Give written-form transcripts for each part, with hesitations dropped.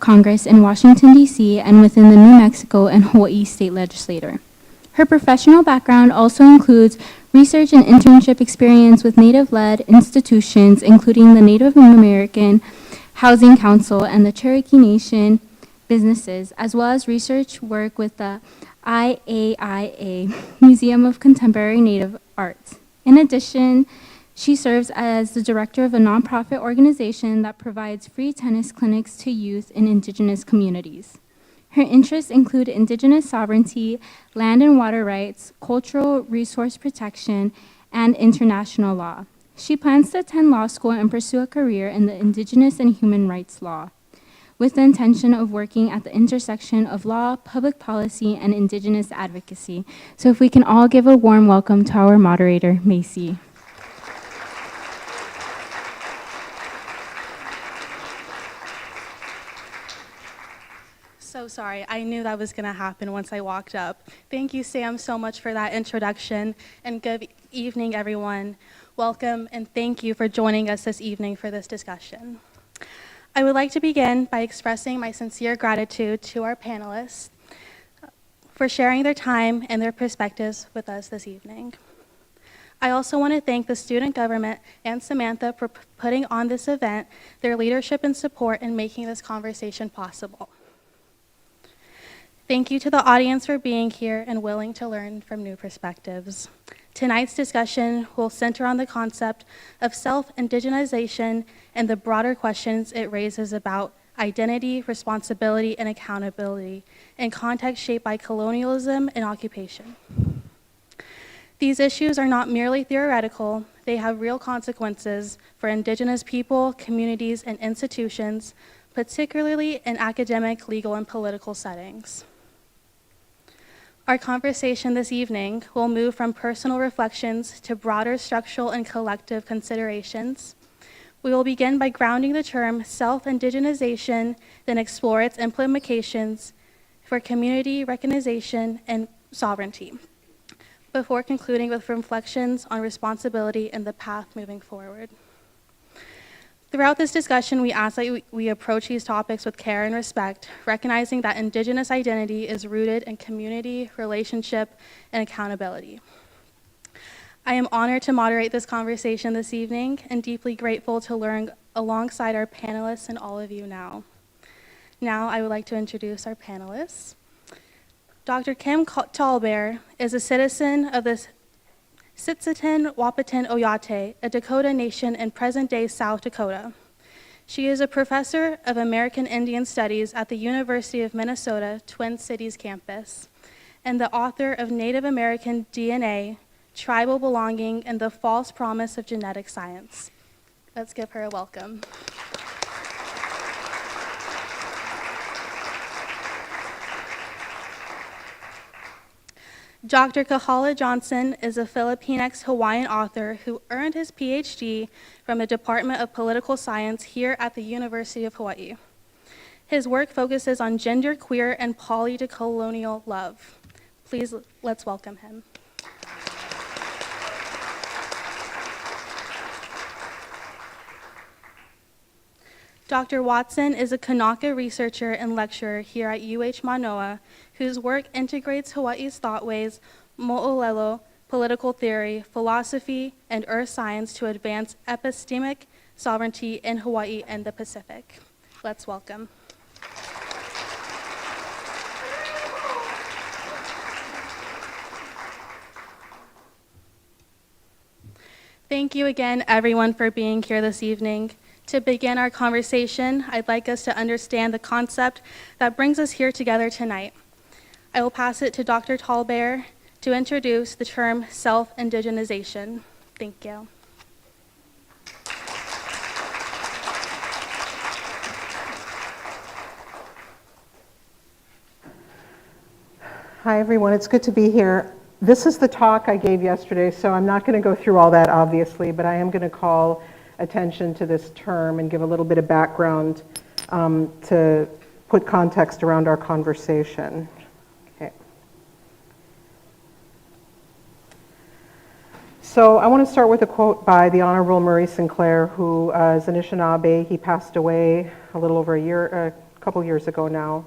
Congress in Washington, D.C., and within the New Mexico and Hawaii state legislature. Her professional background also includes research and internship experience with Native-led institutions, including the Native American Housing Council and the Cherokee Nation businesses, as well as research work with the IAIA, Museum of Contemporary Native Arts. In addition, she serves as the director of a nonprofit organization that provides free tennis clinics to youth in Indigenous communities. Her interests include Indigenous sovereignty, land and water rights, cultural resource protection, and international law. She plans to attend law school and pursue a career in the Indigenous and human rights law, with the intention of working at the intersection of law, public policy, and Indigenous advocacy. So if we can all give a warm welcome to our moderator, Macy. So sorry, I knew that was going to happen once I walked up. Thank you, Sam, so much for that introduction, and good evening, everyone. Welcome, and thank you for joining us this evening for this discussion. I would like to begin by expressing my sincere gratitude to our panelists for sharing their time and their perspectives with us this evening. I also want to thank the student government and Samantha for putting on this event, their leadership and support in making this conversation possible. Thank you to the audience for being here and willing to learn from new perspectives. Tonight's discussion will center on the concept of self-indigenization and the broader questions it raises about identity, responsibility, and accountability in context shaped by colonialism and occupation. These issues are not merely theoretical, they have real consequences for Indigenous people, communities, and institutions, particularly in academic, legal, and political settings. Our conversation this evening will move from personal reflections to broader structural and collective considerations. We will begin by grounding the term self-indigenization, then explore its implications for community recognition and sovereignty, before concluding with reflections on responsibility and the path moving forward. Throughout this discussion, we ask that we approach these topics with care and respect, recognizing that Indigenous identity is rooted in community, relationship, and accountability. I am honored to moderate this conversation this evening and deeply grateful to learn alongside our panelists and all of you now. Now, I would like to introduce our panelists. Dr. Kim TallBear is a citizen of the Sitzitin Wahpeton Oyate, a Dakota Nation in present-day South Dakota. She is a professor of American Indian Studies at the University of Minnesota Twin Cities campus, and the author of Native American DNA, Tribal Belonging, and the False Promise of Genetic Science. Let's give her a welcome. Dr. Kahala Johnnson is a Filipinx Hawaiian author who earned his PhD from the Department of Political Science here at the University of Hawaii. His work focuses on gender, queer, and polydecolonial love. Please, let's welcome him. Dr. Watson is a Kanaka researcher and lecturer here at UH Mānoa, whose work integrates Hawaii's thoughtways, mo'olelo, political theory, philosophy, and earth science to advance epistemic sovereignty in Hawaii and the Pacific. Let's welcome. Thank you again, everyone, for being here this evening. To begin our conversation, I'd like us to understand the concept that brings us here together tonight. I will pass it to Dr. TallBear to introduce the term self-indigenization. Thank you. Hi, everyone. It's good to be here. This is the talk I gave yesterday, so I'm not going to go through all that, obviously, but I am going to call attention to this term and give a little bit of background to put context around our conversation. Okay. So I want to start with a quote by the Honorable Murray Sinclair, who is an Anishinaabe. He passed away a little over a couple years ago now.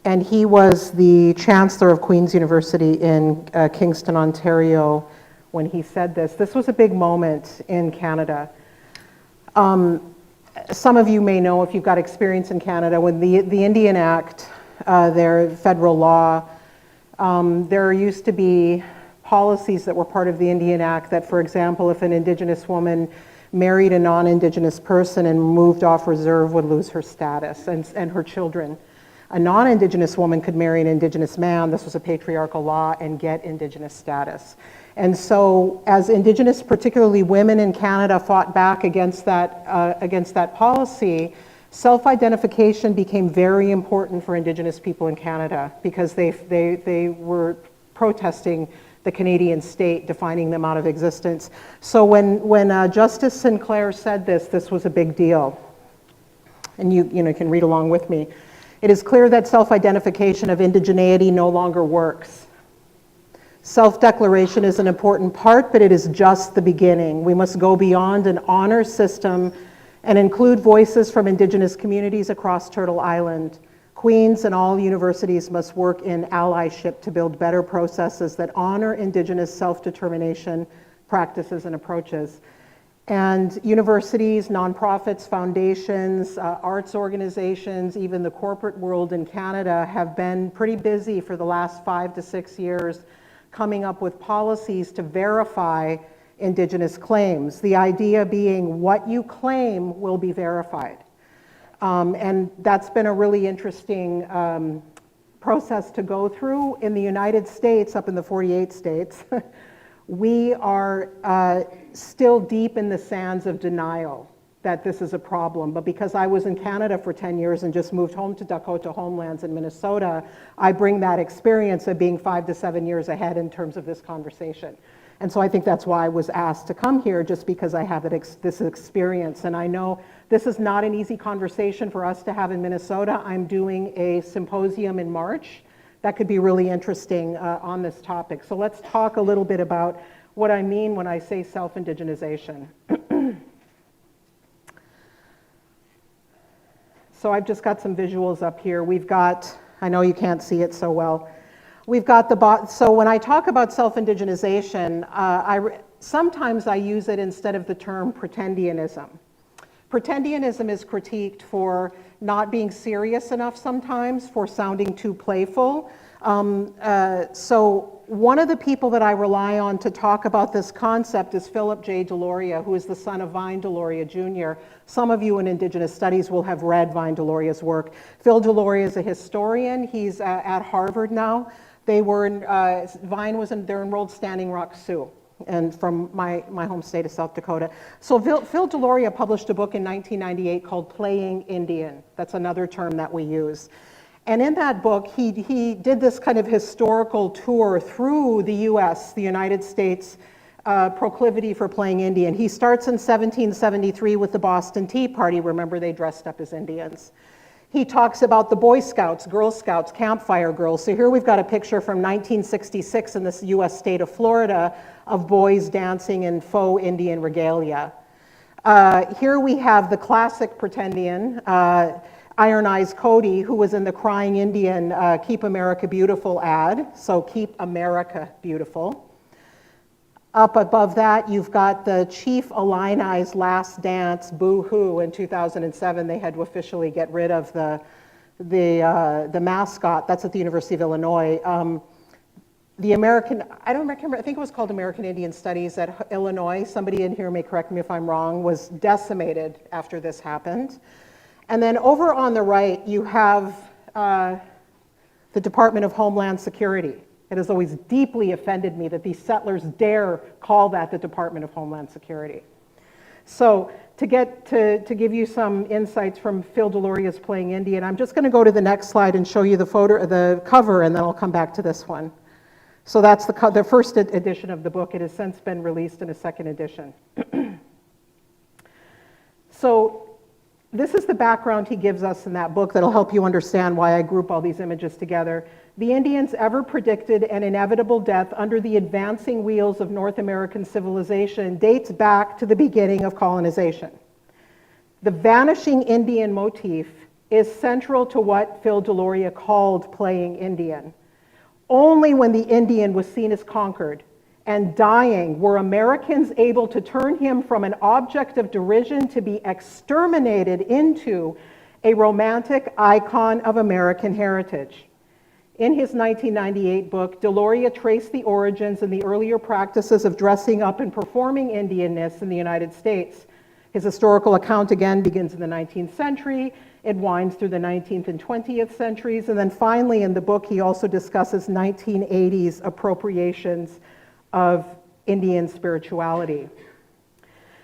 And he was the Chancellor of Queen's University in Kingston, Ontario, when he said this. This was a big moment in Canada. Some of you may know, if you've got experience in Canada, when the Indian Act, their federal law, there used to be policies that were part of the Indian Act that, for example, if an Indigenous woman married a non-Indigenous person and moved off reserve, would lose her status and her children. A non-Indigenous woman could marry an Indigenous man, this was a patriarchal law, and get Indigenous status. And so as Indigenous, particularly women in Canada, fought back against that policy, self-identification became very important for Indigenous people in Canada because they were protesting the Canadian state, defining them out of existence. So when Justice Sinclair said this was a big deal. And you can read along with me. It is clear that self-identification of indigeneity no longer works. Self-declaration is an important part, but it is just the beginning. We must go beyond an honor system and include voices from Indigenous communities across Turtle Island. Queens and all universities must work in allyship to build better processes that honor Indigenous self-determination practices and approaches. And universities, nonprofits, foundations, arts organizations, even the corporate world in Canada have been pretty busy for the last 5 to 6 years coming up with policies to verify Indigenous claims. The idea being what you claim will be verified. And that's been a really interesting process to go through. In the United States, up in the 48 states, we are still deep in the sands of denial that this is a problem. But because I was in Canada for 10 years and just moved home to Dakota homelands in Minnesota, I bring that experience of being 5 to 7 years ahead in terms of this conversation. And so I think that's why I was asked to come here, just because I have this experience. And I know this is not an easy conversation for us to have in Minnesota. I'm doing a symposium in March that could be really interesting on this topic. So let's talk a little bit about what I mean when I say self-indigenization. So I've just got some visuals up here. We've got, I know you can't see it so well. We've got so when I talk about self-indigenization, sometimes I use it instead of the term pretendianism. Pretendianism is critiqued for not being serious enough sometimes, for sounding too playful. So one of the people that I rely on to talk about this concept is Philip J. Deloria, who is the son of Vine Deloria Jr. Some of you in Indigenous Studies will have read Vine Deloria's work. Phil Deloria is a historian. He's at Harvard now. They're enrolled Standing Rock Sioux, and from my home state of South Dakota. So Phil Deloria published a book in 1998 called Playing Indian. That's another term that we use. And in that book, he did this kind of historical tour through the US, the United States, proclivity for playing Indian. He starts in 1773 with the Boston Tea Party. Remember, they dressed up as Indians. He talks about the Boy Scouts, Girl Scouts, campfire girls. So here we've got a picture from 1966 in the US state of Florida of boys dancing in faux Indian regalia. Here we have the classic pretendian, Iron Eyes Cody, who was in the Crying Indian Keep America Beautiful ad, so Keep America Beautiful. Up above that, you've got the Chief Illini's Last Dance, Boo Hoo. In 2007, they had to officially get rid of the mascot. That's at the University of Illinois. The American, I don't remember, I think it was called American Indian Studies at Illinois. Somebody in here may correct me if I'm wrong, was decimated after this happened. And then over on the right, you have the Department of Homeland Security. It has always deeply offended me that these settlers dare call that the Department of Homeland Security. So to give you some insights from Phil Deloria's Playing Indian, I'm just going to go to the next slide and show you the cover, and then I'll come back to this one. So that's the first edition of the book. It has since been released in a second edition. So this is the background he gives us in that book that'll help you understand why I group all these images together. The Indians ever predicted an inevitable death under the advancing wheels of North American civilization dates back to the beginning of colonization. The vanishing Indian motif is central to what Phil Deloria called playing Indian. Only when the Indian was seen as conquered and dying were Americans able to turn him from an object of derision to be exterminated into a romantic icon of American heritage. In his 1998 book, Deloria traced the origins and the earlier practices of dressing up and performing Indianness in the United States. His historical account again begins in the 19th century. It winds through the 19th and 20th centuries. And then finally in the book, he also discusses 1980s appropriations of Indian spirituality.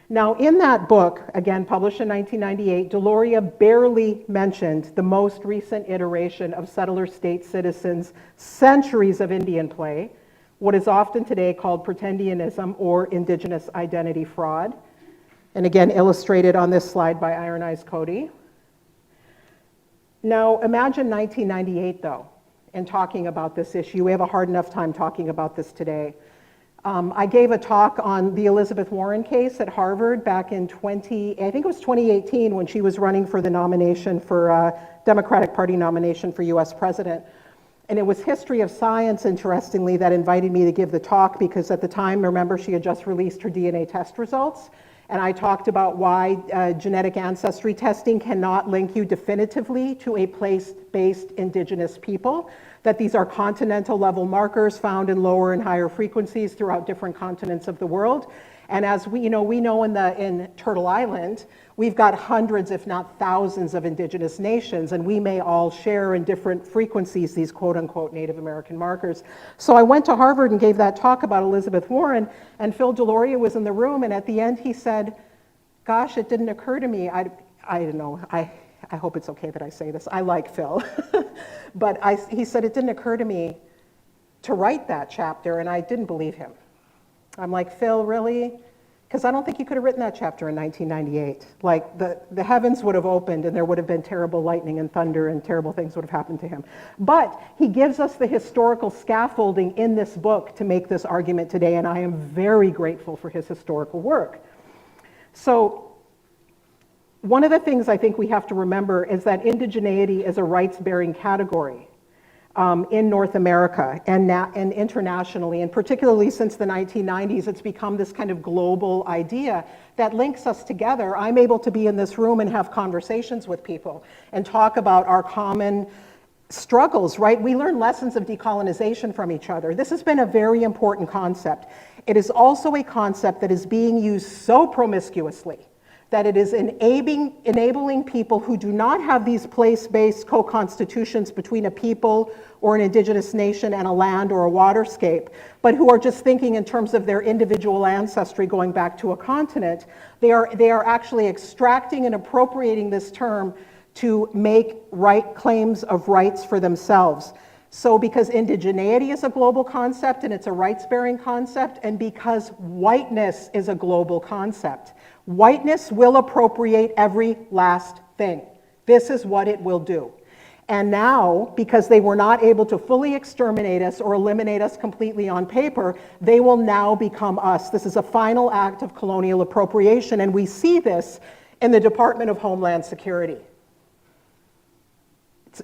Now, in that book, again published in 1998, Deloria barely mentioned the most recent iteration of settler state citizens' centuries of Indian play, what is often today called pretendianism or indigenous identity fraud, and again illustrated on this slide by Iron Eyes Cody. Now, imagine 1998, though, in talking about this issue. We have a hard enough time talking about this today. I gave a talk on the Elizabeth Warren case at Harvard back in 2018 when she was running for the nomination for Democratic Party nomination for US President. And it was History of Science, interestingly, that invited me to give the talk because at the time, remember, she had just released her DNA test results. And I talked about why genetic ancestry testing cannot link you definitively to a place-based indigenous people, that these are continental level markers found in lower and higher frequencies throughout different continents of the world. And as we know in Turtle Island, we've got hundreds, if not thousands, of indigenous nations, and we may all share in different frequencies these quote-unquote Native American markers. So I went to Harvard and gave that talk about Elizabeth Warren, and Phil Deloria was in the room, and at the end he said, gosh, it didn't occur to me. I don't know, I hope it's okay that I say this. I like Phil. But he said, it didn't occur to me to write that chapter, and I didn't believe him. I'm like, Phil, really? Because I don't think you could have written that chapter in 1998. Like, the heavens would have opened, and there would have been terrible lightning and thunder, and terrible things would have happened to him. But he gives us the historical scaffolding in this book to make this argument today, and I am very grateful for his historical work. So, one of the things I think we have to remember is that indigeneity is a rights-bearing category in North America and internationally, and particularly since the 1990s, it's become this kind of global idea that links us together. I'm able to be in this room and have conversations with people and talk about our common struggles, right? We learn lessons of decolonization from each other. This has been a very important concept. It is also a concept that is being used so promiscuously that it is enabling people who do not have these place-based co-constitutions between a people or an indigenous nation and a land or a waterscape, but who are just thinking in terms of their individual ancestry going back to a continent. They are actually extracting and appropriating this term to make claims of rights for themselves. So because indigeneity is a global concept and it's a rights-bearing concept, and because whiteness is a global concept, whiteness will appropriate every last thing. This is what it will do. And now, because they were not able to fully exterminate us or eliminate us completely on paper, they will now become us. This is a final act of colonial appropriation, and we see this in the Department of Homeland Security.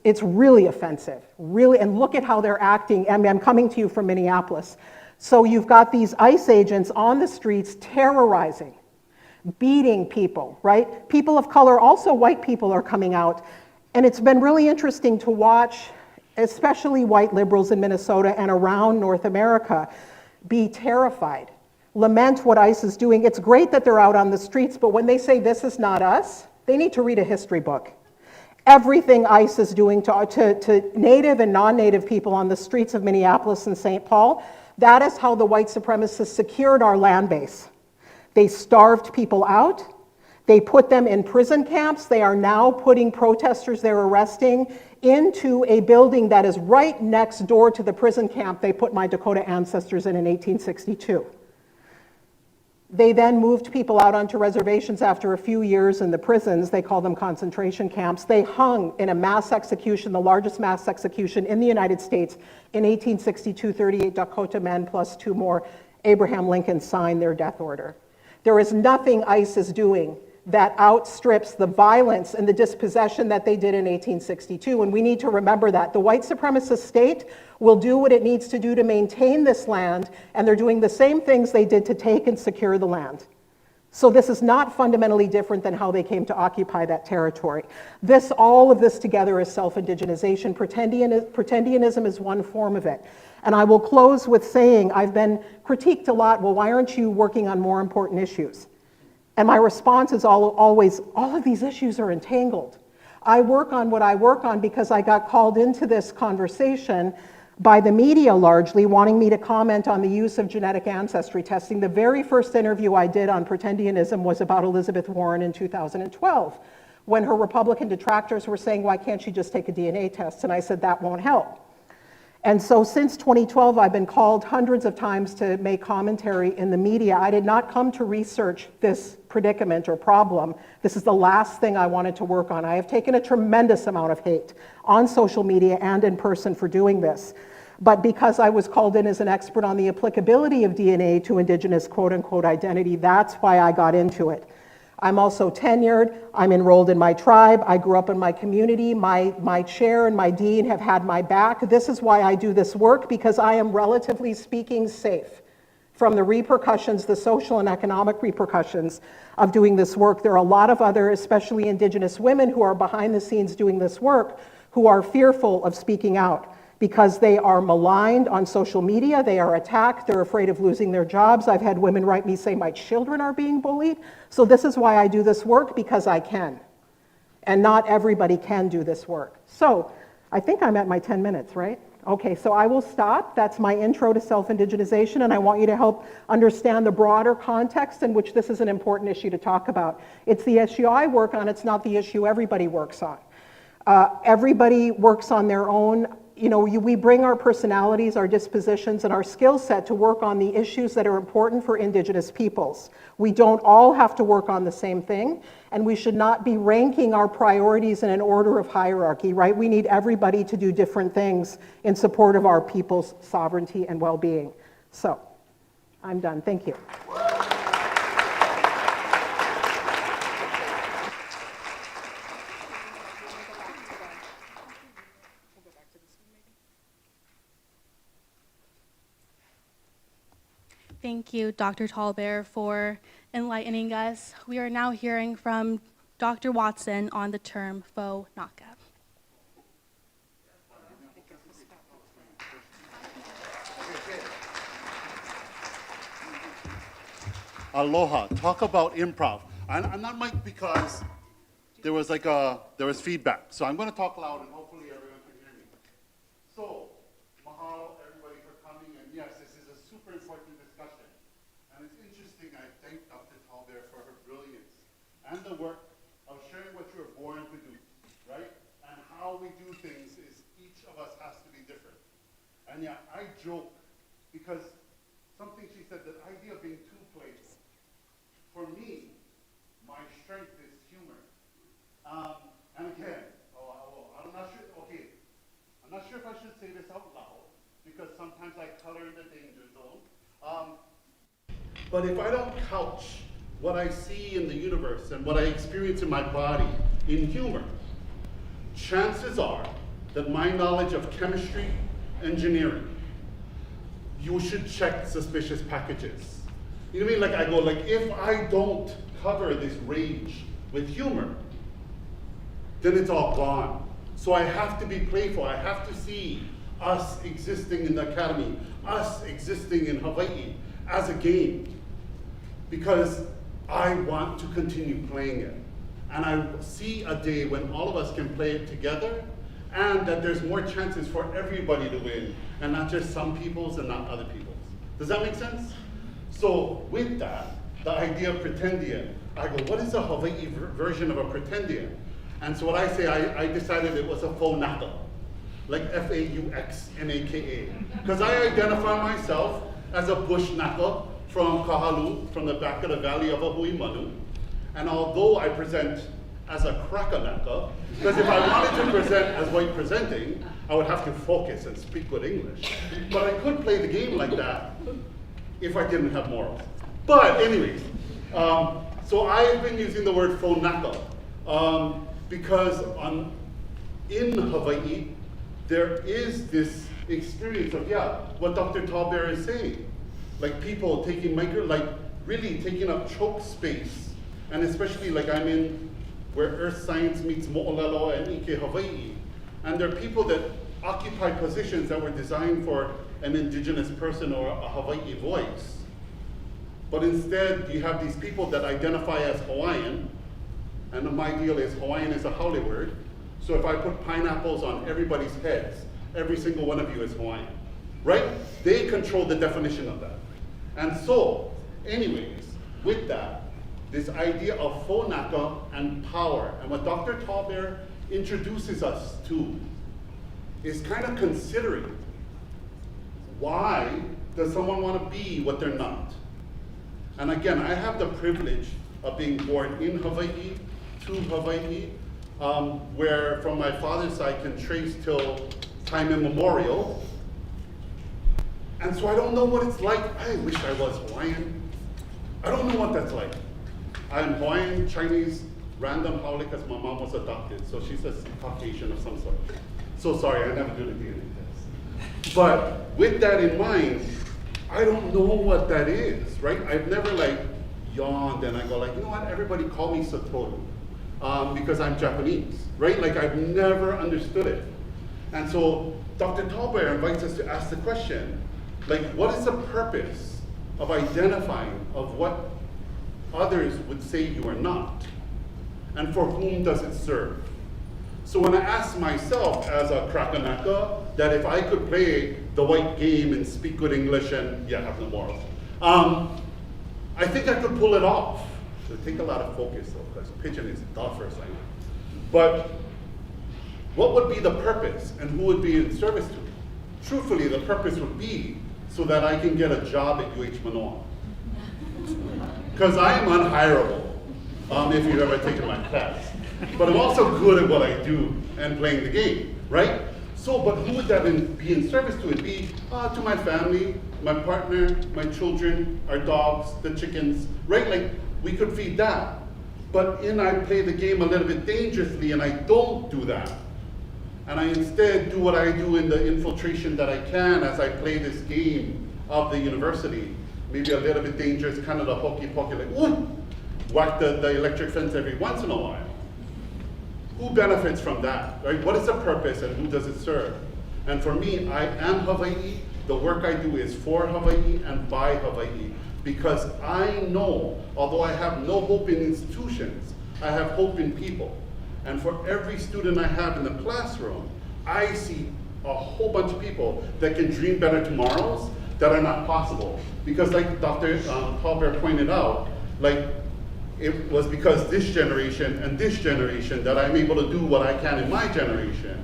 It's really offensive, really, and look at how they're acting. I mean, I'm coming to you from Minneapolis. So you've got these ICE agents on the streets terrorizing, beating people, right? People of color, also white people, are coming out. And it's been really interesting to watch, especially white liberals in Minnesota and around North America, be terrified, lament what ICE is doing. It's great that they're out on the streets, but when they say this is not us, they need to read a history book. Everything ICE is doing to Native and non-Native people on the streets of Minneapolis and St. Paul, that is how the white supremacists secured our land base. They starved people out. They put them in prison camps. They are now putting protesters they're arresting into a building that is right next door to the prison camp they put my Dakota ancestors in 1862. They then moved people out onto reservations after a few years in the prisons. They call them concentration camps. They hung in a mass execution, the largest mass execution in the United States in 1862, 38 Dakota men plus 2 more. Abraham Lincoln signed their death order. There is nothing ICE is doing that outstrips the violence and the dispossession that they did in 1862. And we need to remember that. The white supremacist state will do what it needs to do to maintain this land, and they're doing the same things they did to take and secure the land. So this is not fundamentally different than how they came to occupy that territory. All of this together is self-indigenization. Pretendianism is one form of it. And I will close with saying, I've been critiqued a lot, well, why aren't you working on more important issues? And my response is always, all of these issues are entangled. I work on what I work on because I got called into this conversation by the media largely, wanting me to comment on the use of genetic ancestry testing. The very first interview I did on pretendianism was about Elizabeth Warren in 2012, when her Republican detractors were saying, why can't she just take a DNA test? And I said, that won't help. And so since 2012, I've been called hundreds of times to make commentary in the media. I did not come to research this predicament or problem. This is the last thing I wanted to work on. I have taken a tremendous amount of hate on social media and in person for doing this. But because I was called in as an expert on the applicability of DNA to Indigenous quote-unquote identity, that's why I got into it. I'm also tenured, I'm enrolled in my tribe, I grew up in my community, my chair and my dean have had my back. This is why I do this work, because I am relatively speaking safe from the repercussions, the social and economic repercussions of doing this work. There are a lot of other, especially Indigenous women, who are behind the scenes doing this work, who are fearful of speaking out, because they are maligned on social media, they are attacked, they're afraid of losing their jobs. I've had women write me say, my children are being bullied. So this is why I do this work, because I can. And not everybody can do this work. So I think I'm at my 10 minutes, right? Okay, so I will stop. That's my intro to self-indigenization, and I want you to help understand the broader context in which this is an important issue to talk about. It's the issue I work on, it's not the issue everybody works on. Everybody works on their own. We bring our personalities, our dispositions, and our skill set to work on the issues that are important for Indigenous peoples. We don't all have to work on the same thing, and we should not be ranking our priorities in an order of hierarchy, right? We need everybody to do different things in support of our people's sovereignty and well-being. So, I'm done. Thank you. Thank you, Dr. TallBear, for enlightening us. We are now hearing from Dr. Watson on the term Faux-naka. Aloha. Talk about improv. I'm not mic'd because there was feedback. So I'm going to talk loud and hopefully everyone can hear me. So, mahalo everybody for coming, and yes, this is a super important discussion. And it's interesting, I thank Dr. TallBear for her brilliance and the work of sharing what you were born to do, right? And how we do things is each of us has to be different. And yeah, I joke because something she said, that idea of being too playful. For me, my strength is humor. And again, I'm not sure, okay, I'm not sure if I should say this out loud, because sometimes I color in the danger zone. But if I don't couch what I see in the universe and what I experience in my body in humor, chances are that my knowledge of chemistry, engineering, you should check suspicious packages. You know what I mean? Like I go, like if I don't cover this rage with humor, then it's all gone. So I have to be playful. I have to see us existing in the academy, us existing in Hawaii as a game, because I want to continue playing it. And I see a day when all of us can play it together, and that there's more chances for everybody to win, and not just some people's and not other people's. Does that make sense? So with that, the idea of pretendian, I go, what is a Hawaii version of a pretendian? And so what I say, I decided it was a Faux-naka, like F-A-U-X-N-A-K-A. Because I identify myself as a bush naka from Kahala, from the back of the valley of Ahui. And although I present as a Krakanaka, because if I wanted to present as white presenting, I would have to focus and speak good English. But I could play the game like that if I didn't have morals. But anyways, So I've been using the word Faux-naka because in Hawaii, there is this experience of, what Dr. TallBear is saying. Like people taking really taking up choke space. And especially like I'm in where earth science meets mo'olelo and ike Hawaii. And there are people that occupy positions that were designed for an indigenous person or a Hawaii voice. But instead, you have these people that identify as Hawaiian, and my deal is Hawaiian is a haole word. So if I put pineapples on everybody's heads, every single one of you is Hawaiian, right? They control the definition of that. And so, anyways, with that, this idea of Faux-naka and power, and what Dr. TallBear introduces us to is kind of considering why does someone want to be what they're not? And again, I have the privilege of being born in Hawaii, to Hawaii, where from my father's side can trace till time immemorial. And so I don't know what it's like. I wish I was Hawaiian. I don't know what that's like. I'm Hawaiian, Chinese, random haole because my mom was adopted, so she's a Caucasian of some sort. So sorry, I never do the DNA test. But with that in mind, I don't know what that is, right? I've never like yawned and I go like, you know what, everybody call me Satoru because I'm Japanese, right? Like I've never understood it. And so Dr. TallBear invites us to ask the question, like what is the purpose of identifying of what others would say you are not? And for whom does it serve? So when I ask myself as a Krakanaka that if I could play the white game and speak good English and have no morals, I think I could pull it off. It would take a lot of focus though, because pidgin is the first language. But what would be the purpose and who would be in service to me? Truthfully, the purpose would be so that I can get a job at UH Manoa. Because I am unhireable, if you've ever taken my class. But I'm also good at what I do and playing the game, right? So, but who would that be in service to? It'd be to my family, my partner, my children, our dogs, the chickens, right? Like, we could feed that. But I play the game a little bit dangerously and I don't do that. And I instead do what I do in the infiltration that I can as I play this game of the university. Maybe a little bit dangerous, kind of the hokey-pokey, like, ooh, whack the electric fence every once in a while. Who benefits from that, right? What is the purpose and who does it serve? And for me, I am Hawaii. The work I do is for Hawaii and by Hawaii. Because I know, although I have no hope in institutions, I have hope in people. And for every student I have in the classroom, I see a whole bunch of people that can dream better tomorrows that are not possible. Because like Dr. TallBear pointed out, like, it was because this generation and this generation that I'm able to do what I can in my generation.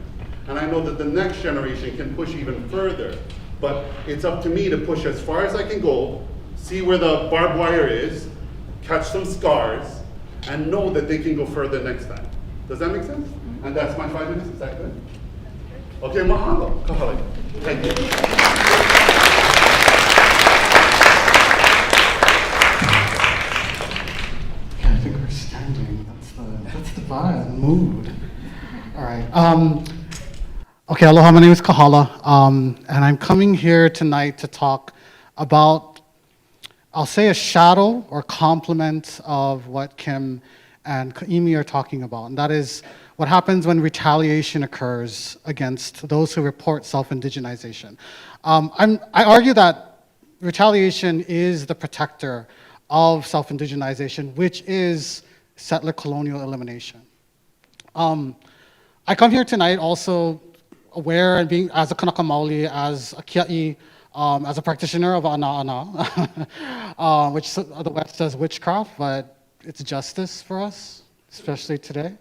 And I know that the next generation can push even further. But it's up to me to push as far as I can go, see where the barbed wire is, catch some scars, and know that they can go further next time. Does that make sense? And that's my 5 minutes, is that good? Okay, mahalo. Kahala. Thank you. I think we're standing. That's the vibe, the mood. All right. Okay, aloha, my name is Kahala, and I'm coming here tonight to talk about, I'll say a shadow or complement of what Kim and Kaimi are talking about, and that is what happens when retaliation occurs against those who report self-indigenization. I argue that retaliation is the protector of self-indigenization, which is settler colonial elimination. I come here tonight also aware and being as a Kanaka Maoli, as a kia'i, as a practitioner of ana, which the West says witchcraft, but it's justice for us, especially today.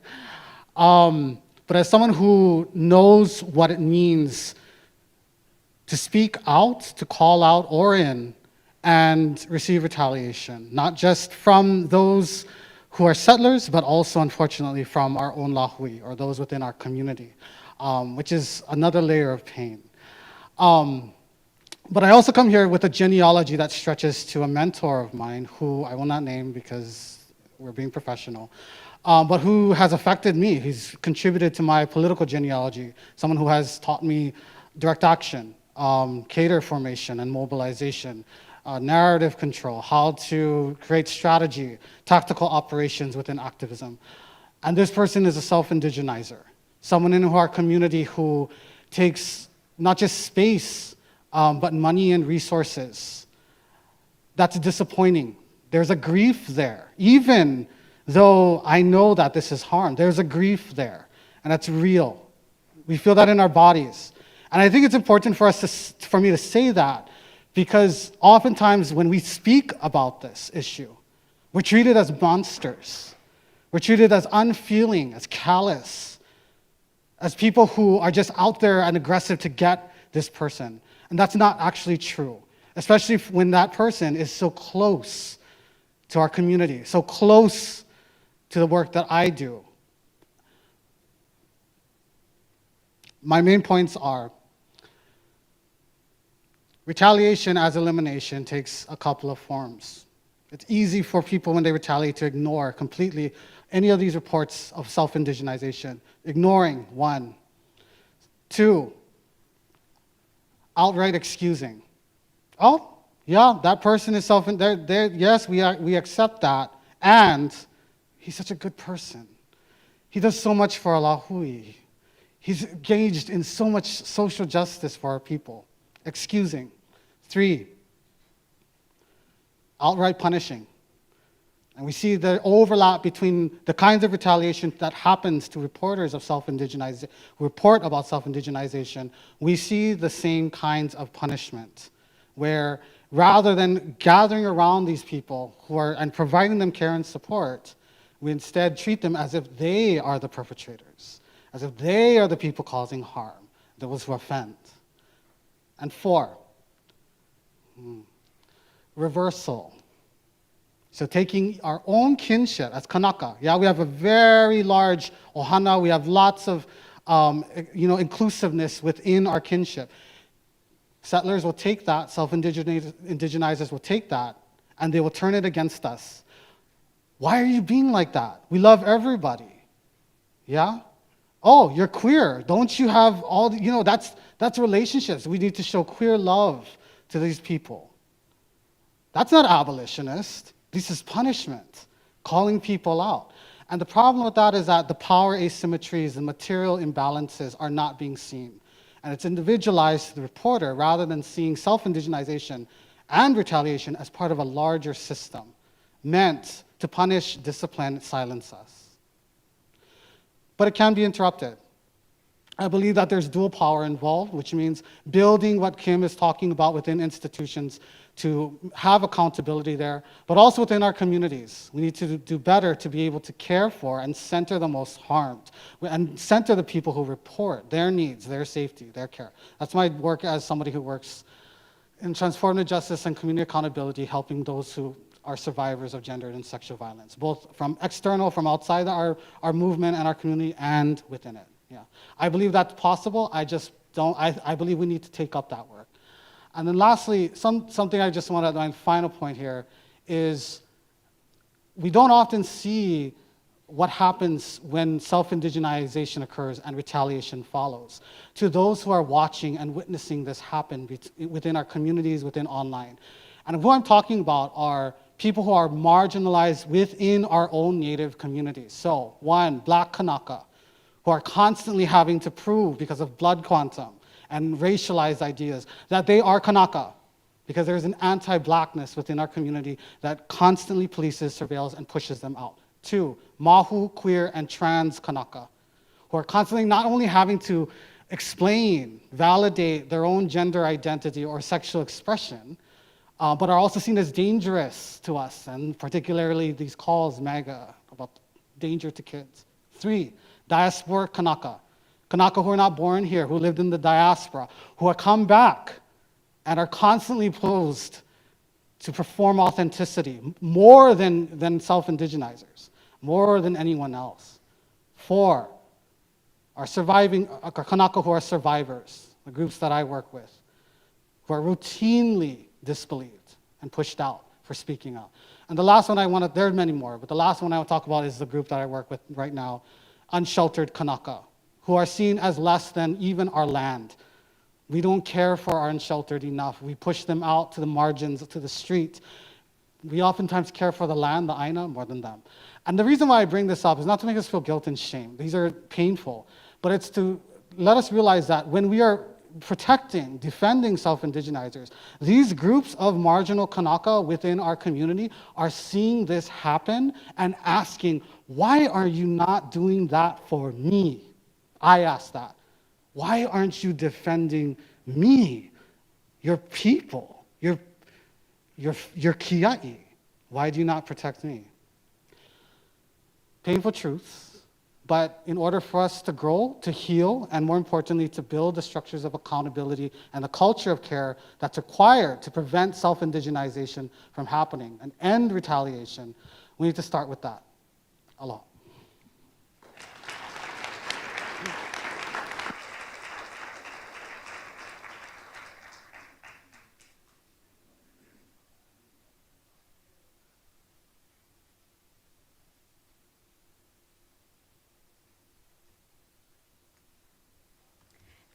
But as someone who knows what it means to speak out, to call out or in, and receive retaliation, not just from those who are settlers, but also, unfortunately, from our own lahui, or those within our community, which is another layer of pain. But I also come here with a genealogy that stretches to a mentor of mine, who I will not name because we're being professional, but who has affected me. He's contributed to my political genealogy, someone who has taught me direct action, cadre formation and mobilization, narrative control, how to create strategy, tactical operations within activism. And this person is a self-indigenizer, someone in our community who takes not just space, but money and resources. That's disappointing. There's a grief there. Even though I know that this is harm, there's a grief there, and that's real. We feel that in our bodies. And I think it's important for me to say that, because oftentimes when we speak about this issue, we're treated as monsters. We're treated as unfeeling, as callous, as people who are just out there and aggressive to get this person. And that's not actually true, especially when that person is so close to our community, so close to the work that I do. My main points are, retaliation as elimination takes a couple of forms. It's easy for people when they retaliate to ignore completely any of these reports of self-indigenization. Ignoring, one. Two, outright excusing. Oh, yeah, that person is yes, we accept that, and he's such a good person. He does so much for Hawai'i. He's engaged in so much social justice for our people. Excusing. Three, outright punishing. And we see the overlap between the kinds of retaliation that happens to reporters of self-indigenization, who report about self-indigenization. We see the same kinds of punishment, where rather than gathering around these people and providing them care and support, we instead treat them as if they are the perpetrators, as if they are the people causing harm, those who offend. And four, reversal. So taking our own kinship as Kanaka. Yeah, we have a very large ohana. We have lots of inclusiveness within our kinship. Settlers will take that, self-indigenizers will take that, and they will turn it against us. Why are you being like that? We love everybody. Yeah? Oh, you're queer. Don't you have all the, that's relationships. We need to show queer love to these people. That's not abolitionist. This is punishment, calling people out. And the problem with that is that the power asymmetries and material imbalances are not being seen. And it's individualized to the reporter rather than seeing self-indigenization and retaliation as part of a larger system meant to punish, discipline, silence us. But it can be interrupted. I believe that there's dual power involved, which means building what Kim is talking about within institutions to have accountability there, but also within our communities. We need to do better to be able to care for and center the most harmed, and center the people who report their needs, their safety, their care. That's my work as somebody who works in transformative justice and community accountability, helping those who are survivors of gendered and sexual violence, both from external, from outside our movement and our community, and within it. Yeah, I believe that's possible. I believe we need to take up that work. And then lastly, something I just want to, my final point here is we don't often see what happens when self-indigenization occurs and retaliation follows. To those who are watching and witnessing this happen within our communities, within online. And who I'm talking about are people who are marginalized within our own Native communities. So, one, Black Kanaka, who are constantly having to prove because of blood quantum and racialized ideas that they are Kanaka, because there's an anti-Blackness within our community that constantly polices, surveils, and pushes them out. Two, Mahu, queer, and trans Kanaka, who are constantly not only having to explain, validate their own gender identity or sexual expression, but are also seen as dangerous to us, and particularly these calls, MAGA, about danger to kids. Three, diasporic Kanaka, Kanaka who are not born here, who lived in the diaspora, who have come back and are constantly posed to perform authenticity, more than self-indigenizers, more than anyone else. Four, are surviving, Kanaka who are survivors, the groups that I work with, who are routinely disbelieved and pushed out for speaking up. And the last one there are many more, but the last one I want to talk about is the group that I work with right now, unsheltered Kanaka, who are seen as less than even our land. We don't care for our unsheltered enough. We push them out to the margins, to the street. We oftentimes care for the land, the Aina, more than them. And the reason why I bring this up is not to make us feel guilt and shame. These are painful, but it's to let us realize that when we are protecting, defending self-indigenizers, these groups of marginal Kanaka within our community are seeing this happen and asking, why are you not doing that for me? I ask that. Why aren't you defending me, your people, your kia'i? Why do you not protect me? Painful truths. But in order for us to grow, to heal, and more importantly, to build the structures of accountability and the culture of care that's required to prevent self-indigenization from happening and end retaliation, we need to start with that. Aloha.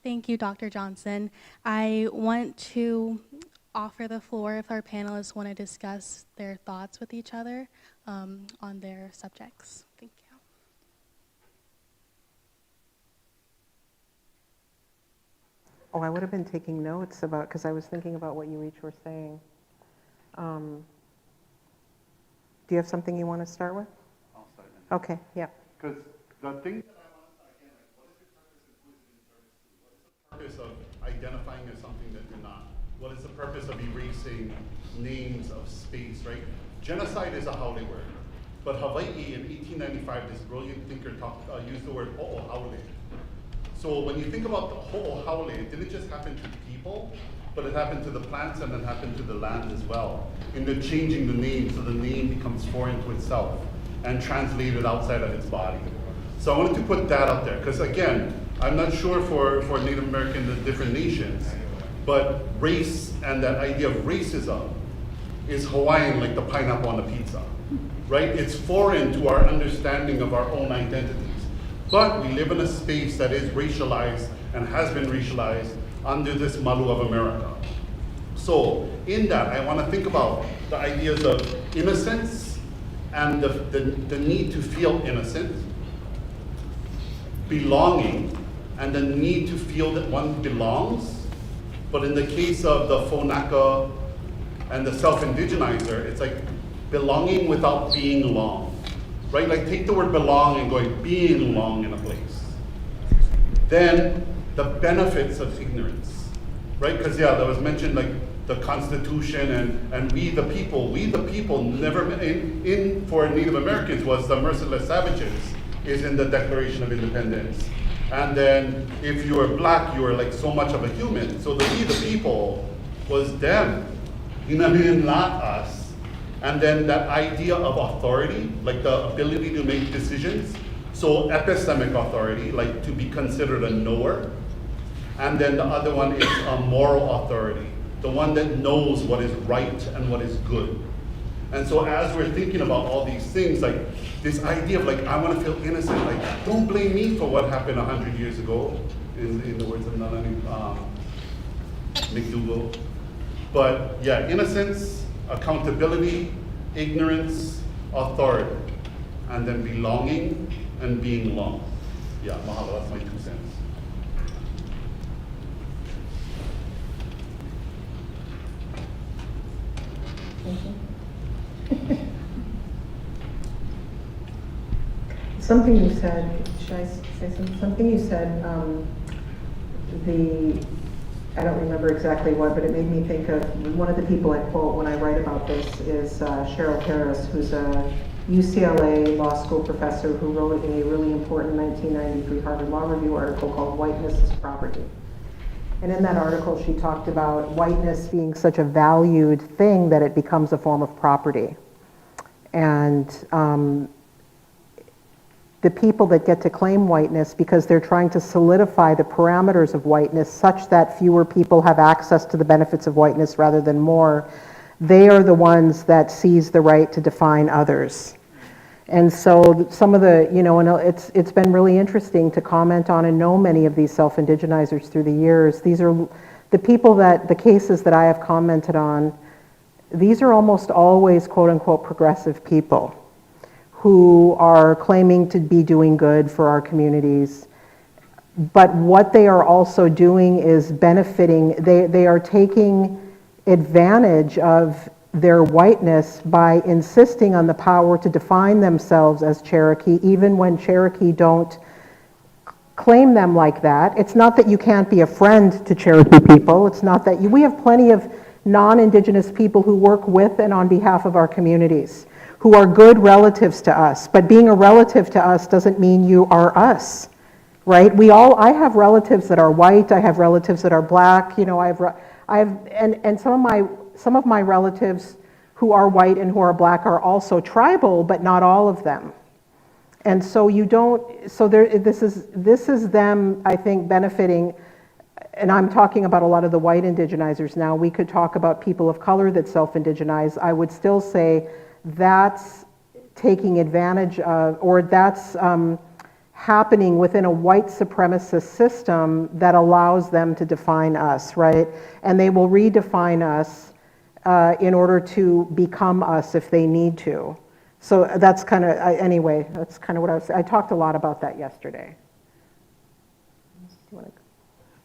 Thank you, Dr. Johnson. I want to offer the floor if our panelists want to discuss their thoughts with each other on their subjects. Thank you. Oh, I would have been taking notes about, because I was thinking about what you each were saying. Do you have something you want to start with? I'll start. Okay, yeah. Because the thing that I want to, again, like, what is your purpose and who is it in service to? What is the purpose of identifying as something that you're not? What is the purpose of erasing names of space, right? Genocide is a haole word. But Hawai'i in 1895, this brilliant thinker used the word ho'ohaole. So when you think about the ho'ohaole, it didn't just happen to people, but it happened to the plants and then happened to the land as well. In the changing the name, so the name becomes foreign to itself and translated outside of its body. So I wanted to put that out there, because again, I'm not sure for Native American, the different nations, but race and that idea of racism is Hawaiian like the pineapple on the pizza, right? It's foreign to our understanding of our own identities. But we live in a space that is racialized and has been racialized under this malu of America. So in that, I want to think about the ideas of innocence and the need to feel innocent, belonging, and the need to feel that one belongs. But in the case of the Faux-naka and the self-indigenizer, it's like belonging without being long, right? Like take the word belong and going being long in a place. Then the benefits of ignorance, right? Because yeah, that was mentioned like the Constitution and we the people never, for Native Americans was the merciless savages is in the Declaration of Independence. And then if you were black, you were like so much of a human. So the we the people was them, not us. And then that idea of authority, like the ability to make decisions. So epistemic authority, like to be considered a knower. And then the other one is a moral authority, the one that knows what is right and what is good. And so as we're thinking about all these things, like this idea of like, I want to feel innocent, like don't blame me for what happened 100 years ago, in the words of Nalani McDougall. But yeah, innocence, accountability, ignorance, authority, and then belonging and being long. Yeah, mahalo, that's my 2 cents. Something you said, should I say something? Something you said, I don't remember exactly what, but it made me think of one of the people I quote when I write about this is Cheryl Harris, who's a UCLA law school professor who wrote a really important 1993 Harvard Law Review article called Whiteness is Property. And in that article, she talked about whiteness being such a valued thing that it becomes a form of property. And the people that get to claim whiteness, because they're trying to solidify the parameters of whiteness such that fewer people have access to the benefits of whiteness rather than more, they are the ones that seize the right to define others. And so some of the, and it's been really interesting to comment on and know many of these self-indigenizers through the years. These are the people the cases that I have commented on, these are almost always quote unquote progressive people who are claiming to be doing good for our communities. But what they are also doing is benefiting, they are taking advantage of their whiteness by insisting on the power to define themselves as Cherokee, even when Cherokee don't claim them like that. It's not that you can't be a friend to Cherokee people. It's not that we have plenty of non-Indigenous people who work with and on behalf of our communities, who are good relatives to us. But being a relative to us doesn't mean you are us, right? I have relatives that are white. I have relatives that are black. And some of my relatives who are white and who are black are also tribal, but not all of them. And so this is them, I think, benefiting. And I'm talking about a lot of the white indigenizers now. We could talk about people of color that self-indigenize. I would still say that's taking advantage of, or that's happening within a white supremacist system that allows them to define us, right? And they will redefine us in order to become us if they need to. So that's kind of, anyway, that's kind of what I was saying. I talked a lot about that yesterday.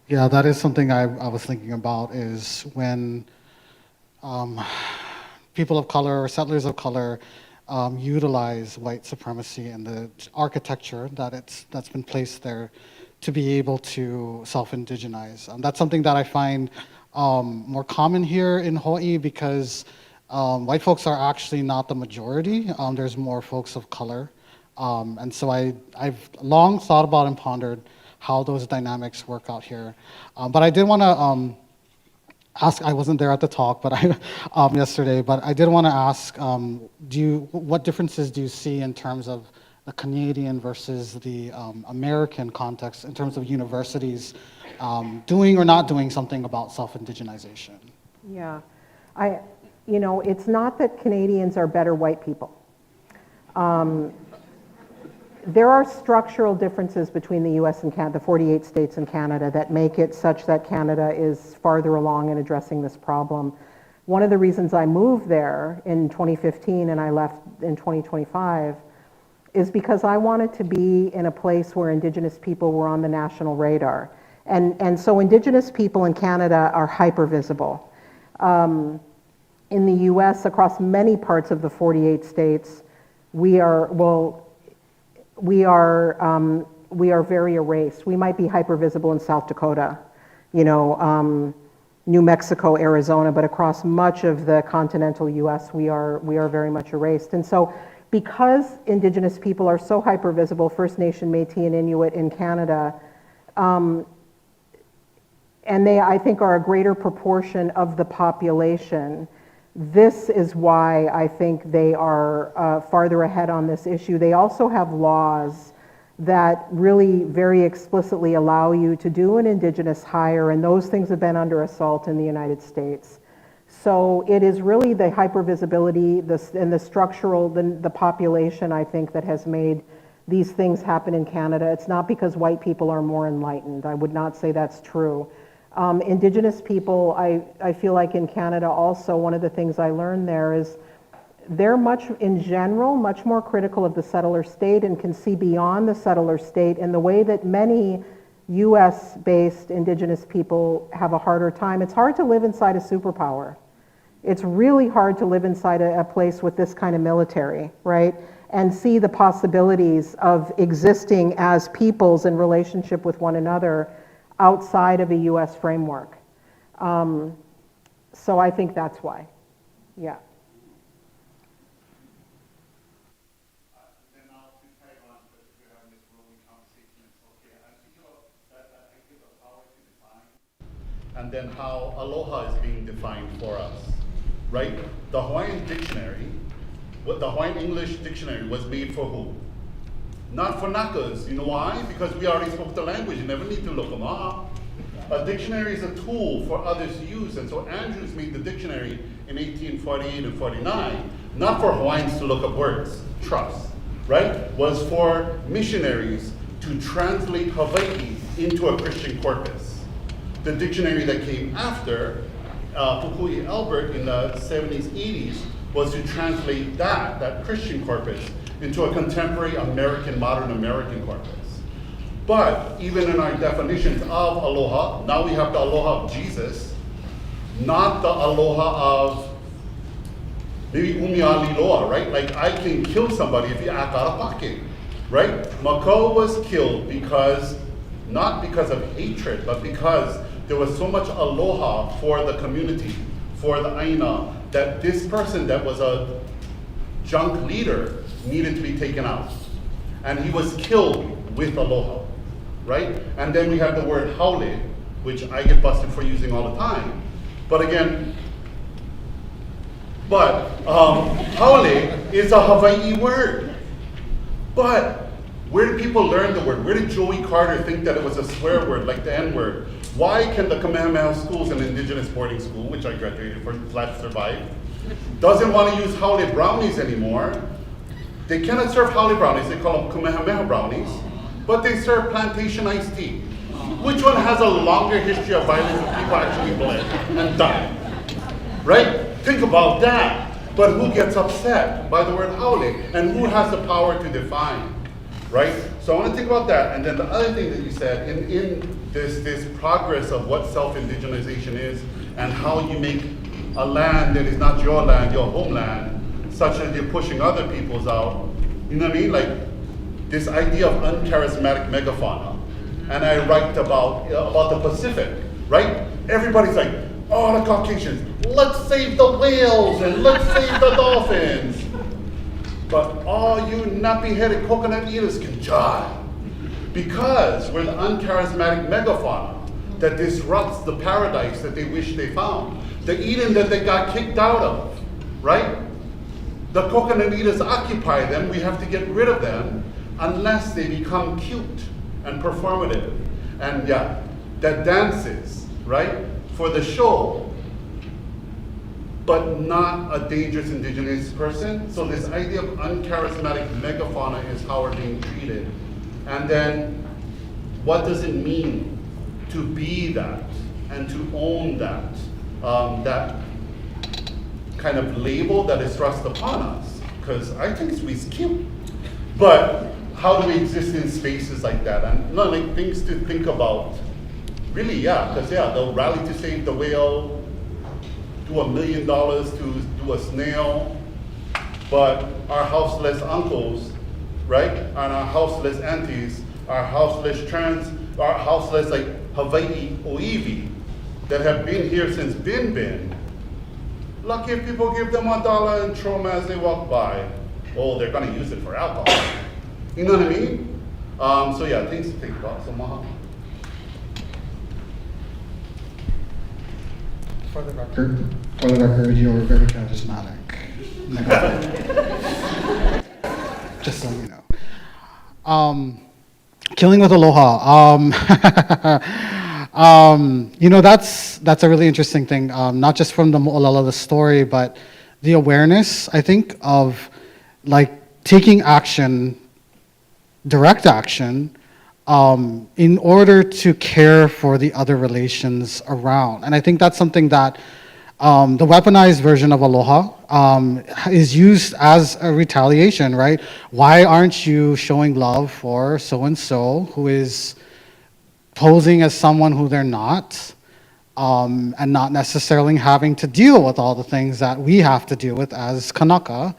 Yeah, that is something I was thinking about, is when people of color or settlers of color utilize white supremacy and the architecture that's been placed there to be able to self-indigenize. That's something that I find more common here in Hawaii, because white folks are actually not the majority. There's more folks of color. And so I've long thought about and pondered how those dynamics work out here. But I did want to ask, I wasn't there at the talk but yesterday, but I did want to ask, what differences do you see in terms of the Canadian versus the American context in terms of universities doing or not doing something about self-indigenization? Yeah, it's not that Canadians are better white people. There are structural differences between the US and Canada, the 48 states and Canada, that make it such that Canada is farther along in addressing this problem. One of the reasons I moved there in 2015 and I left in 2025 is because I wanted to be in a place where Indigenous people were on the national radar. And so Indigenous people in Canada are hyper visible. In the US, across many parts of the 48 states, we are very erased. We might be hyper visible in South Dakota, New Mexico, Arizona, but across much of the continental US, we are very much erased. And so because Indigenous people are so hyper visible, First Nation, Métis, and Inuit in Canada, and they, I think, are a greater proportion of the population, this is why I think they are farther ahead on this issue. They also have laws that really very explicitly allow you to do an Indigenous hire, and those things have been under assault in the United States. So it is really the hypervisibility and the structural, the population, I think, that has made these things happen in Canada. It's not because white people are more enlightened. I would not say that's true. Indigenous people, I feel like in Canada also, one of the things I learned there is they're in general, much more critical of the settler state and can see beyond the settler state in the way that many US-based Indigenous people have a harder time. It's hard to live inside a superpower. It's really hard to live inside a place with this kind of military, right? And see the possibilities of existing as peoples in relationship with one another outside of a US framework. So I think that's why, yeah. And then how aloha is being defined for us, right? The Hawaiian dictionary, the Hawaiian English dictionary was made for who? Not for Nakas. You know why? Because we already spoke the language. You never need to look them up. a dictionary is a tool for others to use. And so Andrews made the dictionary in 1848 and 49, not for Hawaiians to look up words, trust, right? Was for missionaries to translate Hawaii into a Christian corpus. The dictionary that came after, Pukui Albert in the 70s, 80s, was to translate that Christian corpus, into a contemporary American, modern American corpus. But even in our definitions of aloha, now we have the aloha of Jesus, not the aloha of maybe umiali loa, right? Like I can kill somebody if you act out of pocket, right? Makau was killed because, not because of hatred, but because there was so much aloha for the community, for the aina, that this person that was a junk leader needed to be taken out. And he was killed with aloha, right? And then we have the word haole, which I get busted for using all the time. But again, haole is a Hawaii word. But where did people learn the word? Where did Joey Carter think that it was a swear word, like the N-word? Why can the Kamehameha schools, an indigenous boarding school, which I graduated from, /survived, doesn't want to use haole brownies anymore? They cannot serve haole brownies, they call them Kamehameha brownies, but they serve plantation iced tea. Which one has a longer history of violence and people actually bled and died? Right? Think about that. But who gets upset by the word haole? And who has the power to define? Right? So I want to think about that. And then the other thing that you said, in this progress of what self-indigenization is and how you make a land that is not your land, your homeland, such that you're pushing other people's out. You know what I mean? Like this idea of uncharismatic megafauna. And I write about the Pacific, right? Everybody's like, oh, the Caucasians, let's save the whales and let's save the dolphins. But all you nappy-headed coconut eaters can jive. Because we're the uncharismatic megafauna that disrupts the paradise that they wish they found. The Eden that they got kicked out of, right? The coconut eaters occupy them, we have to get rid of them unless they become cute and performative. And yeah, that dances, right? For the show, but not a dangerous indigenous person. So this idea of uncharismatic megafauna is how we're being treated. And then what does it mean to be that and to own that? That kind of label that is thrust upon us, because I think it's cute. But how do we exist in spaces like that? And like things to think about. Really, yeah, because they'll rally to save the whale, do $1 million to do a snail, but our houseless uncles, right, and our houseless aunties, our houseless like Hawaii Oiwi, that have been here since been. Lucky if people give them $1 and throw them as they walk by. Oh, they're gonna use it for alcohol. You know what I mean? So yeah, things to think about. So Maha. For the record, you're very charismatic. Just so you know. Killing with aloha. That's a really interesting thing. Not just from the mo'olelo, the story, but the awareness, I think, of like taking action, direct action, in order to care for the other relations around. And I think that's something that the weaponized version of aloha is used as a retaliation, right? Why aren't you showing love for so-and-so who is posing as someone who they're not, and not necessarily having to deal with all the things that we have to deal with as Kanaka?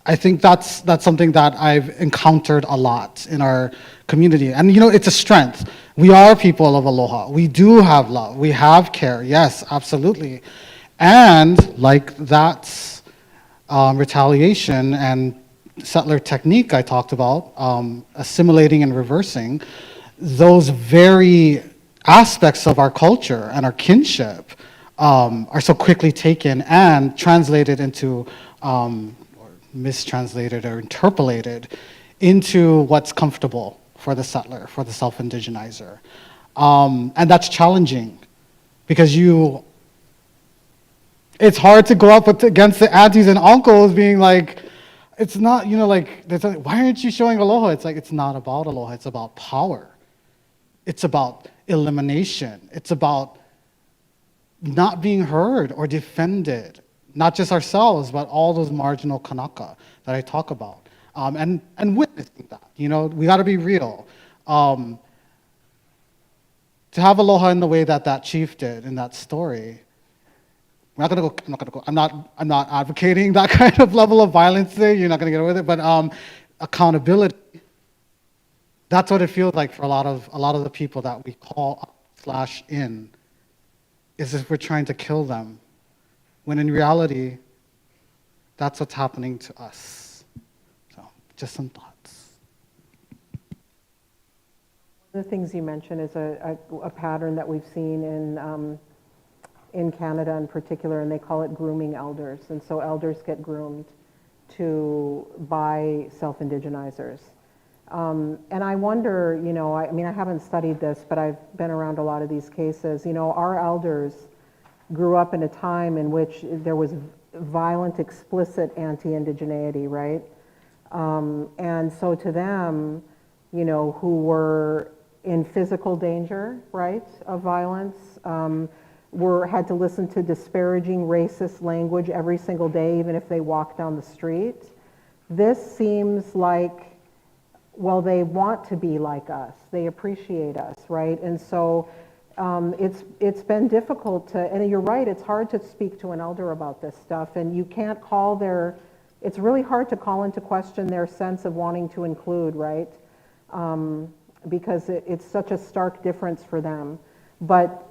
I think that's something that I've encountered a lot in our community. And it's a strength. We are people of aloha. We do have love. We have care. Yes, absolutely. And like that's retaliation and settler technique I talked about, assimilating and reversing, those very aspects of our culture and our kinship are so quickly taken and translated into mistranslated or interpolated into what's comfortable for the settler, for the self-indigenizer. And that's challenging because it's hard to go up against the aunties and uncles being like, it's not, why aren't you showing aloha? It's like, it's not about aloha, it's about power. It's about elimination. It's about not being heard or defended, not just ourselves, but all those marginal Kanaka that I talk about. And witnessing that, we gotta be real. To have aloha in the way that chief did in that story, I'm not advocating that kind of level of violence there, you're not gonna get away with it, but accountability, that's what it feels like for a lot of the people that we call up/in, is if we're trying to kill them, when in reality, that's what's happening to us. So, just some thoughts. One of the things you mentioned is a pattern that we've seen in Canada in particular, and they call it grooming elders. And so elders get groomed by self-indigenizers. And I wonder, I haven't studied this, but I've been around a lot of these cases. Our elders grew up in a time in which there was violent, explicit anti-indigeneity, right? And so to them, who were in physical danger, right, of violence, had to listen to disparaging racist language every single day, even if they walked down the street. This seems like, well, they want to be like us. They appreciate us, right? And so it's been difficult and you're right, it's hard to speak to an elder about this stuff, and you can't it's really hard to call into question their sense of wanting to include, right? Because it's such a stark difference for them. But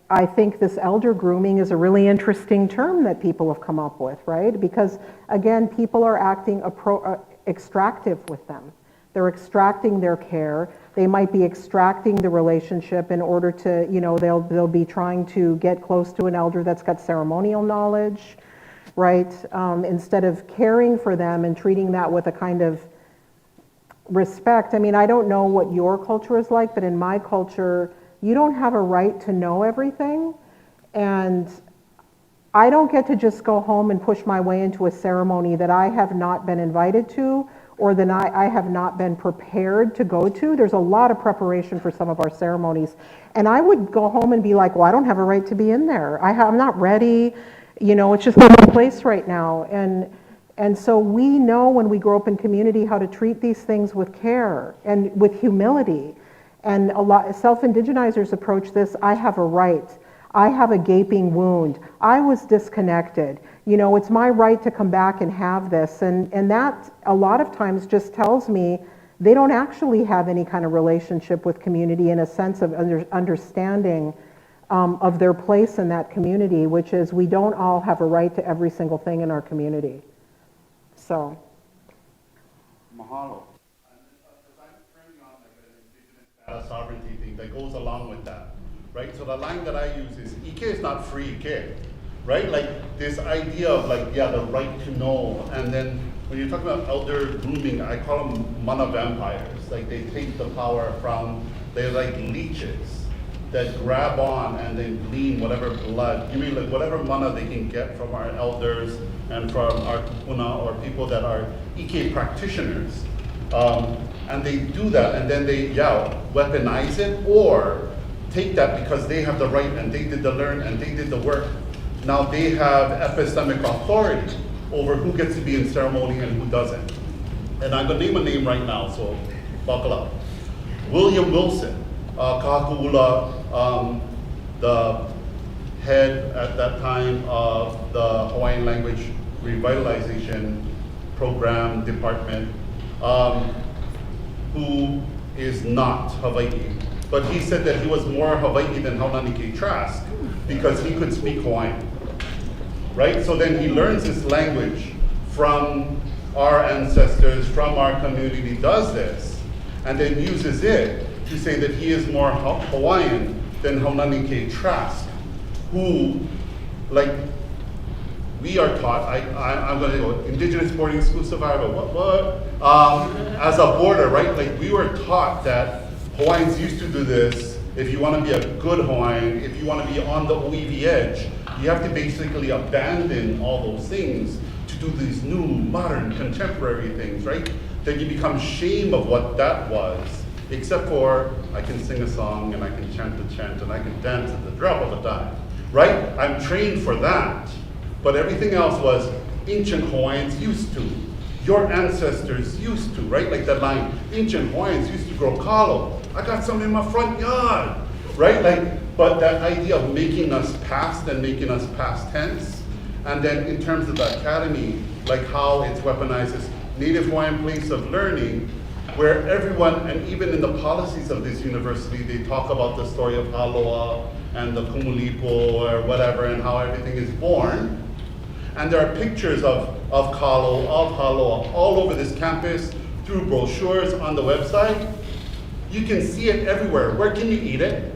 I think this elder grooming is a really interesting term that people have come up with, right? Because again, people are acting extractive with them. They're extracting their care. They might be extracting the relationship in order to, they'll be trying to get close to an elder that's got ceremonial knowledge, right? Instead of caring for them and treating that with a kind of respect. I don't know what your culture is like, but in my culture, you don't have a right to know everything. And I don't get to just go home and push my way into a ceremony that I have not been invited to, or that I have not been prepared to go to. There's a lot of preparation for some of our ceremonies. And I would go home and be like, well, I don't have a right to be in there. I'm not ready. It's just not my place right now. And so we know when we grow up in community how to treat these things with care and with humility. And a lot self-indigenizers approach this, I have a right. I have a gaping wound. I was disconnected. It's my right to come back and have this. And that a lot of times just tells me they don't actually have any kind of relationship with community in a sense of understanding of their place in that community, which is we don't all have a right to every single thing in our community. So. Mahalo. I'm turning on like an indigenous data sovereignty thing that goes along with that, right? So the line that I use is, Ike is not free Ike, right? Like this idea of the right to know. And then when you're talking about elder grooming, I call them mana vampires. Like they take the power they're like leeches that grab on and then glean whatever blood, like whatever mana they can get from our elders and from our kupuna or people that are Ike practitioners. And they do that and then they weaponize it or take that because they have the right and they did the learn and they did the work. Now they have epistemic authority over who gets to be in ceremony and who doesn't. And I'm gonna name a name right now, so buckle up. William Wilson, Kahakula, the head at that time of the Hawaiian language revitalization program department, who is not Hawaii, but he said that he was more Hawaii than Haunani Trask because he could speak Hawaiian, right? So then he learns this language from our ancestors, from our community, does this, and then uses it to say that he is more Hawaiian than Haunani Trask, who, like, we are taught, I'm going to go, Indigenous boarding school survivor, as a border, right? Like, we were taught that Hawaiians used to do this, if you want to be a good Hawaiian, if you want to be on the OEV edge, you have to basically abandon all those things to do these new, modern, contemporary things, right? Then you become ashamed of what that was, except for I can sing a song and I can chant the chant and I can dance at the drop of a dime, right? I'm trained for that. But everything else was ancient Hawaiians used to. Your ancestors used to, right? Like that line, ancient Hawaiians used to grow kalo. I got some in my front yard, right? Like, but that idea of making us past and making us past tense, and then in terms of the academy, like how it's weaponized as Native Hawaiian place of learning, where everyone, and even in the policies of this university, they talk about the story of Haloa and the Kumulipo or whatever, and how everything is born. And there are pictures of Kalo, of Haloa, all over this campus, through brochures on the website. You can see it everywhere. Where can you eat it?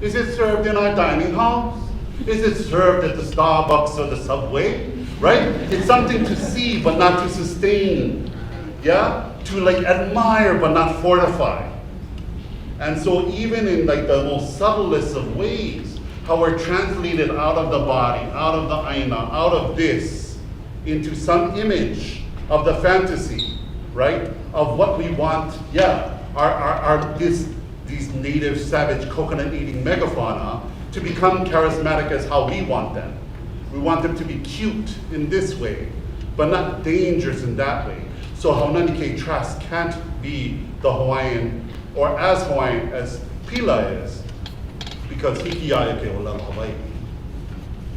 Is it served in our dining halls? Is it served at the Starbucks or the Subway? Right? It's something to see but not to sustain. Yeah? To like admire but not fortify. And so even in like the most subtlest of ways, how we're translated out of the body, out of the aina, out of this, into some image of the fantasy, right? Of what we want, these native savage coconut eating megafauna to become charismatic as how we want them. We want them to be cute in this way, but not dangerous in that way. So Haunani Trask can't be the Hawaiian, or as Hawaiian as Pila is, because hikiaya ke ola Hawaii.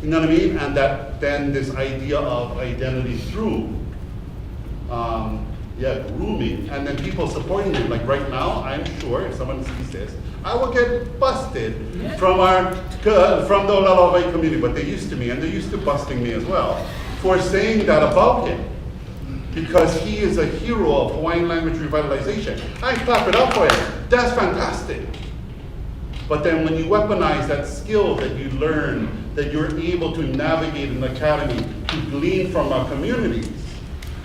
You know what I mean? And that then this idea of identity through, grooming, and then people supporting it. Like right now, I'm sure if someone sees this, I will get busted from the Olala Hawaii community, but they used to me, and they're used to busting me as well, for saying that about him. Because he is a hero of Hawaiian language revitalization. I clap it up for him. That's fantastic. But then when you weaponize that skill that you learn, that you're able to navigate in the academy, to glean from our communities,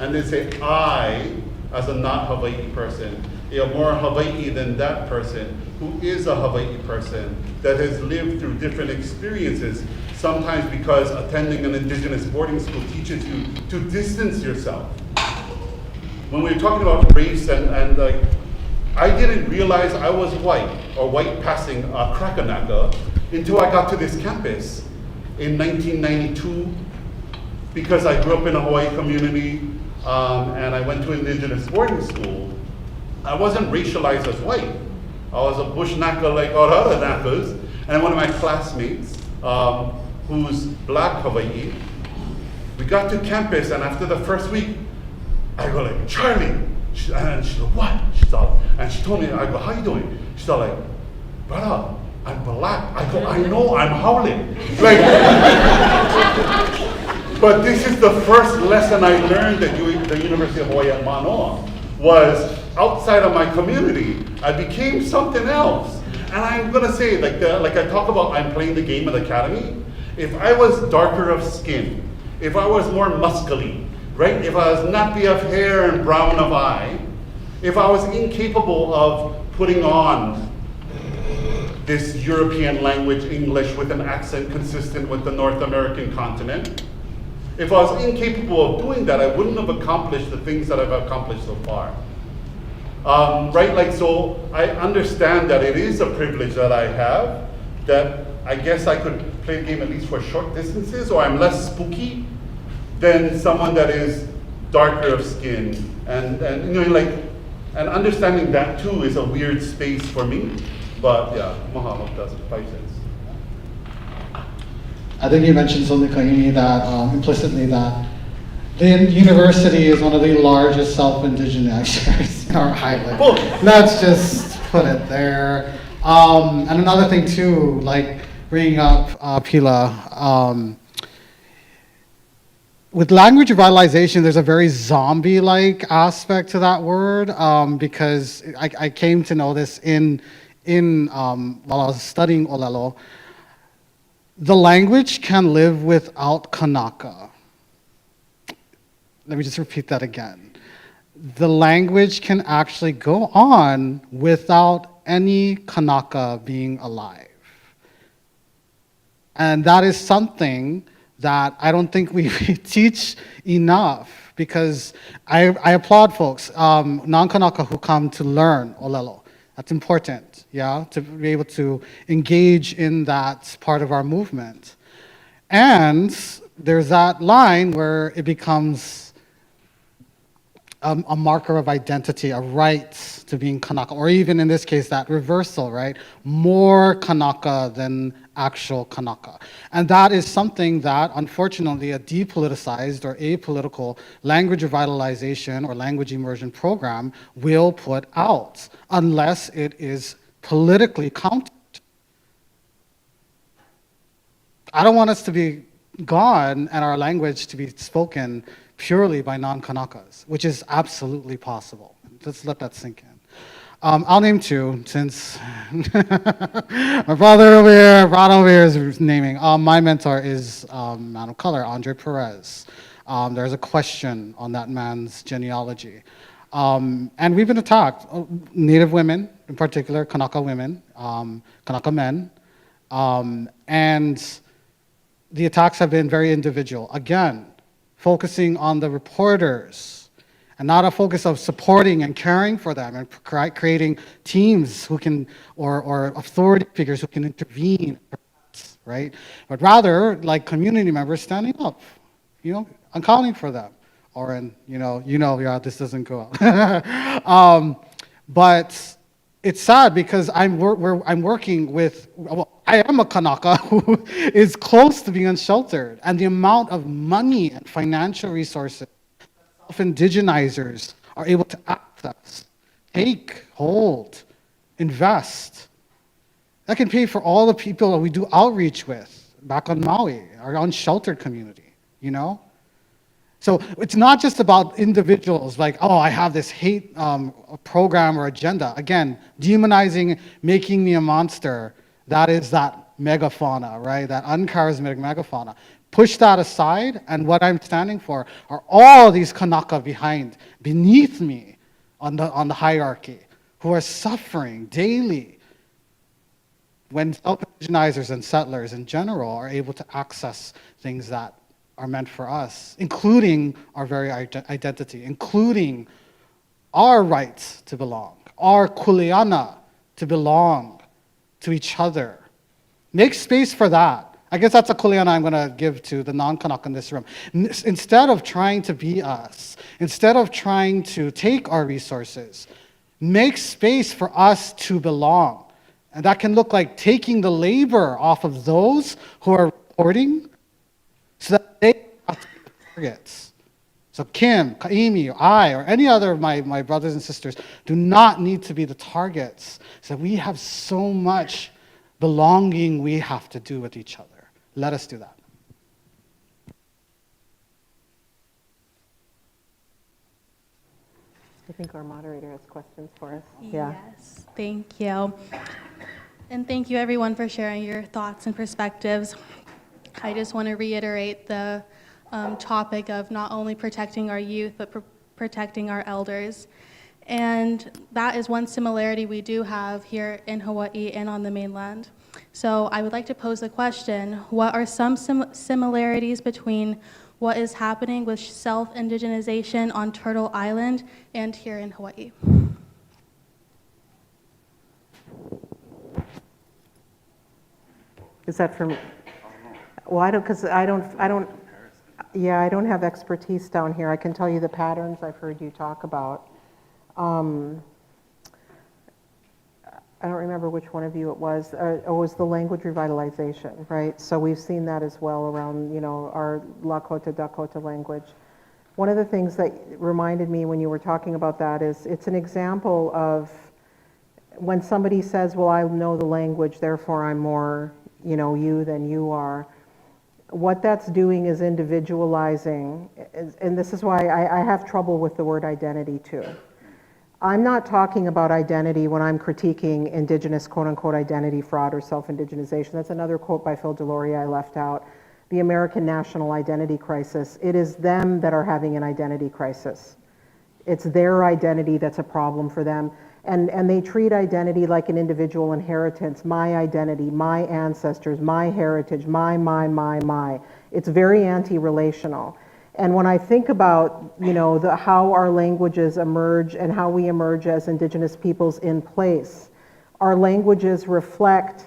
and then say, I, as a not Hawaii person, am more Hawaii than that person, who is a Hawaii person, that has lived through different experiences, sometimes because attending an indigenous boarding school teaches you to distance yourself. When we were talking about race and like, I didn't realize I was white, or white passing Kanaka, until I got to this campus in 1992, because I grew up in a Hawaii community, and I went to indigenous boarding school. I wasn't racialized as white. I was a bush naka like all other nakas, and one of my classmates, who's black Hawaii, we got to campus, and after the first week, I go like, Charlie, and she's like, what? She's all, and she told me, I go, how you doing? She's all like, brother, I'm black. I go, I know, I'm howling. Like, but this is the first lesson I learned at the University of Hawaii at Mānoa, was outside of my community, I became something else. And I'm gonna say, like I talk about, I'm playing the game of the academy. If I was darker of skin, if I was more muscly, right? If I was nappy of hair and brown of eye, if I was incapable of putting on this European language, English, with an accent consistent with the North American continent, if I was incapable of doing that, I wouldn't have accomplished the things that I've accomplished so far. Right, like, so I understand that it is a privilege that I have, that I guess I could play the game at least for short distances, or I'm less spooky than someone that is darker of skin. And you know, like, and understanding that too is a weird space for me. But yeah, Mahalo does 5 cents. I think you mentioned something, Kaimi, that implicitly that the university is one of the largest self-indigenizers in our island. Cool. Let's just put it there. And another thing too, like bringing up Pila, with language revitalization, there's a very zombie-like aspect to that word, because I came to know this while I was studying Olelo. The language can live without Kanaka. Let me just repeat that again. The language can actually go on without any Kanaka being alive. And that is something that I don't think we teach enough, because I applaud folks, non-Kanaka who come to learn Olelo. That's important, yeah, to be able to engage in that part of our movement. And there's that line where it becomes a marker of identity, a right to being Kanaka, or even in this case, that reversal, right? More Kanaka than actual Kanaka. And that is something that, unfortunately, a depoliticized or apolitical language revitalization or language immersion program will put out, unless it is politically countered. I don't want us to be gone and our language to be spoken purely by non-Kanakas, which is absolutely possible. Let's let that sink in. I'll name two, since my brother over here, Ron over here is naming. My mentor is man of color, Andre Perez. There's a question on that man's genealogy. And we've been attacked, Native women in particular, Kanaka women, Kanaka men, and the attacks have been very individual. Again, focusing on the reporters, and not a focus of supporting and caring for them and creating teams who can, or authority figures who can intervene, right? But rather, like community members standing up, accounting for them. Or yeah, this doesn't go out. But it's sad because I'm working with, I am a Kanaka who is close to being unsheltered, and the amount of money and financial resources self-indigenizers are able to access, take, hold, invest, that can pay for all the people that we do outreach with back on Maui, our unsheltered community, So it's not just about individuals like, oh, I have this hate program or agenda. Again, demonizing, making me a monster, that is that megafauna, right? That uncharismatic megafauna. Push that aside, and what I'm standing for are all these Kanaka beneath me on the hierarchy, who are suffering daily when self-indigenizers and settlers in general are able to access things that are meant for us, including our very identity, including our rights to belong, our kuleana to belong to each other. Make space for that. I guess that's a kuleana I'm going to give to the non-Kanaka in this room. Instead of trying to be us, instead of trying to take our resources, make space for us to belong. And that can look like taking the labor off of those who are reporting, so that they have to be the targets. So Kim, Kaimi, or I, or any other of my brothers and sisters do not need to be the targets. So we have so much belonging we have to do with each other. Let us do that. I think our moderator has questions for us. Yes, thank you. And thank you everyone for sharing your thoughts and perspectives. I just want to reiterate the topic of not only protecting our youth, but protecting our elders. And that is one similarity we do have here in Hawaii and on the mainland. So I would like to pose the question, what are some similarities between what is happening with self-indigenization on Turtle Island and here in Hawaii? Is that from? Well, I don't have expertise down here. I can tell you the patterns I've heard you talk about. I don't remember which one of you it was. It was the language revitalization, right? So we've seen that as well around, our Lakota, Dakota language. One of the things that reminded me when you were talking about that is it's an example of when somebody says, well, I know the language, therefore I'm more, you than you are. What that's doing is individualizing, and this is why I have trouble with the word identity too. I'm not talking about identity when I'm critiquing Indigenous quote-unquote identity fraud or self-indigenization. That's another quote by Phil Deloria I left out. The American national identity crisis. It is them that are having an identity crisis. It's their identity that's a problem for them. And they treat identity like an individual inheritance, my identity, my ancestors, my heritage, my. It's very anti-relational. And when I think about, how our languages emerge and how we emerge as Indigenous peoples in place, our languages reflect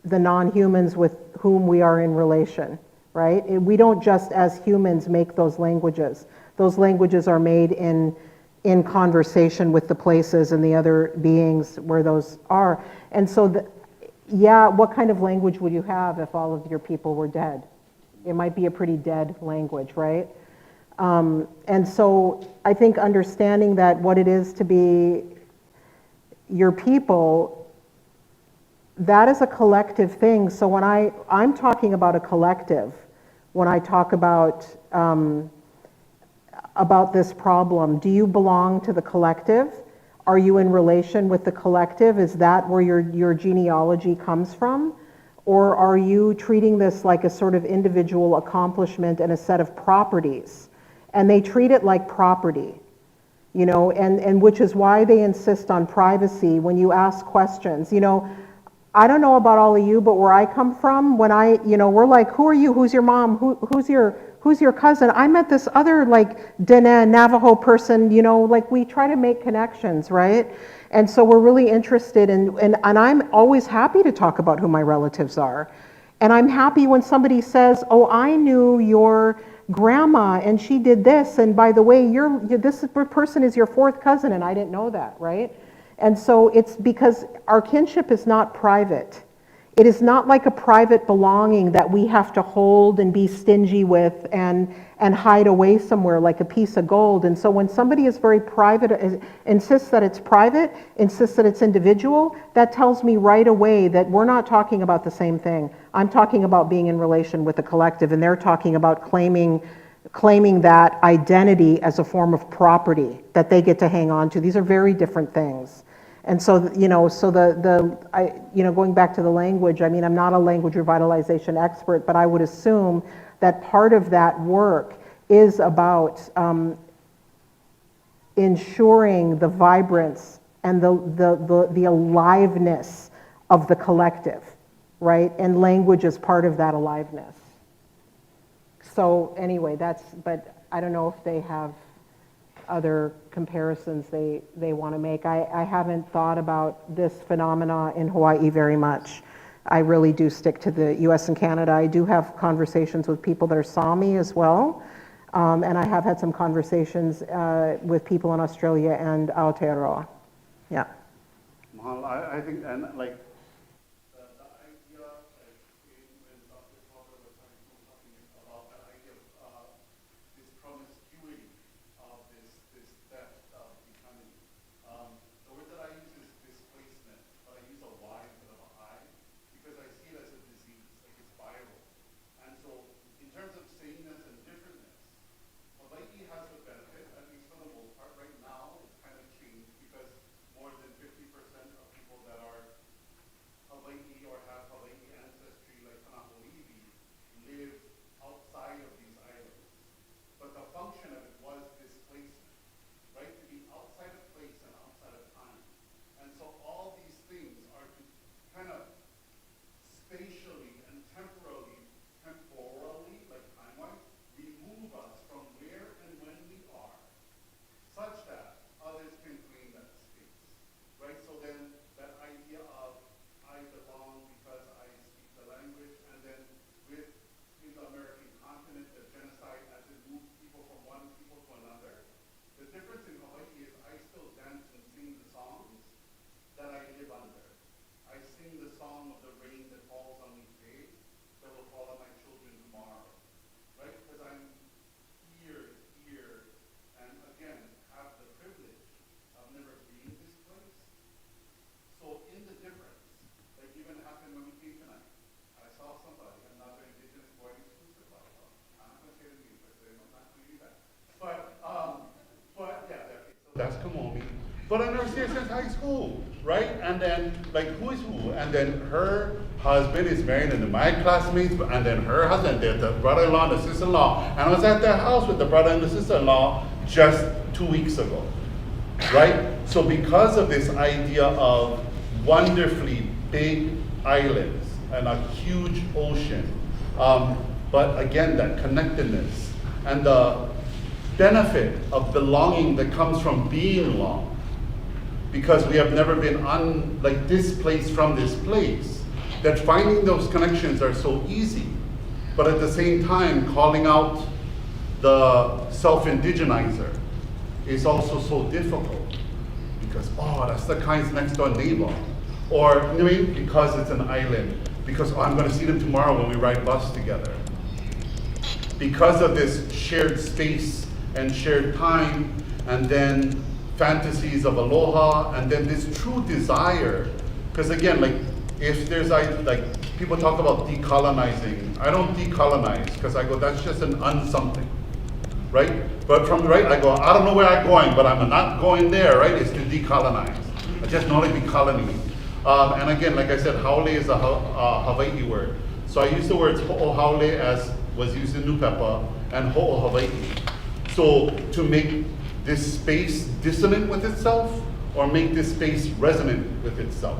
the non-humans with whom we are in relation, right? We don't just as humans make those languages. Those languages are made in conversation with the places and the other beings where those are. And so, what kind of language would you have if all of your people were dead? It might be a pretty dead language, right? And so I think understanding that what it is to be your people, that is a collective thing. So when I'm talking about a collective, when I talk about this problem, do you belong to the collective? Are you in relation with the collective? Is that where your genealogy comes from? Or are you treating this like a sort of individual accomplishment and a set of properties? And they treat it like property, and which is why they insist on privacy when you ask questions. I don't know about all of you, but where I come from, when we're like, who are you? Who's your mom? Who's your cousin? I met this other Dene Navajo person, we try to make connections, right? And so we're really interested and I'm always happy to talk about who my relatives are. And I'm happy when somebody says, oh, I knew your grandma and she did this, and by the way, this person is your fourth cousin, and I didn't know that, right? And so it's because our kinship is not private. It is not like a private belonging that we have to hold and be stingy with and hide away somewhere like a piece of gold. And so when somebody is very private, insists that it's private, insists that it's individual, that tells me right away that we're not talking about the same thing. I'm talking about being in relation with the collective, and they're talking about claiming that identity as a form of property that they get to hang on to. These are very different things. And so, going back to the language, I'm not a language revitalization expert, but I would assume that part of that work is about ensuring the vibrance and the aliveness of the collective, right? And language is part of that aliveness. So anyway, but I don't know if they have other comparisons they want to make. I haven't thought about this phenomena in Hawaii very much. I really do stick to the US and Canada. I do have conversations with people that are Sami as well, and I have had some conversations with people in Australia and Aotearoa. Yeah. Mahalo, I think, and the idea, when Dr. Calder was talking about the idea of this promiscuity of this depth of becoming. The word that I use is displacement, but I use a Y instead of a I because I see it as a disease, like it's viral. And so, in terms of sameness and differentness, Hawaii has the benefit, at least for the most part. Right now, it's kind of changed because more than 50% of people that are Hawaii or have Hawaii ancestry, like Kanaka Maoli, live outside of these islands. But the function of it was displacement, right? To be outside of place and outside of time. And so all these things are to kind of spatially and temporally, like time-wise, remove us from where and when we are, such that others can claim that space, right? So then that idea of I belong because I speak the language, and then with in the American continent, the genocide as it moves people from one people to another. The difference in Hawaii is I still dance and sing the songs that I live under. I sing the song of the rain that falls on me today that will fall on my children tomorrow, right? Because I'm here, and again, have the privilege of never being displaced. So in the difference, like even happened when we came tonight, I saw somebody, another Indigenous boy exclusive. I'm not going to say the name, but I'm not going to do that. But yeah, so that's Kamomi. But I never seen her since high school, right? And then, like, who is who? And then her husband is married into my classmates, and then her husband, the brother-in-law and the sister-in-law. And I was at their house with the brother and the sister-in-law just 2 weeks ago. right? So because of this idea of wonderfully big islands and a huge ocean, but again, that connectedness and the benefit of belonging that comes from being long, because we have never been displaced from this place, that finding those connections are so easy, but at the same time, calling out the self-indigenizer is also so difficult, because, oh, that's the kind's next door neighbor. Or, you know what I mean? Because it's an island. Because, oh, I'm gonna see them tomorrow when we ride bus together. Because of this shared space and shared time, and then fantasies of aloha, and then this true desire. Because again, like, if there's, people talk about decolonizing. I don't decolonize, because I go, that's just an unsomething, right? But from the right, I go, I don't know where I'm going, but I'm not going there, right? It's to decolonize. I just know to be colony. And again, like I said, haole is a Hawaii word. So I use the words ho'o haole as was used in Nupepa, and ho'o Hawaii. So to make this space dissonant with itself, or make this space resonant with itself.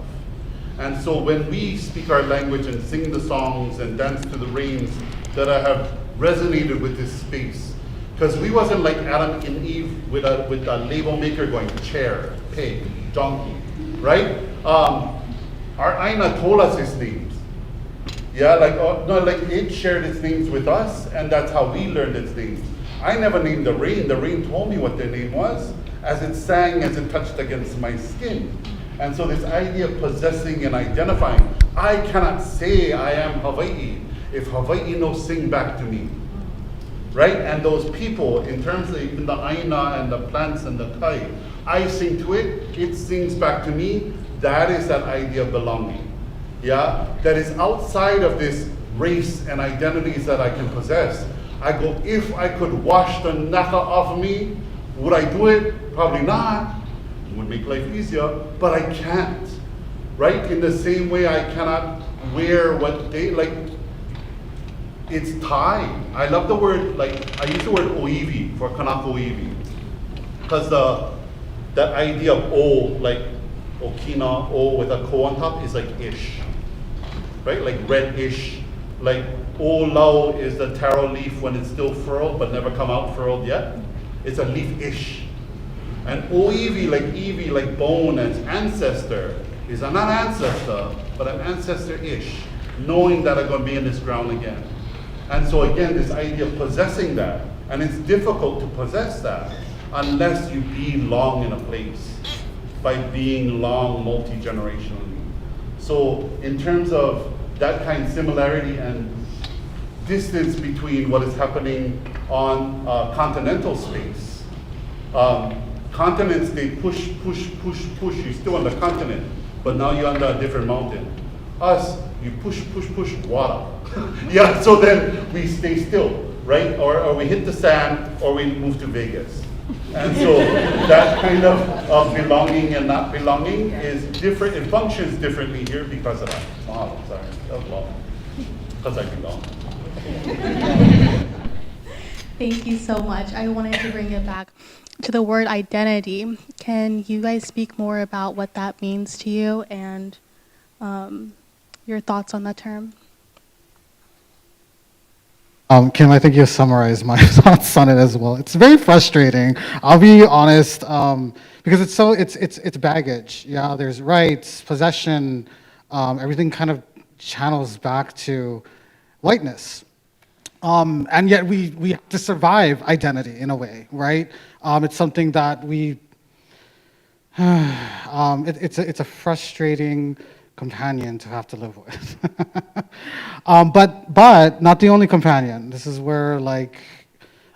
And so when we speak our language and sing the songs and dance to the rains, that I have resonated with this space. Because we wasn't like Adam and Eve with a label maker going chair, pig, donkey, right? Our Aina told us its names. Yeah, it shared its names with us, and that's how we learned its names. I never named the rain. The rain told me what their name was as it sang, as it touched against my skin. And so this idea of possessing and identifying, I cannot say I am Hawaii if Hawaii no sing back to me, right? And those people, in terms of even the Aina and the plants and the kai, I sing to it, it sings back to me. That is that idea of belonging, yeah? That is outside of this race and identities that I can possess. I go, if I could wash the naka off of me, would I do it? Probably not. It would make life easier, but I can't, right? In the same way I cannot wear what they, like, it's Thai. I love the word, like, I use the word oiwi for Kanaka oiwi, because the idea of o, like okina, o with a ko on top is like ish, right? Like red-ish. Like o lau is the taro leaf when it's still furled but never come out furled yet. It's a leaf-ish. And oiwi, like iwi, like bone as ancestor, is I'm not ancestor, but I'm ancestor-ish, knowing that I'm going to be in this ground again. And so again, this idea of possessing that, and it's difficult to possess that unless you be long in a place, by being long multi-generationally. So in terms of that kind of similarity and distance between what is happening on continental space, continents, they push, you're still on the continent, but now you're under a different mountain. Us, you push, water. Yeah, so then we stay still, right? Or we hit the sand, or we move to Vegas. And so that kind of belonging and not belonging is different. It functions differently here because of that. Oh, sorry, that was long. Because I can go. Thank you so much. I wanted to bring it back to the word identity. Can you guys speak more about what that means to you and your thoughts on that term? Kim, I think you summarized my thoughts on it as well. It's very frustrating. I'll be honest, because it's baggage. Yeah, there's rights, possession, everything kind of channels back to whiteness. And yet we have to survive identity in a way, right? It's something that we, it's a frustrating companion to have to live with. But not the only companion. This is where, like,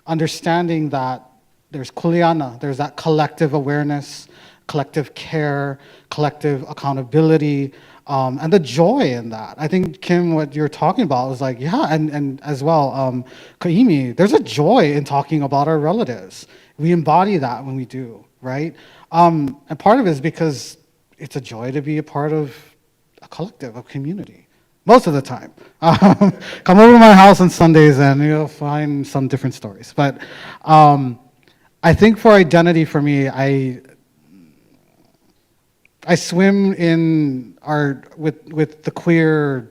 understanding that there's kuleana, there's that collective awareness, collective care, collective accountability, and the joy in that. I think, Kim, what you're talking about was like, yeah, and as well, Kaimi, there's a joy in talking about our relatives. We embody that when we do, right? And part of it is because it's a joy to be a part of a collective, a community, most of the time. Come over to my house on Sundays and you'll find some different stories. But I think for identity for me, I swim in with the queer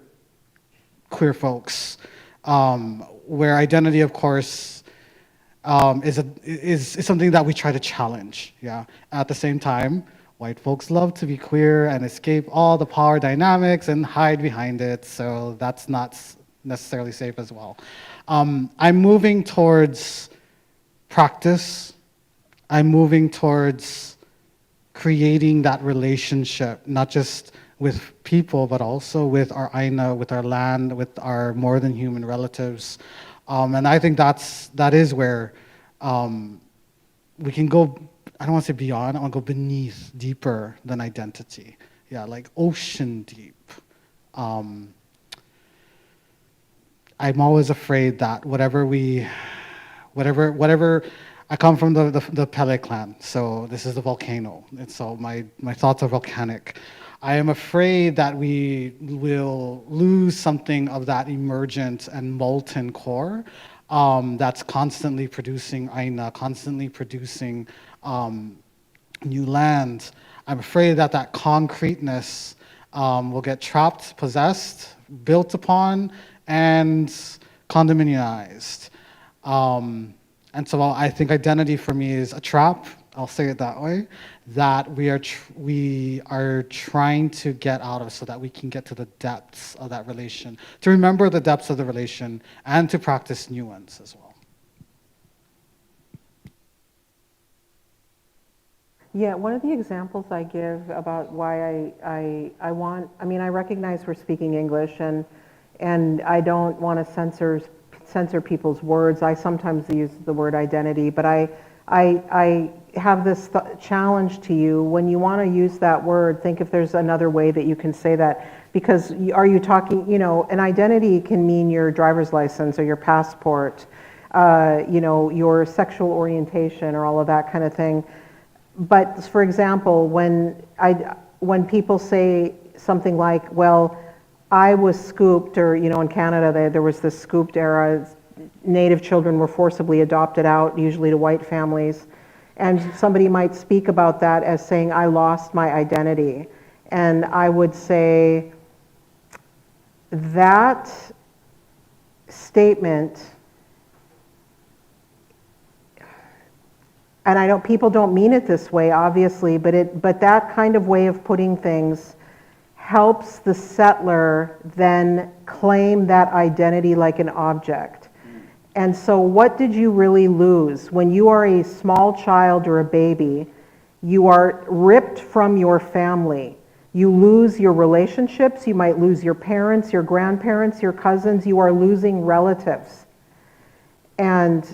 folks, where identity, of course, is something that we try to challenge. Yeah. At the same time, white folks love to be queer and escape all the power dynamics and hide behind it, so that's not necessarily safe as well. I'm moving towards practice. I'm moving towards creating that relationship, not just with people, but also with our aina, with our land, with our more than human relatives. And I think that is where we can go, I don't want to say beyond, I want to go beneath, deeper than identity. Yeah, like ocean deep. I'm always afraid that whatever, I come from the Pele clan, so this is the volcano, and so my thoughts are volcanic. I am afraid that we will lose something of that emergent and molten core that's constantly producing aina, constantly producing new land. I'm afraid that that concreteness will get trapped, possessed, built upon, and condominialized. And so I think identity for me is a trap, I'll say it that way, that we are trying to get out of so that we can get to the depths of that relation, to remember the depths of the relation, and to practice new ones as well. Yeah, one of the examples I give about why I recognize we're speaking English, and I don't want to censor people's words. I sometimes use the word identity, but I have this challenge to you. When you want to use that word, think if there's another way that you can say that. Because are you talking, an identity can mean your driver's license or your passport, your sexual orientation or all of that kind of thing. But for example, when people say something like, well, I was scooped, or in Canada there was this scooped era. Native children were forcibly adopted out, usually to white families, and somebody might speak about that as saying, I lost my identity. And I would say that statement, and I know people don't mean it this way, obviously, but that kind of way of putting things helps the settler then claim that identity like an object. And so what did you really lose? When you are a small child or a baby, you are ripped from your family. You lose your relationships, you might lose your parents, your grandparents, your cousins, you are losing relatives. And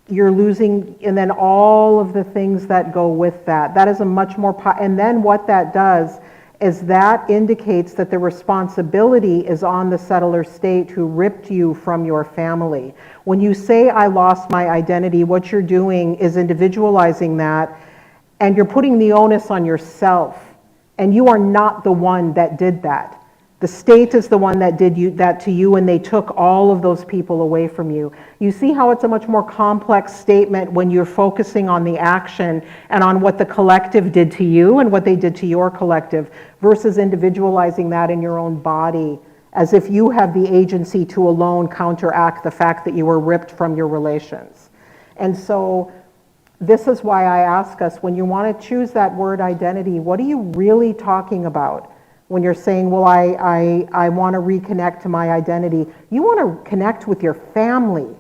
you're losing, and then all of the things that go with that. That is a much more, and then what that does is that indicates that the responsibility is on the settler state who ripped you from your family. When you say, I lost my identity, what you're doing is individualizing that, and you're putting the onus on yourself. And you are not the one that did that. The state is the one that did that to you, and they took all of those people away from you. You see how it's a much more complex statement when you're focusing on the action and on what the collective did to you and what they did to your collective, versus individualizing that in your own body, as if you have the agency to alone counteract the fact that you were ripped from your relations. And so this is why I ask us, when you want to choose that word identity, what are you really talking about? When you're saying, well, I want to reconnect to my identity, you want to connect with your family,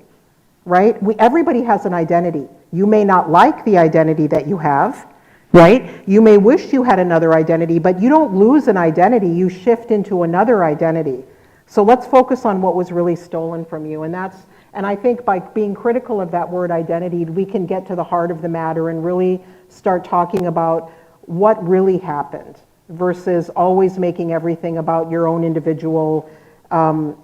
right? Everybody has an identity. You may not like the identity that you have, right? You may wish you had another identity, but you don't lose an identity, you shift into another identity. So let's focus on what was really stolen from you. And I think by being critical of that word identity, we can get to the heart of the matter and really start talking about what really happened, versus always making everything about your own individual, I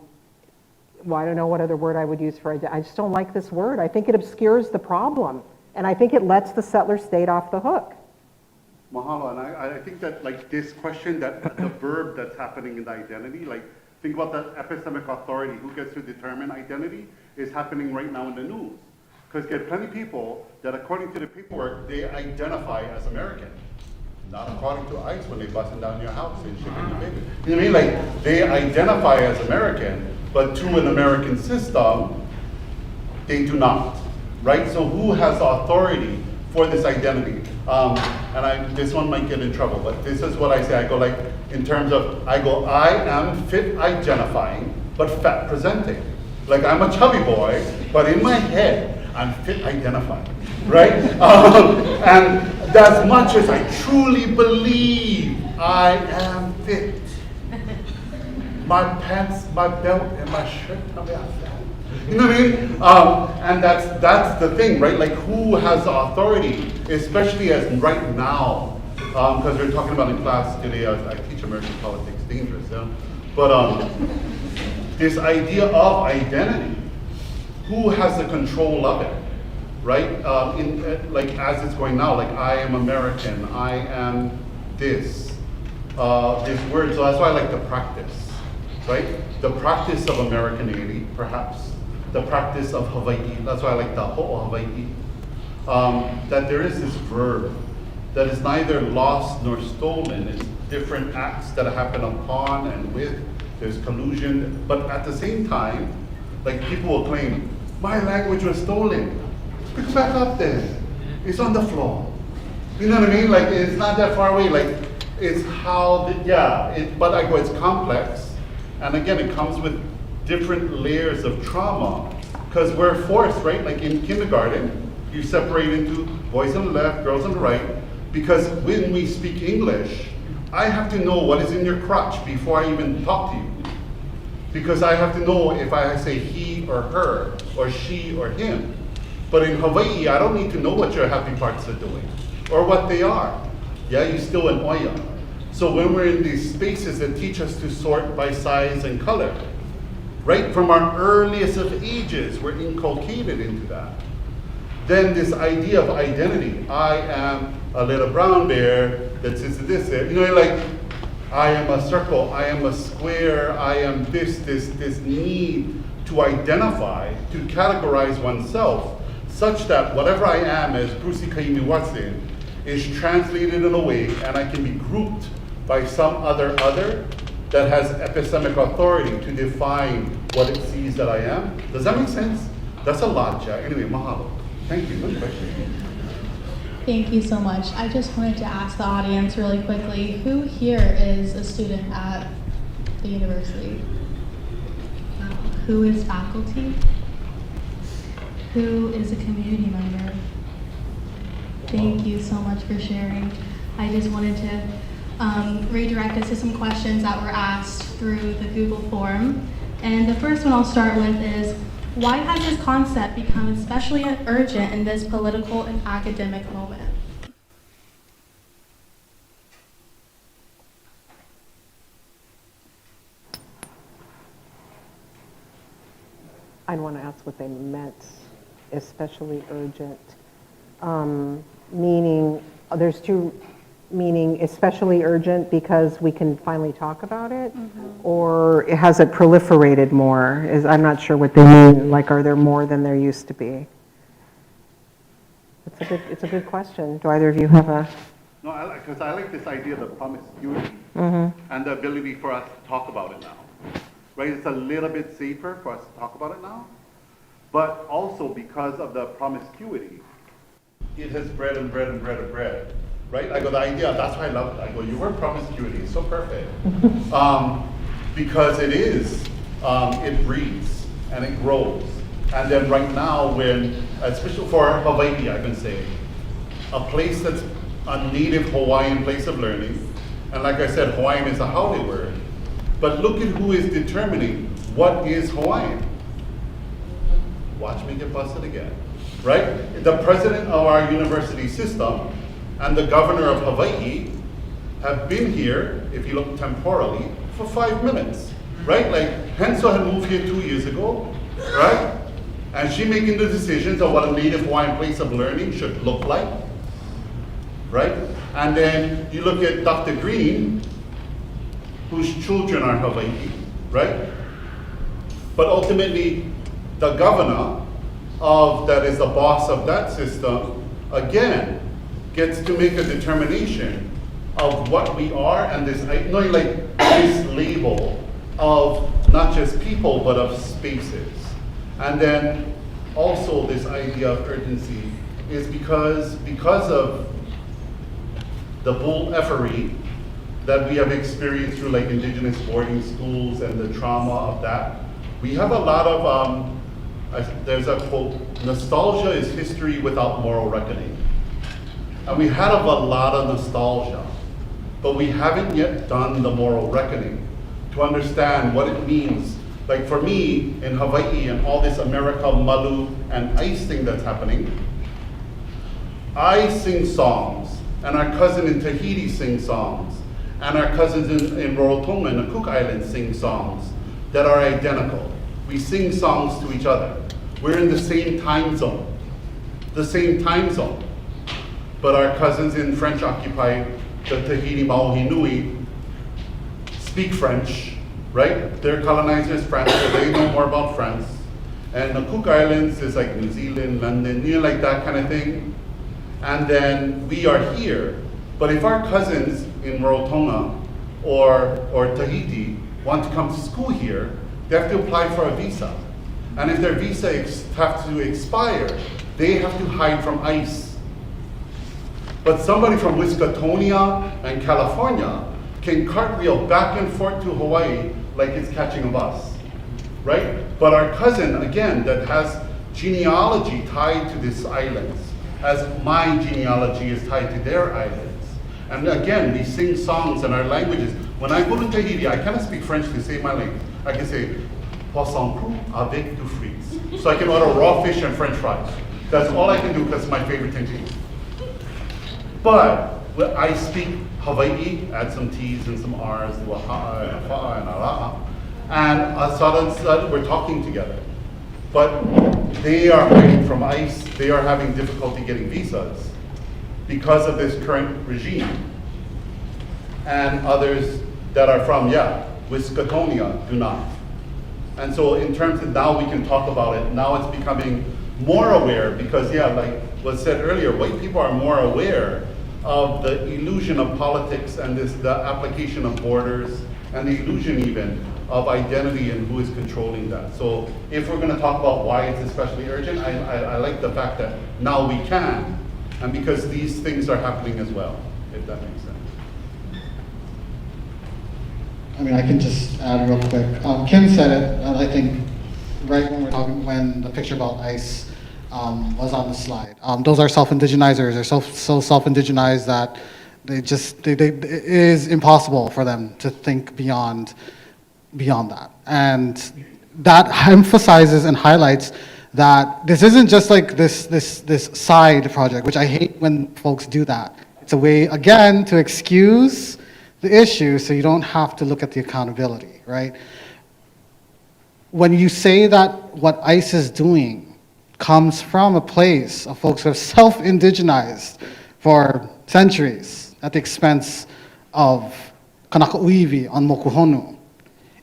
don't know what other word I would use for identity. I just don't like this word. I think it obscures the problem, and I think it lets the settler state off the hook. Mahalo, and I think that like this question, that the verb that's happening in the identity, like think about the epistemic authority, who gets to determine identity, is happening right now in the news. Because you get plenty of people that according to the paperwork, they identify as American. Not according to ICE when they busting down your house and shipping your baby. You know what I mean? Like, they identify as American, but to an American system, they do not, right? So who has authority for this identity? This one might get in trouble, but this is what I say. I go like, in terms of, I am fit identifying, but fat presenting. Like, I'm a chubby boy, but in my head, I'm fit identifying, right? And as much as I truly believe I am fit, my pants, my belt, and my shirt tell me I'm fat. You know what I mean? And that's the thing, right? Like, who has the authority, especially as right now, because we're talking about in class today, I teach American politics, dangerous, yeah? But this idea of identity, who has the control of it, right? Like, as it's going now, like, I am American, I am this word, so that's why I like the practice, right? The practice of Americanity, perhaps. The practice of Hawaii, that's why I like the ho'o Hawaii. That there is this verb that is neither lost nor stolen. It's different acts that happen upon and with. There's collusion, but at the same time, like, people will claim, my language was stolen. Pick it back up then. It's on the floor. You know what I mean? Like, it's not that far away. Like, it's how, but I go, it's complex. And again, it comes with different layers of trauma, because we're forced, right? Like in kindergarten, you separate into boys on the left, girls on the right, because when we speak English, I have to know what is in your crotch before I even talk to you. Because I have to know if I say he or her, or she or him. But in Hawaii, I don't need to know what your happy parts are doing, or what they are. Yeah, you still an oya. So when we're in these spaces that teach us to sort by size and color, right from our earliest of ages, we're inculcated into that. Then this idea of identity, I am a little brown bear that sits at this there. You know, like, I am a circle, I am a square, I am this need to identify, to categorize oneself, such that whatever I am, as Brucey Kaimi Watson, is translated in a way, and I can be grouped by some other that has epistemic authority to define what it sees that I am. Does that make sense? That's a lot, Jack. Anyway, mahalo. Thank you. Good question. Thank you so much. I just wanted to ask the audience really quickly, who here is a student at the university? Who is faculty? Who is a community member? Thank you so much for sharing. I just wanted to redirect us to some questions that were asked through the Google form. And the first one I'll start with is, why has this concept become especially urgent in this political and academic moment? I'd want to ask what they meant, especially urgent. Meaning, there's two, meaning especially urgent because we can finally talk about it, or has it proliferated more? I'm not sure what they mean. Like, are there more than there used to be? It's a good question. Do either of you have a? No, because I like this idea of the promiscuity and the ability for us to talk about it now. Right? It's a little bit safer for us to talk about it now, but also because of the promiscuity, it has bred and bred and bred and bred. Right? I go, the idea, that's why I love it. I go, your word promiscuity is so perfect. Because it is, it breeds and it grows. And then right now, when, especially for Hawaii, I can say, a place that's a native Hawaiian place of learning, and like I said, Hawaiian is a haole word, but look at who is determining what is Hawaiian. Watch me get busted again, right? The president of our university system and the governor of Hawaii have been here, if you look temporally, for 5 minutes, right? Like, Hensel had moved here 2 years ago, right? And she making the decisions of what a native Hawaiian place of learning should look like, right? And then you look at Dr. Green, whose children are Hawaii, right? But ultimately, the governor that is the boss of that system, again, gets to make a determination of what we are and this, this label of not just people, but of spaces. And then also this idea of urgency is because of the bull effery that we have experienced through like Indigenous boarding schools and the trauma of that. We have a lot of, there's a quote, nostalgia is history without moral reckoning. And we had a lot of nostalgia, but we haven't yet done the moral reckoning to understand what it means. Like for me, in Hawaii and all this America, Malu, and ICE thing that's happening, I sing songs, and our cousin in Tahiti sing songs, and our cousins in Rarotonga and the Cook Islands sing songs that are identical. We sing songs to each other. We're in the same time zone. But our cousins in French-occupied, the Tahiti Maohi Nui, speak French, right? They're colonizers French, so they know more about France. And the Cook Islands is like New Zealand, London, like that kind of thing. And then we are here. But if our cousins in Rarotonga or Tahiti want to come to school here, they have to apply for a visa. And if their visa have to expire, they have to hide from ICE. But somebody from Wisconsin and California can cartwheel back and forth to Hawaii like it's catching a bus, right? But our cousin, again, that has genealogy tied to these islands, as my genealogy is tied to their islands. And again, we sing songs in our languages. When I go to Tahiti, I cannot speak French to save my language. I can say, poisson cru avec du frites. So I can order raw fish and French fries. That's all I can do because it's my favorite thing to eat. But I speak Hawaii, add some T's and some R's, and ara'a. And suddenly we're talking together. But they are hiding from ICE. They are having difficulty getting visas because of this current regime. And others that are from, Wisconsin do not. And so in terms of now we can talk about it, now it's becoming more aware because, like was said earlier, white people are more aware of the illusion of politics and the application of borders and the illusion even of identity and who is controlling that. So if we're going to talk about why it's especially urgent, I like the fact that now we can, and because these things are happening as well, if that makes sense. I mean, I can just add real quick. Kim said it, and I think right when we're talking, when the picture about ICE was on the slide. Those are self-indigenizers. They're so self-indigenized that it is impossible for them to think beyond that. And that emphasizes and highlights that this isn't just like this side project, which I hate when folks do that. It's a way, again, to excuse the issue so you don't have to look at the accountability, right? When you say that what ICE is doing comes from a place of folks who have self-indigenized for centuries at the expense of Kanaka Uiwi on Mokuhonu,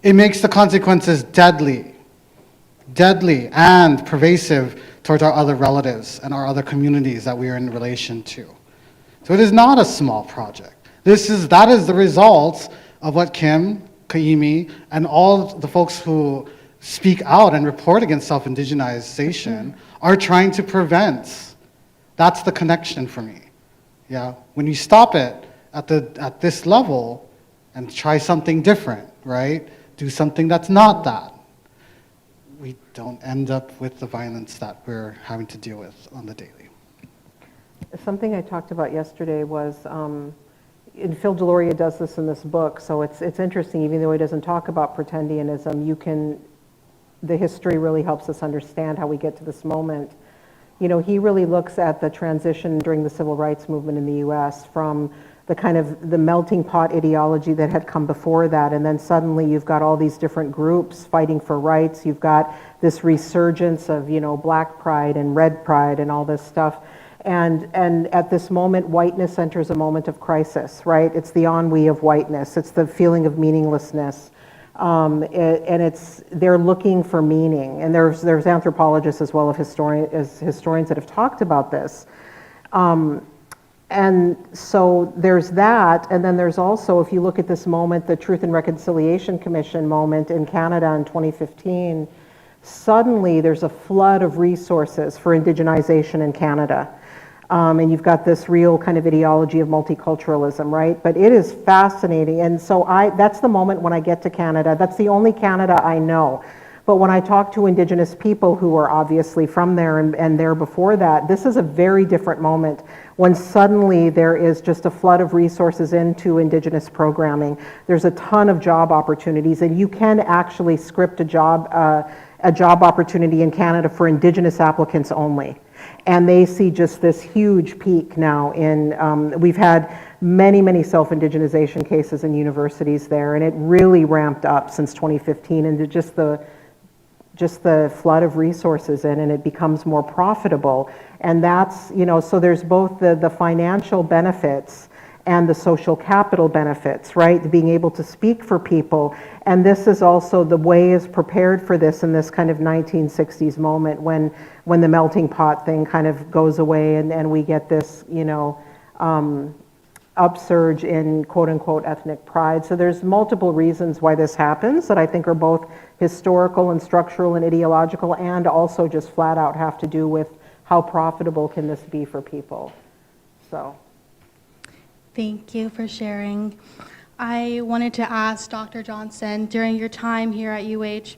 it makes the consequences deadly and pervasive towards our other relatives and our other communities that we are in relation to. So it is not a small project. That is the result of what Kim, Kaimi, and all the folks who speak out and report against self-indigenization are trying to prevent. That's the connection for me. Yeah, when you stop it at this level and try something different, right? Do something that's not that. We don't end up with the violence that we're having to deal with on the daily. Something I talked about yesterday was, and Phil Deloria does this in this book, so it's interesting, even though he doesn't talk about pretendianism, the history really helps us understand how we get to this moment. You know, he really looks at the transition during the civil rights movement in the US from the kind of the melting pot ideology that had come before that, and then suddenly you've got all these different groups fighting for rights. You've got this resurgence of, black pride and red pride and all this stuff. And at this moment, whiteness enters a moment of crisis, right? It's the ennui of whiteness. It's the feeling of meaninglessness. They're looking for meaning. And there's anthropologists as well as historians that have talked about this. And so there's that, and then there's also, if you look at this moment, the Truth and Reconciliation Commission moment in Canada in 2015, suddenly there's a flood of resources for indigenization in Canada. And you've got this real kind of ideology of multiculturalism, right? But it is fascinating. And so that's the moment when I get to Canada. That's the only Canada I know. But when I talk to Indigenous people who are obviously from there and there before that, this is a very different moment when suddenly there is just a flood of resources into Indigenous programming. There's a ton of job opportunities, and you can actually script a job opportunity in Canada for Indigenous applicants only. And they see just this huge peak now in, we've had many self-indigenization cases in universities there, and it really ramped up since 2015 into just the flood of resources in, and it becomes more profitable. And that's, so there's both the financial benefits and the social capital benefits, right? Being able to speak for people. And this is also, the way is prepared for this in this kind of 1960s moment when the melting pot thing kind of goes away and we get this, upsurge in quote unquote ethnic pride. So there's multiple reasons why this happens that I think are both historical and structural and ideological, and also just flat out have to do with how profitable can this be for people. So. Thank you for sharing. I wanted to ask Dr. Johnnson, during your time here at UH,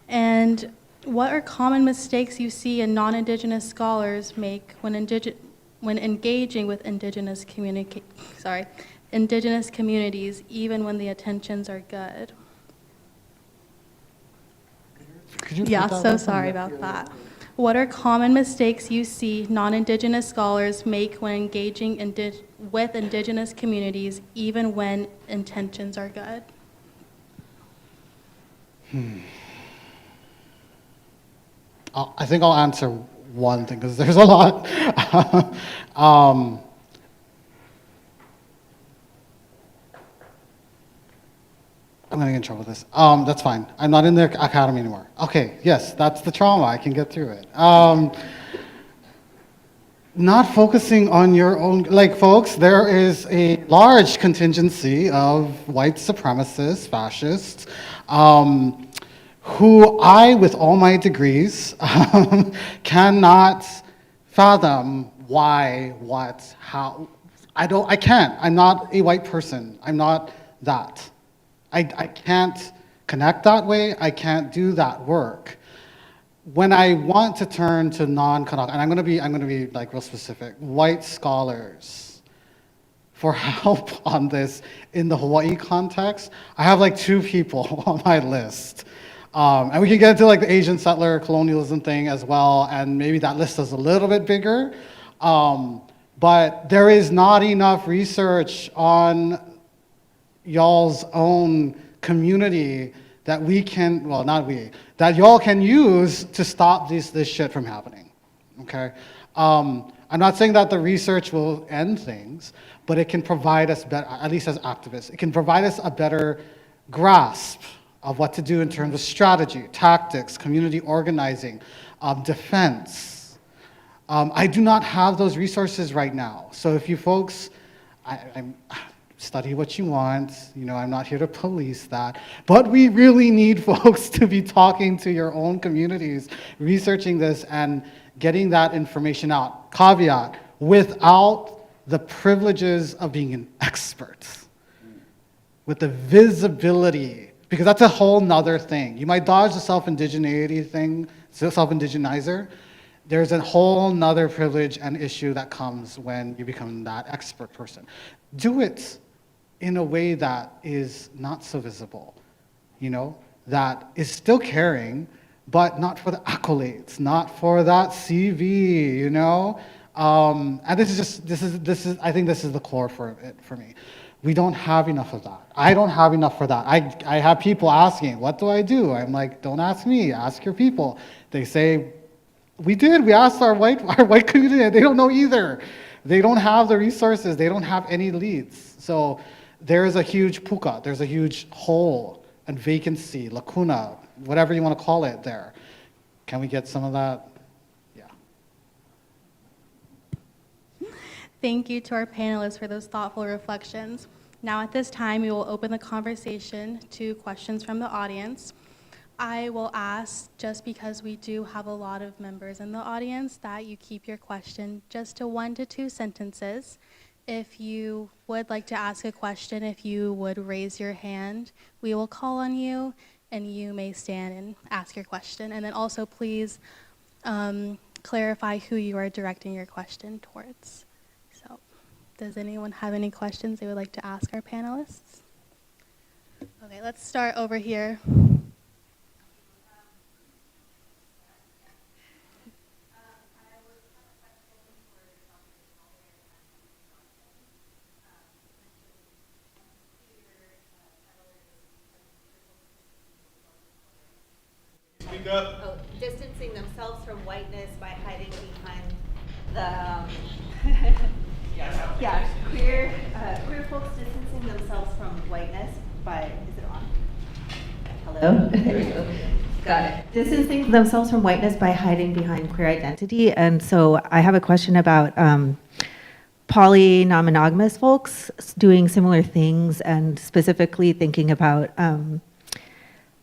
and what are common mistakes you see in non-Indigenous scholars make when engaging with Indigenous communities, even when the intentions are good? Yeah, so sorry about that. What are common mistakes you see non-Indigenous scholars make when engaging with Indigenous communities, even when intentions are good? I think I'll answer one thing, because there's a lot. I'm going to get in trouble with this. That's fine. I'm not in the academy anymore. Okay, yes, that's the trauma. I can get through it. Not focusing on your own, folks, there is a large contingency of white supremacists, fascists, who I, with all my degrees, cannot fathom why, what, how. I can't. I'm not a white person. I'm not that. I can't connect that way. I can't do that work. When I want to turn to non-Kanaka, and I'm going to be real specific, white scholars for help on this in the Hawaii context, I have 2 people on my list. And we can get into the Asian settler colonialism thing as well, and maybe that list is a little bit bigger. But there is not enough research on y'all's own community that we can, well, not we, that y'all can use to stop this shit from happening, okay? I'm not saying that the research will end things, but it can provide us better, at least as activists, it can provide us a better grasp of what to do in terms of strategy, tactics, community organizing, defense. I do not have those resources right now. So if you folks, I'm study what you want, I'm not here to police that, but we really need folks to be talking to your own communities, researching this and getting that information out. Caveat, without the privileges of being an expert, with the visibility, because that's a whole nother thing. You might dodge the self-indigeneity thing, self-indigenizer. There's a whole nother privilege and issue that comes when you become that expert person. Do it in a way that is not so visible, that is still caring, but not for the accolades, not for that CV, and this is I think this is the core for it for me. We don't have enough of that. I don't have enough for that. I have people asking, what do I do? I'm like, don't ask me, ask your people. They say, we asked our white community, and they don't know either. They don't have the resources, they don't have any leads. So there is a huge puka, there's a huge hole and vacancy, lacuna, whatever you want to call it there. Can we get some of that? Yeah. Thank you to our panelists for those thoughtful reflections. Now at this time, we will open the conversation to questions from the audience. I will ask, just because we do have a lot of members in the audience, that you keep your question just to 1 to 2 sentences. If you would like to ask a question, if you would raise your hand, we will call on you and you may stand and ask your question. And then also please clarify who you are directing your question towards. So, does anyone have any questions they would like to ask our panelists? Okay, let's start over here. Oh, distancing themselves from whiteness by hiding behind the queer folks distancing themselves from whiteness by, is it on? Hello? There we go. Got it. Distancing themselves from whiteness by hiding behind queer identity. And so I have a question about poly non-monogamous folks doing similar things, and specifically thinking about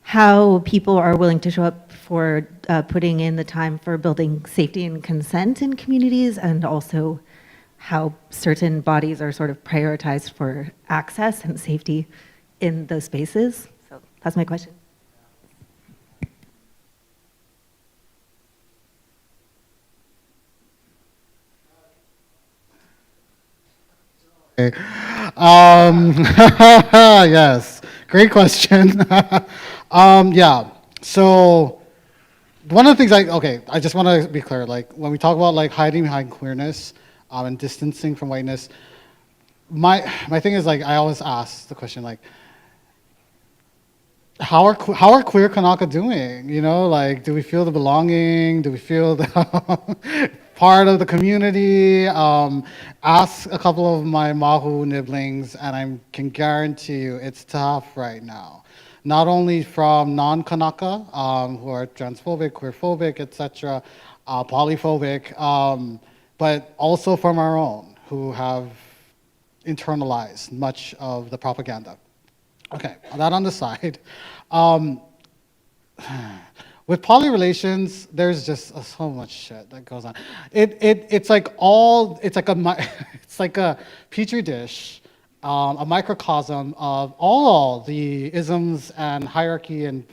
how people are willing to show up for putting in the time for building safety and consent in communities, and also how certain bodies are sort of prioritized for access and safety in those spaces. So that's my question. Okay. Yes, great question. Yeah, so one of the things I just want to be clear, like when we talk about like hiding behind queerness and distancing from whiteness, my thing is like I always ask the question like, how are queer Kanaka doing? You know, like, do we feel the belonging? Do we feel the part of the community? Ask a couple of my Mahu nibblings, and I can guarantee you it's tough right now. Not only from non-Kanaka, who are transphobic, queerphobic, etc., polyphobic, but also from our own, who have internalized much of the propaganda. Okay, that on the side. With poly relations, there's just so much shit that goes on. It's like a petri dish, a microcosm of all the isms and hierarchy and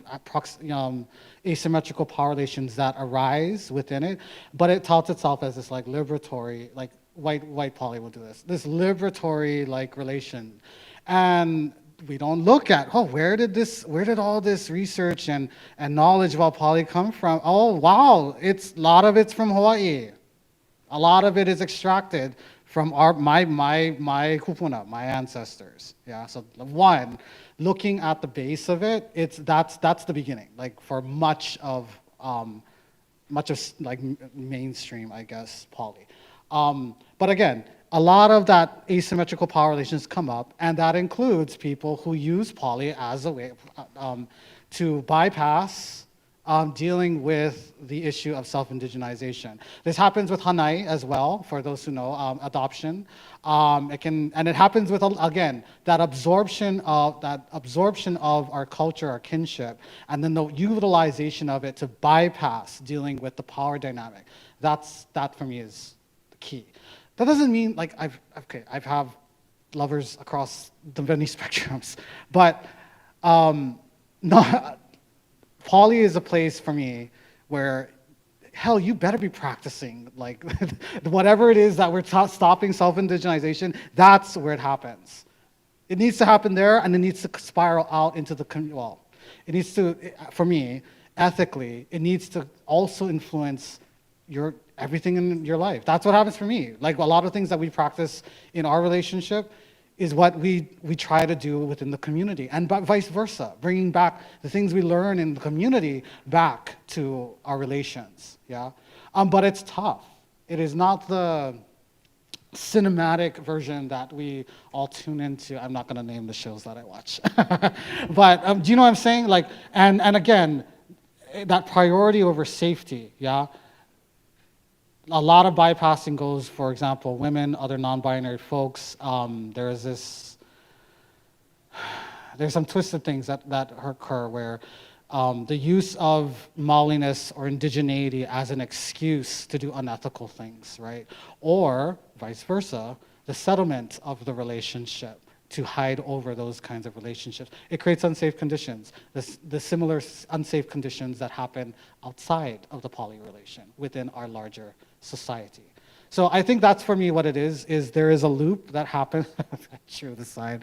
asymmetrical power relations that arise within it. But it touts itself as this like liberatory, like white poly will do this liberatory like relation, and we don't look at, where did all this research and knowledge about poly come from? Oh wow, a lot of it's from Hawaii. A lot of it is extracted from my kupuna, my ancestors. Yeah, so one, looking at the base of it, that's the beginning. Like for much of like mainstream, I guess, poly. But again, a lot of that asymmetrical power relations come up, and that includes people who use poly as a way to bypass dealing with the issue of self-indigenization. This happens with Hanai as well, for those who know, adoption. It happens with, again, that absorption of our culture, our kinship, and then the utilization of it to bypass dealing with the power dynamic. That for me is the key. That doesn't mean like I've have lovers across the many spectrums, but poly is a place for me where, hell, you better be practicing like whatever it is that we're stopping self-indigenization. That's where it happens. It needs to happen there, and it needs to spiral out into the it needs to, for me, ethically, it needs to also influence everything in your life. That's what happens for me. Like a lot of things that we practice in our relationship is what we try to do within the community, and vice versa, bringing back the things we learn in the community back to our relations. Yeah, but it's tough. It is not the cinematic version that we all tune into. I'm not going to name the shows that I watch, but do you know what I'm saying? Like, and again, that priority over safety. Yeah. a lot of bypassing goes, for example, women, other non-binary folks. There's some twisted things that occur where the use of Maoliness or indigeneity as an excuse to do unethical things, right? Or vice versa, the settlement of the relationship to hide over those kinds of relationships. It creates unsafe conditions, the similar unsafe conditions that happen outside of the poly relation within our larger society. So I think that's for me what it is there is a loop that happens, true the sign.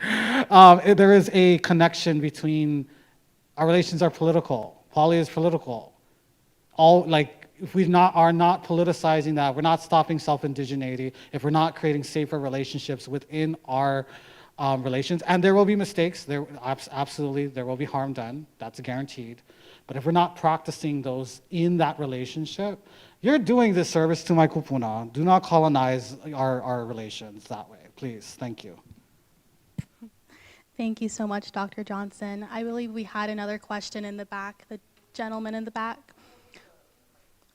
There is a connection between our relations are political, poly is political. If we are not politicizing that, we're not stopping self-indigeneity, if we're not creating safer relationships within our relations, and there will be mistakes, absolutely, there will be harm done, that's guaranteed. But if we're not practicing those in that relationship, you're doing this service to my kupuna. Do not colonize our relations that way, please. Thank you. Thank you so much, Dr. Johnson. I believe we had another question in the back, the gentleman in the back.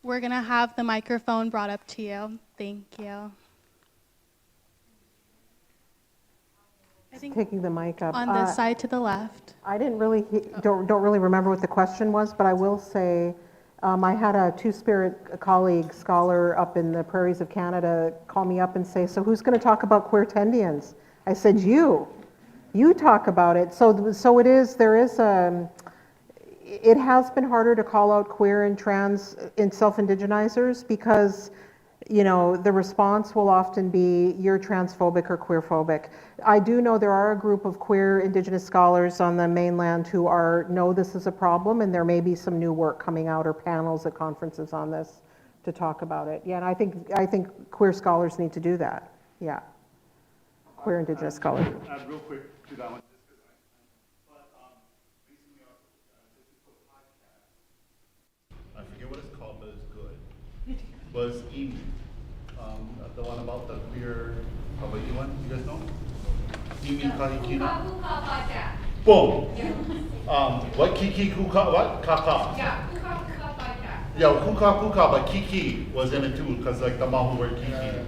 We're going to have the microphone brought up to you. Thank you. I think Taking the mic up. on the side to the left. I didn't really, don't really remember what the question was, but I will say, I had a Two-Spirit colleague, scholar up in the prairies of Canada, call me up and say, so who's going to talk about queer Tendians? I said, you talk about it. So it is, it has been harder to call out queer and trans in self-indigenizers because, you know, the response will often be, you're transphobic or queerphobic. I do know there are a group of queer Indigenous scholars on the mainland who know this is a problem, and there may be some new work coming out or panels at conferences on this to talk about it. Yeah, and I think queer scholars need to do that. Yeah, queer Indigenous scholars. Add real quick to that one. I forget what it's called, but it's good. Was Amy, the one about the queer Hawai'i one, you guys know? Amy Kahikina? Boom! Waikīkī Kuka, what? Kaka. Yeah, Kuka podcast. Yeah, Kuka, but Kiki was in it too, because like the Mahu word Kiki.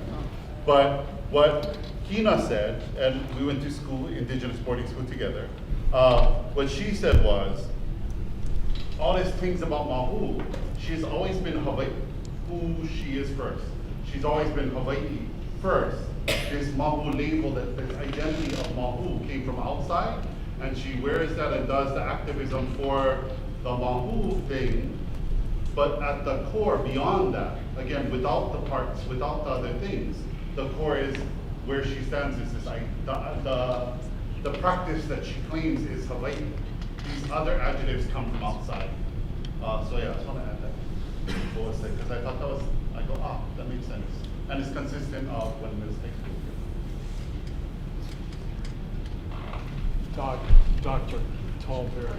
But what Kina said, and we went to school, Indigenous boarding school together, what she said was, all these things about Mahu, she's always been Hawaii, who she is first. She's always been Hawaii first. This Mahu label, that this identity of Mahu came from outside, and she wears that and does the activism for the Mahu thing, but at the core, beyond that, again, without the parts, without the other things, the core is where she stands is this, the practice that she claims is Hawaii. These other adjectives come from outside. So yeah, I just want to add that. Because I thought that was, I go, that makes sense. And it's consistent of when mistakes go. Dr. TallBear.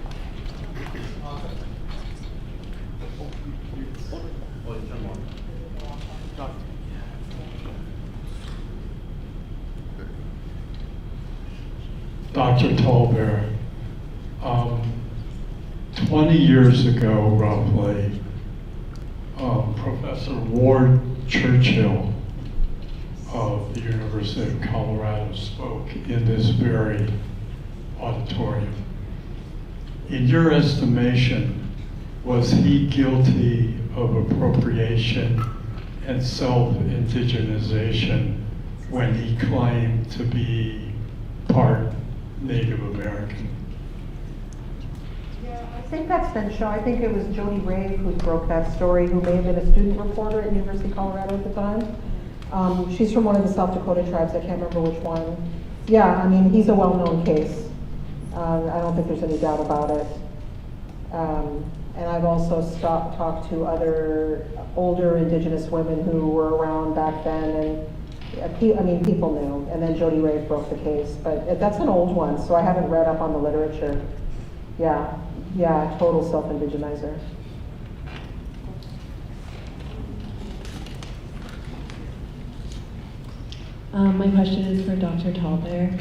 Oh, you turn on. Dr. TallBear, 20 years ago, roughly, Professor Ward Churchill of the University of Colorado spoke in this very auditorium. In your estimation, was he guilty of appropriation and self-indigenization when he claimed to be part Native American? Yeah, I think that's been shown. I think it was Jody Ray who broke that story, who may have been a student reporter at University of Colorado at the time. She's from one of the South Dakota tribes, I can't remember which one. Yeah, I mean, he's a well-known case. I don't think there's any doubt about it. And I've also talked to other older Indigenous women who were around back then, and I mean, people knew. And then Jody Ray broke the case, but that's an old one, so I haven't read up on the literature. Yeah, total self-indigenizer. My question is for Dr. TallBear.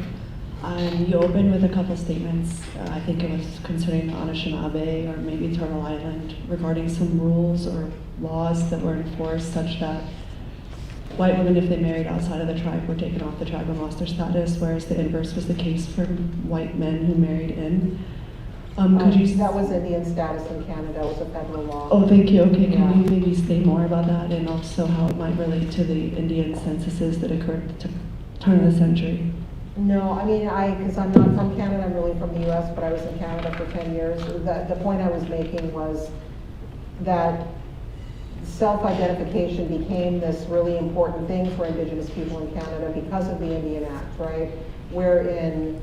You opened with a couple statements, I think it was concerning the Anishinaabe or maybe Turtle Island, regarding some rules or laws that were enforced such that white women, if they married outside of the tribe, were taken off the tribe and lost their status, whereas the inverse was the case for white men who married in. Could you? That was Indian status in Canada. It was a federal law. Oh, thank you. Okay, Yeah. can you maybe say more about that and also how it might relate to the Indian censuses that occurred at the turn of the century? No, I mean, because I'm not from Canada, I'm really from the US, but I was in Canada for 10 years. The point I was making was that self-identification became this really important thing for Indigenous people in Canada because of the Indian Act, right? Wherein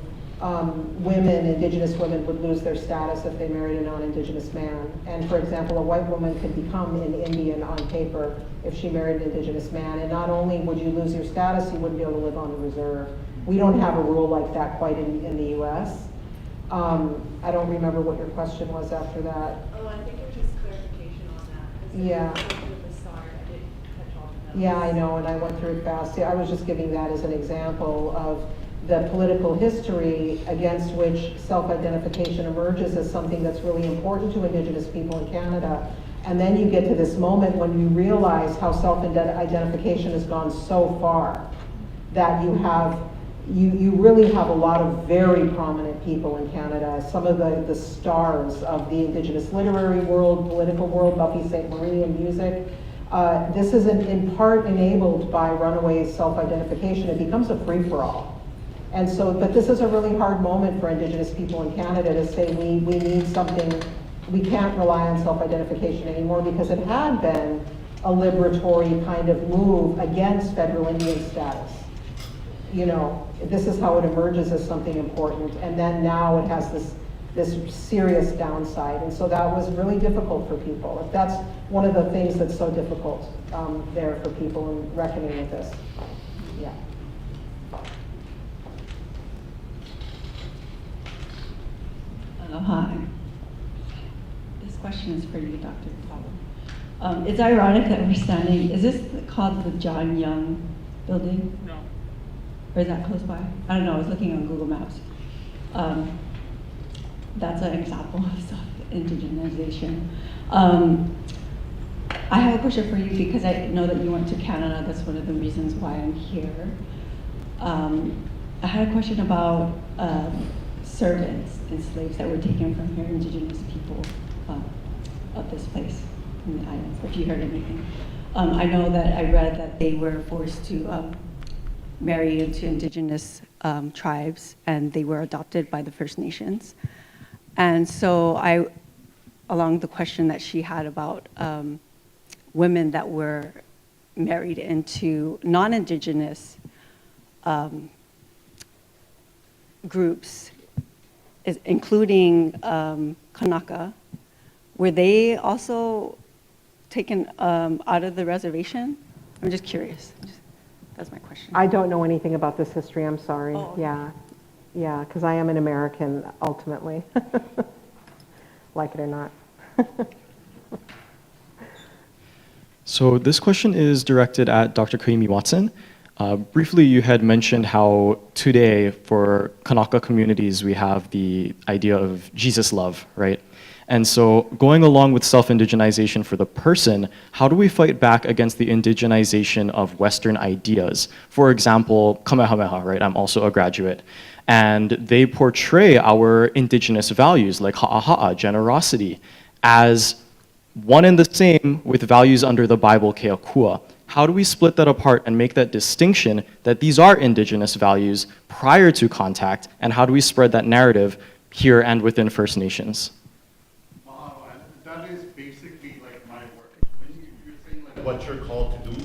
women, Indigenous women, would lose their status if they married a non-Indigenous man. And for example, a white woman could become an Indian on paper if she married an Indigenous man. And not only would you lose your status, you wouldn't be able to live on the reserve. We don't have a rule like that quite in the US. I don't remember what your question was after that. Oh, I think it was just clarification on that. 'Cause Yeah. at the start, I didn't catch all of that. Yeah, I know, and I went through it fast. Yeah, I was just giving that as an example of the political history against which self-identification emerges as something that's really important to Indigenous people in Canada. And then you get to this moment when you realize how self-identification has gone so far that you really have a lot of very prominent people in Canada, some of the stars of the Indigenous literary world, political world, Buffy St. Marie in music. This is in part enabled by runaway self-identification. It becomes a free-for-all. And so, but this is a really hard moment for Indigenous people in Canada to say we need something, we can't rely on self-identification anymore because it had been a liberatory kind of move against federal Indian status. You know, this is how it emerges as something important, and then now it has this serious downside, and so that was really difficult for people. That's one of the things that's so difficult there for people in reckoning with this. Yeah. Hi. This question is for you, Dr. Kahala. It's ironic that we're standing, is this called the John Young building? No. Or is that close by? I don't know, I was looking on Google Maps. That's an example of self-indigenization. I have a question for you because I know that you went to Canada. That's one of the reasons why I'm here. I had a question about servants and slaves that were taken from here, Indigenous people of this place in the islands, if you heard anything. I know that I read that they were forced to marry into Indigenous tribes, and they were adopted by the First Nations. And so along the question that she had about women that were married into non-Indigenous groups, including Kanaka, were they also taken out of the reservation? I'm just curious. That's my question. I don't know anything about this history, I'm sorry. Oh, okay. Yeah, because I am an American, ultimately. Like it or not. So this question is directed at Dr. Kaimi Watson. Briefly, you had mentioned how today, for Kanaka communities, we have the idea of Jesus love, right? And so going along with self-indigenization for the person, how do we fight back against the indigenization of Western ideas? For example, Kamehameha, right? I'm also a graduate. And they portray our indigenous values like ha'aha'a, generosity, as one and the same with values under the Bible, keakua. How do we split that apart and make that distinction that these are indigenous values prior to contact, and how do we spread that narrative here and within First Nations? That is basically like my work. When you're saying like what you're called to do,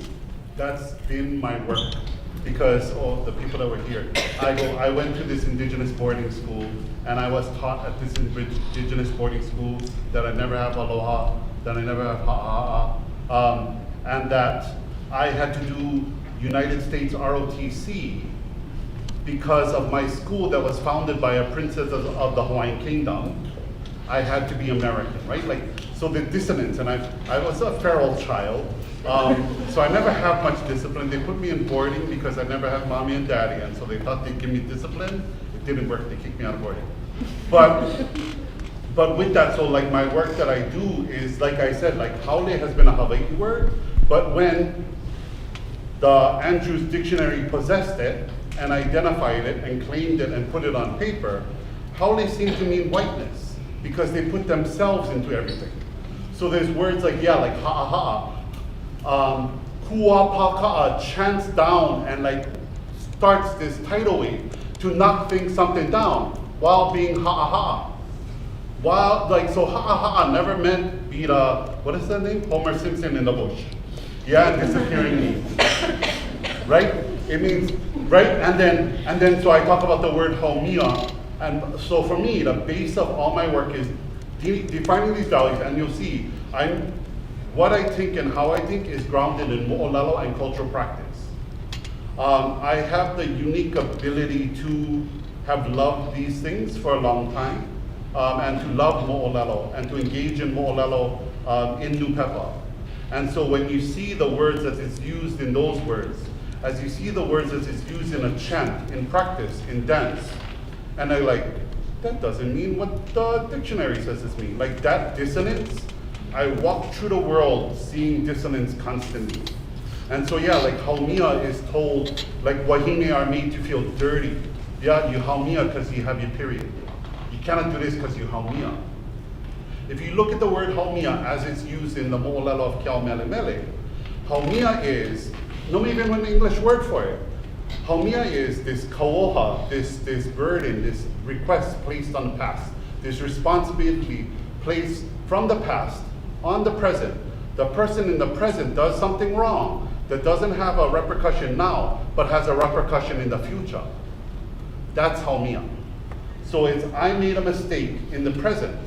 that's been my work. Because of the people that were here. I went to this Indigenous boarding school, and I was taught at this Indigenous boarding school that I never have aloha, that I never have ha'a'a, and that I had to do United States ROTC because of my school that was founded by a princess of the Hawaiian kingdom. I had to be American, right? Like, so the dissonance, and I was a feral child, so I never had much discipline. They put me in boarding because I never had mommy and daddy, and so they thought they'd give me discipline. It didn't work, they kicked me out of boarding. But with that, so like my work that I do is, like I said, like haole has been a Hawai'i word, but when the Andrews Dictionary possessed it and identified it and claimed it and put it on paper, haole seem to mean whiteness because they put themselves into everything. So there's words like, yeah, like ha'aha'a, kuapaka'a chants down and like starts this tidal wave to knock something down while being ha'aha'a. While, like, so ha'aha'a never meant be the, what is that name? Homer Simpson in the bush. Yeah, disappearing me. Right? It means, right? And then so I talk about the word haumia. And so for me, the base of all my work is defining these values, and you'll see, what I think and how I think is grounded in mo'olelo and cultural practice. I have the unique ability to have loved these things for a long time, and to love mo'olelo, and to engage in mo'olelo in Nupepa. And so when you see the words that is used in those words, as you see the words that is used in a chant, in practice, in dance, and I like, that doesn't mean what the dictionary says it means. Like that dissonance, I walk through the world seeing dissonance constantly. And so yeah, like haumia is told, like wahine are made to feel dirty. Yeah, you haumia because you have your period. You cannot do this because you haumia. If you look at the word haumia as it's used in the mo'olelo of Kiao Mele Mele, haumia is, no even an English word for it. Haumia is this kaoha, this burden, this request placed on the past, this responsibility placed from the past on the present. The person in the present does something wrong that doesn't have a repercussion now, but has a repercussion in the future. That's haumia. So it's, I made a mistake in the present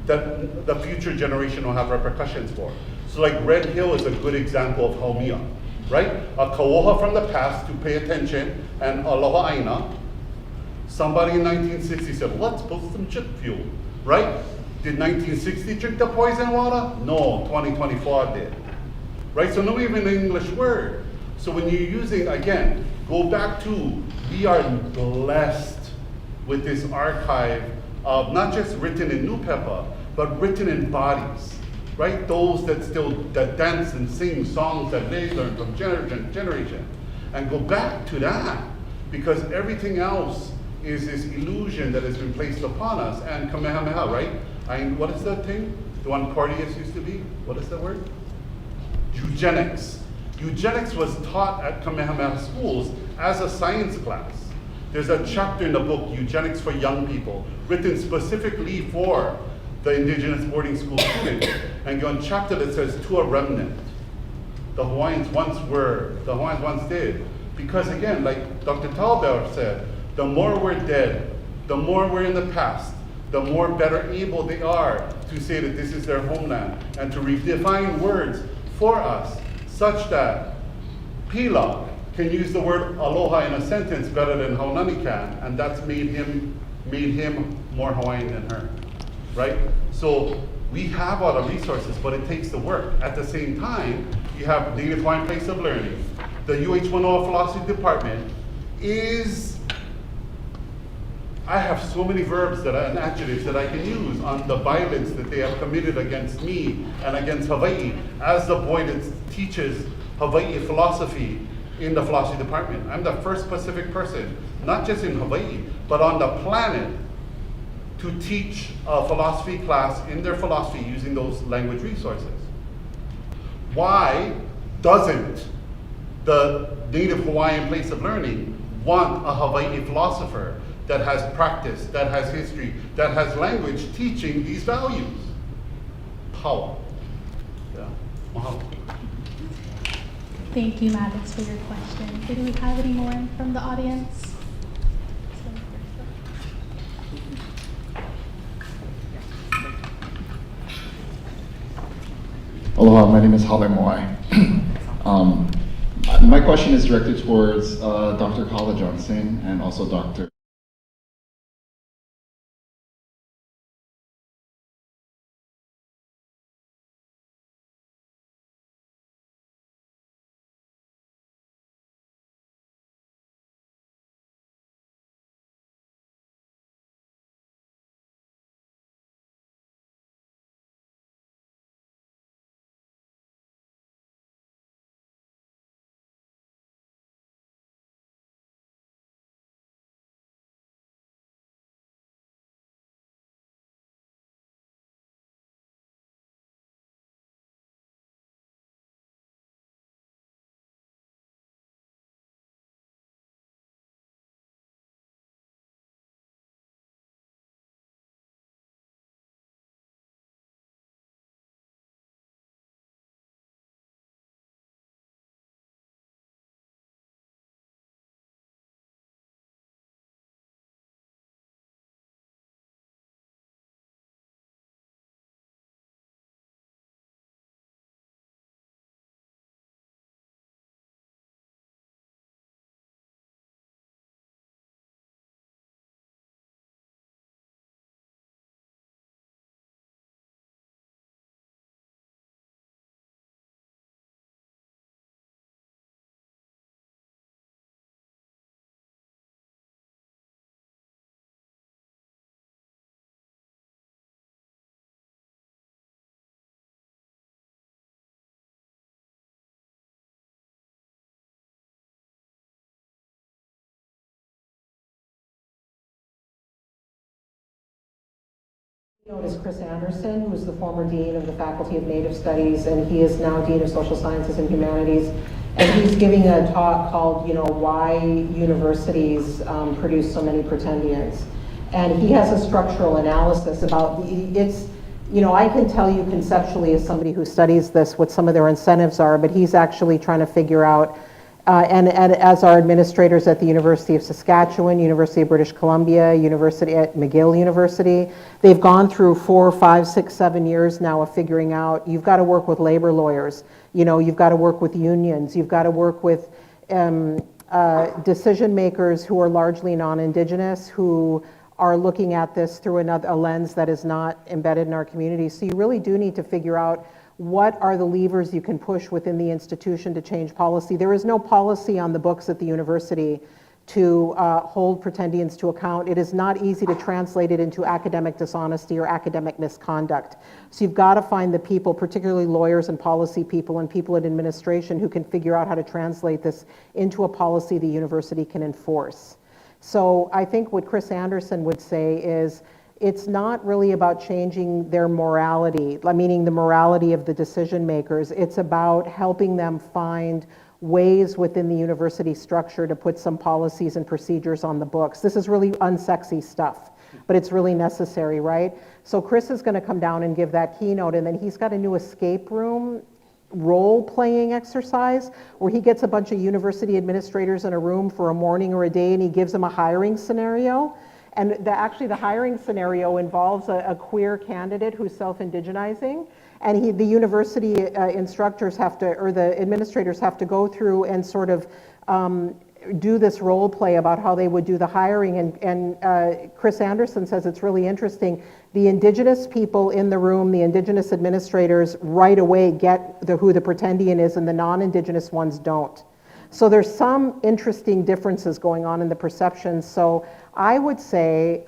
that the future generation will have repercussions for. So like Red Hill is a good example of haumia, right? A kaoha from the past to pay attention and aloha aina. Somebody in 1960 said, let's put some jet fuel, right? Did 1960 drink the poison water? No, 2024 did. Right, so no even an English word. So when you're using, again, go back to, we are blessed with this archive of not just written in Nupepa, but written in bodies, right? Those that dance and sing songs that they learned from generation to generation. And go back to that, because everything else is this illusion that has been placed upon us. And Kamehameha, right? What is that thing? The one Cordius used to be? What is that word? Eugenics. Eugenics was taught at Kamehameha schools as a science class. There's a chapter in the book, Eugenics for Young People, written specifically for the indigenous boarding school students. And you have a chapter that says, to a remnant. The Hawaiians once did. Because again, like Dr. TallBear said, the more we're dead, the more we're in the past, the more better able they are to say that this is their homeland and to redefine words for us such that Pila can use the word aloha in a sentence better than Haunani can, and that's made him more Hawaiian than her, right? So we have all the resources, but it takes the work. At the same time, you have Native Hawaiian Place of Learning. The UH-101 Philosophy Department is, I have so many verbs and adjectives that I can use on the violence that they have committed against me and against Hawaii as the boy that teaches Hawaii philosophy in the philosophy department. I'm the first Pacific person, not just in Hawaii, but on the planet to teach a philosophy class in their philosophy using those language resources. Why doesn't the Native Hawaiian Place of Learning want a Hawaii philosopher that has practice, that has history, that has language teaching these values? Power. Yeah. Mahalo. Thank you, Maddox, for your question. Did we have any more from the audience? Aloha, my name is Hale Moai. My question is directed towards Dr. Kahala Johnnson and also Dr. Known as Chris Anderson, who's the former dean of the Faculty of Native Studies, and he is now dean of Social Sciences and Humanities. And he's giving a talk called, Why Universities Produce So Many Pretendians. And he has a structural analysis about I can tell you conceptually as somebody who studies this what some of their incentives are, but he's actually trying to figure out, and as our administrators at the University of Saskatchewan, University of British Columbia, University at McGill University, they've gone through 4, 5, 6, 7 years now of figuring out, you've got to work with labor lawyers, you've got to work with unions, you've got to work with decision makers who are largely non-Indigenous, who are looking at this through a lens that is not embedded in our community. So you really do need to figure out what are the levers you can push within the institution to change policy. There is no policy on the books at the university to hold pretendians to account. It is not easy to translate it into academic dishonesty or academic misconduct. So you've got to find the people, particularly lawyers and policy people and people in administration, who can figure out how to translate this into a policy the university can enforce. So I think what Chris Anderson would say is, it's not really about changing their morality, meaning the morality of the decision makers. It's about helping them find ways within the university structure to put some policies and procedures on the books. This is really unsexy stuff, but it's really necessary, right? So Chris is going to come down and give that keynote, and then he's got a new escape room role-playing exercise where he gets a bunch of university administrators in a room for a morning or a day, and he gives them a hiring scenario. And actually the hiring scenario involves a queer candidate who's self-indigenizing, and the university instructors have to, or the administrators have to go through and sort of do this role play about how they would do the hiring. And Chris Anderson says it's really interesting. The Indigenous people in the room, the Indigenous administrators right away get who the pretendian is, and the non-Indigenous ones don't. So there's some interesting differences going on in the perceptions. So I would say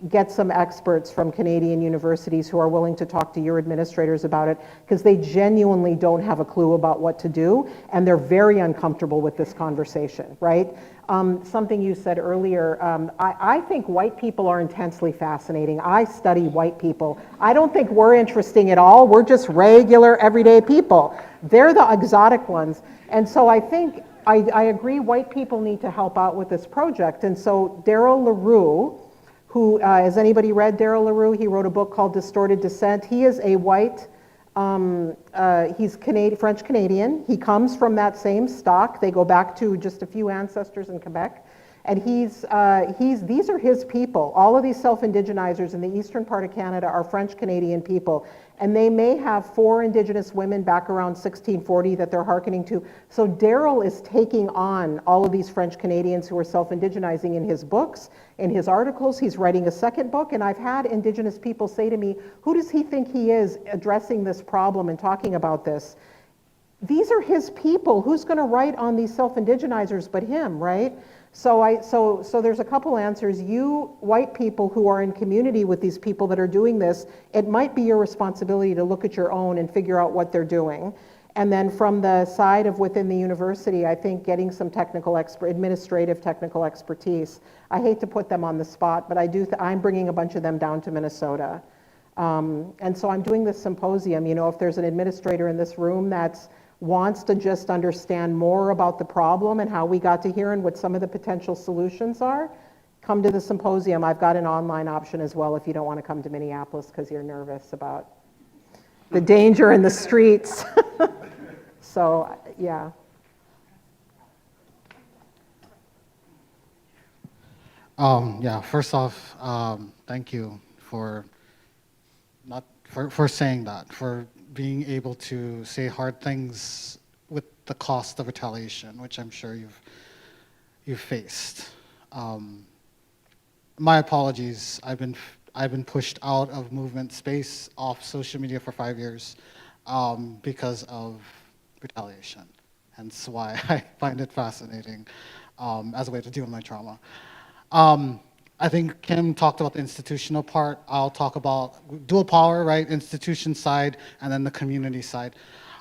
get some experts from Canadian universities who are willing to talk to your administrators about it, because they genuinely don't have a clue about what to do, and they're very uncomfortable with this conversation, right? Something you said earlier, I think white people are intensely fascinating. I study white people. I don't think we're interesting at all. We're just regular, everyday people. They're the exotic ones. And so I think, I agree, white people need to help out with this project. And so Daryl LaRue, who, has anybody read Daryl LaRue? He wrote a book called Distorted Descent. He is a white, he's French-Canadian. He comes from that same stock. They go back to just a few ancestors in Quebec. And these are his people. All of these self-indigenizers in the eastern part of Canada are French-Canadian people. And they may have 4 Indigenous women back around 1640 that they're hearkening to. So Daryl is taking on all of these French Canadians who are self-indigenizing in his books, in his articles. He's writing a second book, and I've had Indigenous people say to me, who does he think he is addressing this problem and talking about this? These are his people. Who's going to write on these self-indigenizers but him, right? So there's a couple answers. You white people who are in community with these people that are doing this, it might be your responsibility to look at your own and figure out what they're doing. And then from the side of within the university, I think getting some administrative technical expertise. I hate to put them on the spot, but I'm bringing a bunch of them down to Minnesota. And so I'm doing this symposium. If there's an administrator in this room that's wants to just understand more about the problem and how we got to here and what some of the potential solutions are, come to the symposium. I've got an online option as well if you don't want to come to Minneapolis because you're nervous about the danger in the streets. So, yeah. First off, thank you for saying that, for being able to say hard things with the cost of retaliation, which I'm sure you've faced. My apologies. I've been pushed out of movement space, off social media for 5 years because of retaliation. Hence why I find it fascinating as a way to deal with my trauma. I think Kim talked about the institutional part. I'll talk about dual power, right? Institution side and then the community side.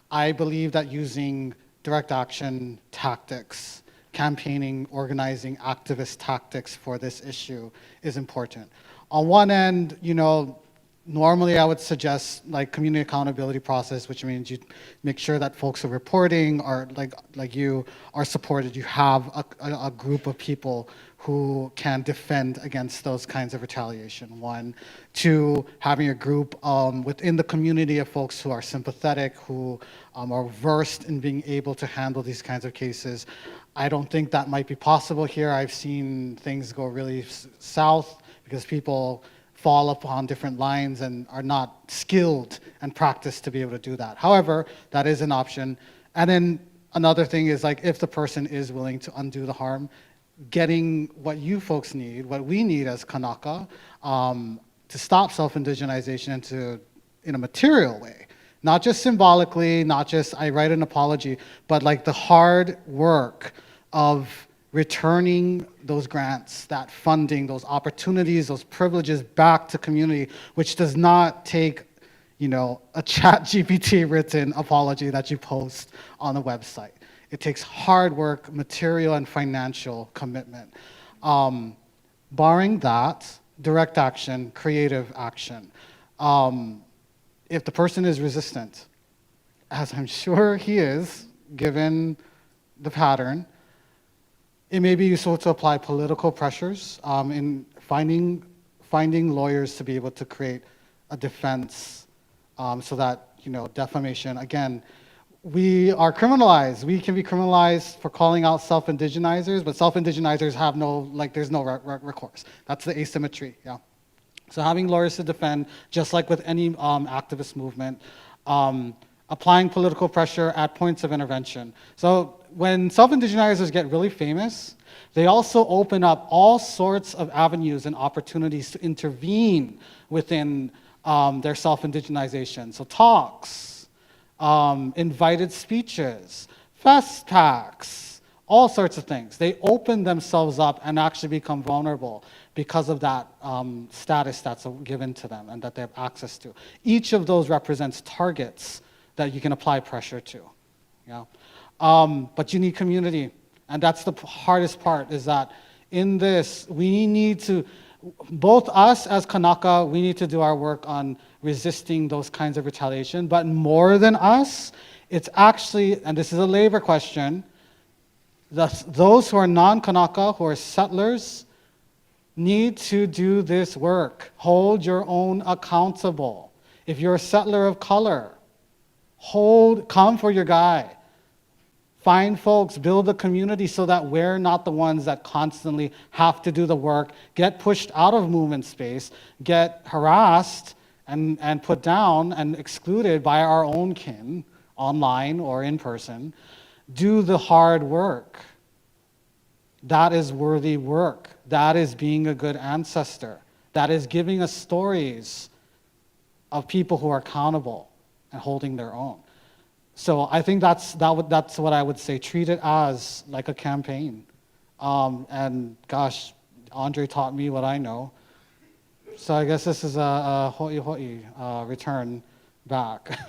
I believe that using direct action tactics, campaigning, organizing, activist tactics for this issue is important. On one end, normally I would suggest like community accountability process, which means you make sure that folks are reporting or like you are supported. You have a group of people who can defend against those kinds of retaliation. One, two, having a group within the community of folks who are sympathetic, who are versed in being able to handle these kinds of cases. I don't think that might be possible here. I've seen things go really south because people fall upon different lines and are not skilled and practiced to be able to do that. However, that is an option. And then another thing is like if the person is willing to undo the harm, getting what you folks need, what we need as Kanaka, to stop self-indigenization in a material way. Not just symbolically, not just I write an apology, but like the hard work of returning those grants, that funding, those opportunities, those privileges back to community, which does not take, you know, a ChatGPT written apology that you post on the website. It takes hard work, material and financial commitment. Barring that, direct action, creative action. If the person is resistant, as I'm sure he is, given the pattern, it may be useful to apply political pressures in finding lawyers to be able to create a defense so that, you know, defamation, again, we are criminalized. We can be criminalized for calling out self-indigenizers, but self-indigenizers have no, like, there's no recourse. That's the asymmetry, yeah. So having lawyers to defend, just like with any activist movement, applying political pressure at points of intervention. So when self-indigenizers get really famous, they also open up all sorts of avenues and opportunities to intervene within their self-indigenization. So talks, invited speeches, fest packs, all sorts of things. They open themselves up and actually become vulnerable because of that status that's given to them and that they have access to. Each of those represents targets that you can apply pressure to. Yeah? But you need community. And that's the hardest part, is that in this, we need to, both us as Kanaka, we need to do our work on resisting those kinds of retaliation, but more than us, it's actually, and this is a labor question, those who are non-Kanaka, who are settlers, need to do this work. Hold your own accountable. If you're a settler of color, come for your guy. Find folks, build a community so that we're not the ones that constantly have to do the work, get pushed out of movement space, get harassed and put down and excluded by our own kin, online or in person. Do the hard work. That is worthy work. That is being a good ancestor. That is giving us stories of people who are accountable and holding their own. So I think that's what I would say. Treat it as like a campaign. And gosh, Andre taught me what I know. So I guess this is a ho'i return back.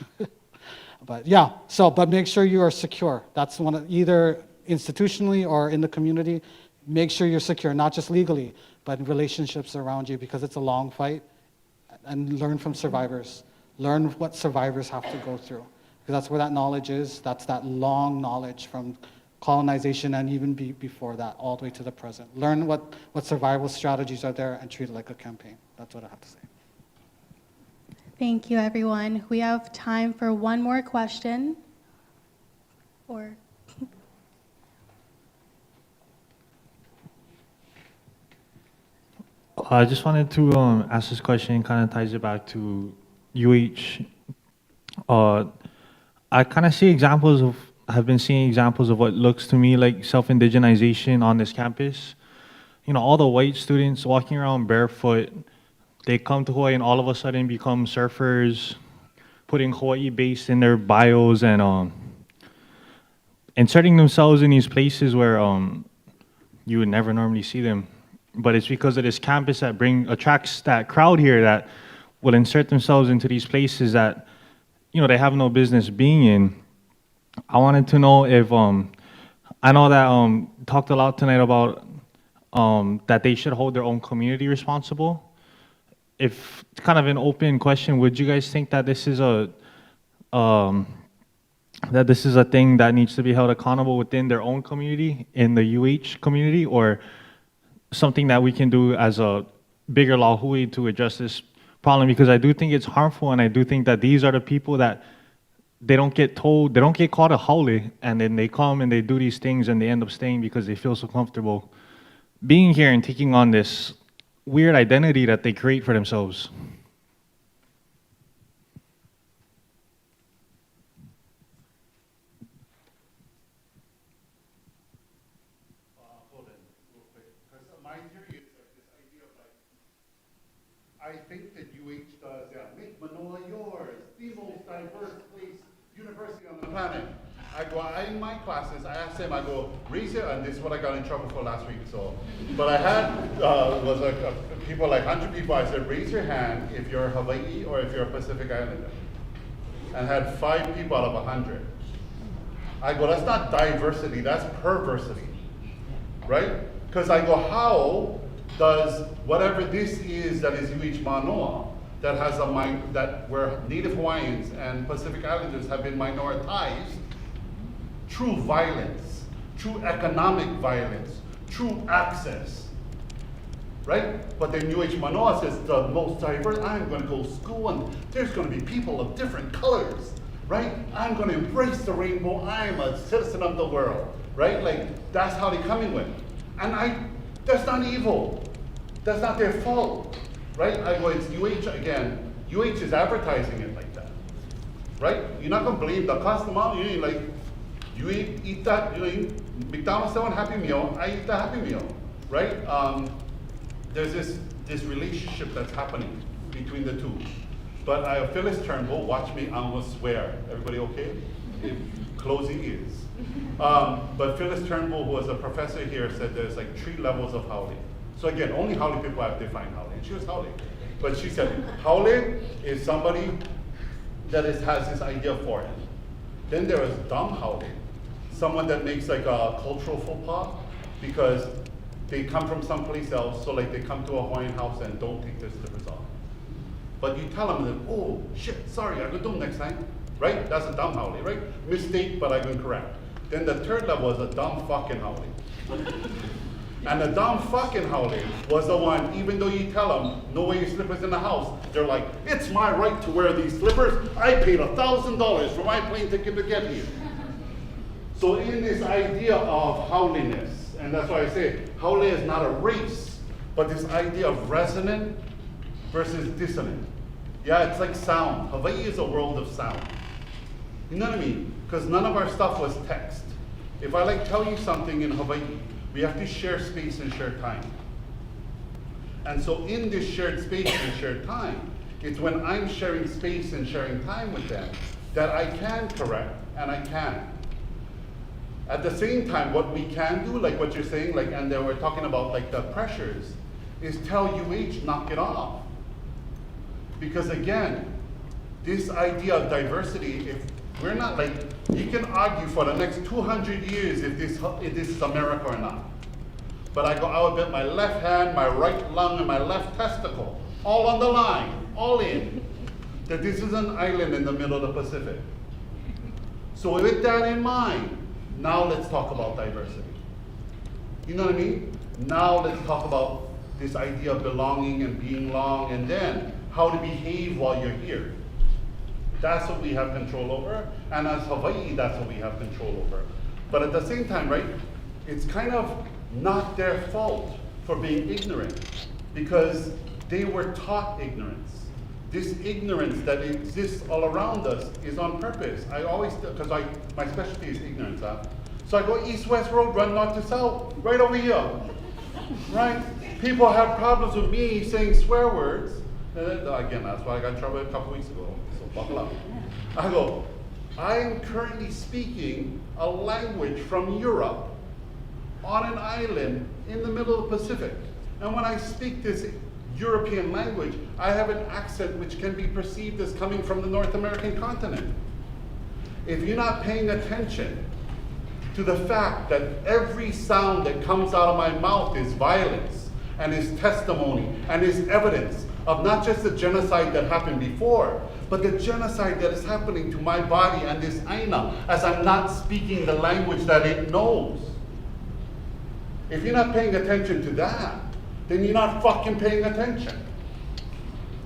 But yeah, but make sure you are secure. That's either institutionally or in the community. Make sure you're secure, not just legally, but in relationships around you, because it's a long fight. And learn from survivors. Learn what survivors have to go through. Because that's where that knowledge is. That's that long knowledge from colonization and even before that, all the way to the present. Learn what survival strategies are there and treat it like a campaign. That's what I have to say. Thank you, everyone. We have time for one more question. I just wanted to ask this question, kind of ties it back to UH. I kind of have been seeing examples of what looks to me like self-indigenization on this campus. You know, all the white students walking around barefoot, they come to Hawaii and all of a sudden become surfers, putting Hawaii based in their bios and inserting themselves in these places where you would never normally see them. But it's because of this campus that attracts that crowd here that will insert themselves into these places that, you know, they have no business being in. I wanted to know if, I know that talked a lot tonight about that they should hold their own community responsible. if kind of an open question, would you guys think that this is a thing that needs to be held accountable within their own community, in the UH community, or something that we can do as a bigger Lahui to address this problem? Because I do think it's harmful, and I do think that these are the people that they don't get told, they don't get called a haole, and then they come and they do these things and they end up staying because they feel so comfortable being here and taking on this weird identity that they create for themselves. My theory is that this idea of I think that UH does, make Mānoa yours, the most diverse place, university on the planet. In my classes, I asked them, I go, raise your, and this is what I got in trouble for last week, so. But I had, people, like 100 people, I said, raise your hand if you're Hawaii or if you're a Pacific Islander. And had 5 people out of 100. I go, that's not diversity, that's perversity, right? Because I go, how does whatever this is that is UH Mānoa, that has that where Native Hawaiians and Pacific Islanders have been minoritized, true violence, true economic violence, true access, right? But then UH Mānoa says the most diverse, I'm going to go to school and there's going to be people of different colors, right? I'm going to embrace the rainbow, I'm a citizen of the world, right? Like, that's how they're coming with. And that's not evil. That's not their fault, right? I go, it's UH again. UH is advertising it like that, right? You're not going to blame the customer. You ain't like, you eat that, McDonald's selling Happy Meal, I eat the Happy Meal, right? There's this relationship that's happening between the two. But Phyllis Turnbull, watch me, I'm gonna swear. Everybody okay? Closing ears. But Phyllis Turnbull, who was a professor here, said there's like 3 levels of haole. So again, only haole people have defined haole, and she was haole. But she said, haole is somebody that has this idea for it. Then there is dumb haole, someone that makes like a cultural faux pas because they come from someplace else, so like they come to a Hawaiian house and don't take their slippers off. But you tell them, that, oh shit, sorry, I'm gonna do them next time, right? That's a dumb haole, right? Mistake, but I'm gonna correct. Then the 3rd level is a dumb fucking haole. And the dumb fucking haole was the one, even though you tell them, no way your slippers in the house, they're like, it's my right to wear these slippers. I paid $1,000 for my plane ticket to get here. So in this idea of howliness, and that's why I say haole is not a race, but this idea of resonant versus dissonant. Yeah, it's like sound. Hawaii is a world of sound. You know what I mean? Because none of our stuff was text. If I like tell you something in Hawaii, we have to share space and share time. And so in this shared space and shared time, it's when I'm sharing space and sharing time with them that I can correct and I can. At the same time, what we can do, like what you're saying, like, and then we're talking about like the pressures, is tell UH, knock it off. Because again, this idea of diversity, if we're not like, you can argue for the next 200 years if this is America or not. But I would bet my left hand, my right lung, and my left testicle, all on the line, all in, that this is an island in the middle of the Pacific. So with that in mind, now let's talk about diversity. You know what I mean? Now let's talk about this idea of belonging and being long, and then how to behave while you're here. That's what we have control over, and as Hawaii, that's what we have control over. But at the same time, right, it's kind of not their fault for being ignorant, because they were taught ignorance. This ignorance that exists all around us is on purpose. I always, because my specialty is ignorance, huh? So I go east-west road, run north to south, right over here, right? People have problems with me saying swear words. Again, that's why I got in trouble a couple weeks ago, so buckle up. I go, I am currently speaking a language from Europe on an island in the middle of the Pacific. And when I speak this European language, I have an accent which can be perceived as coming from the North American continent. If you're not paying attention to the fact that every sound that comes out of my mouth is violence, and is testimony, and is evidence of not just the genocide that happened before, but the genocide that is happening to my body and this aina as I'm not speaking the language that it knows. If you're not paying attention to that, then you're not fucking paying attention,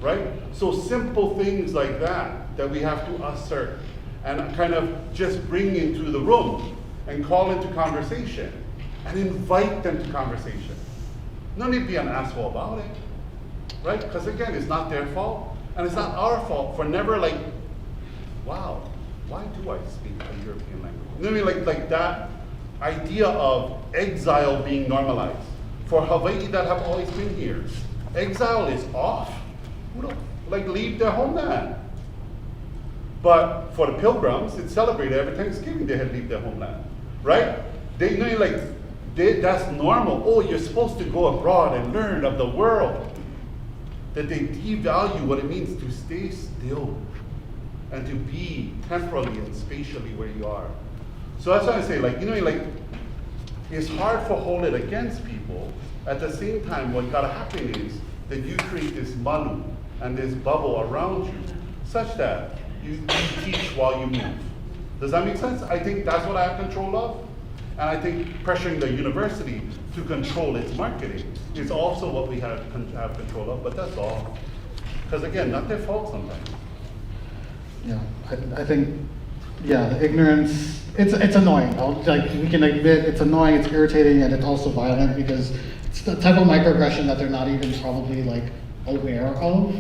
right? So simple things like that we have to assert and kind of just bring into the room and call into conversation and invite them to conversation. No need to be an asshole about it, right? Because again, it's not their fault, and it's not our fault for never like, wow, why do I speak a European language? You know what I mean? Like that idea of exile being normalized. For Hawaii that have always been here, exile is off. Who don't like leave their homeland? But for the pilgrims, it's celebrated every Thanksgiving they had leave their homeland, right? They know that's normal. Oh, you're supposed to go abroad and learn of the world. That they devalue what it means to stay still and to be temporally and spatially where you are. So that's why I say, it's hard for hold it against people. At the same time, what gotta happen is that you create this manu and this bubble around you, such that you teach while you move. Does that make sense? I think that's what I have control of. And I think pressuring the university to control its marketing is also what we have control of, but that's all. Because again, not their fault sometimes. Yeah, I think, yeah, the ignorance, it's annoying. We can admit it's annoying, it's irritating, and it's also violent because it's the type of microaggression that they're not even probably aware of.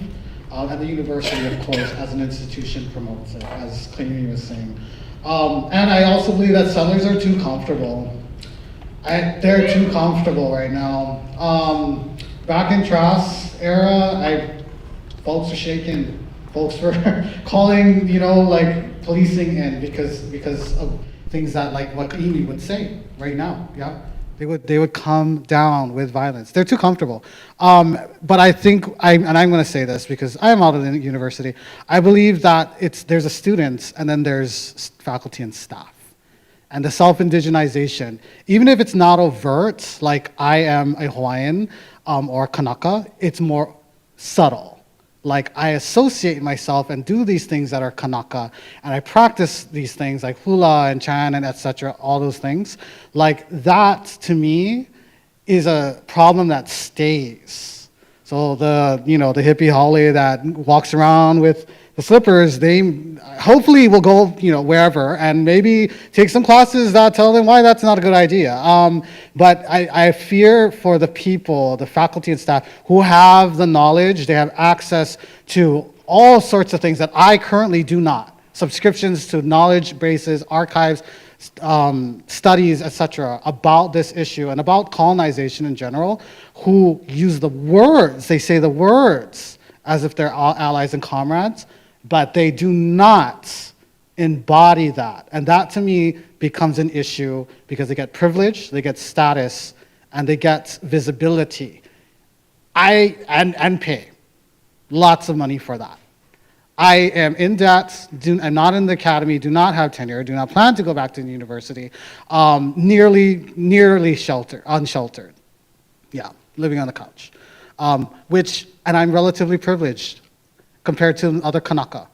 And the university, of course, as an institution promotes it, as Kaimi was saying. And I also believe that settlers are too comfortable. They're too comfortable right now. Back in Trask era, folks were shaking. Folks were calling, policing in because of things that what Kaimi would say right now. Yeah, they would come down with violence. They're too comfortable. But I think I'm going to say this because I am out of the university. I believe that there's a students and then there's faculty and staff. And the self-indigenization, even if it's not overt, like I am a Hawaiian or Kanaka, it's more subtle. Like I associate myself and do these things that are Kanaka, and I practice these things like hula and chan and etc., all those things. Like that, to me, is a problem that stays. So the hippie Holly that walks around with the slippers, they hopefully will go, wherever and maybe take some classes that tell them why that's not a good idea. But I fear for the people, the faculty and staff who have the knowledge, they have access to all sorts of things that I currently do not. Subscriptions to knowledge bases, archives, studies, etc., about this issue and about colonization in general, who use the words, they say the words as if they're allies and comrades, but they do not embody that. And that, to me, becomes an issue because they get privilege, they get status, and they get visibility. And pay lots of money for that. I am in debt, I'm not in the academy, do not have tenure, do not plan to go back to the university, nearly unsheltered. Yeah, living on the couch. And I'm relatively privileged compared to other Kanaka.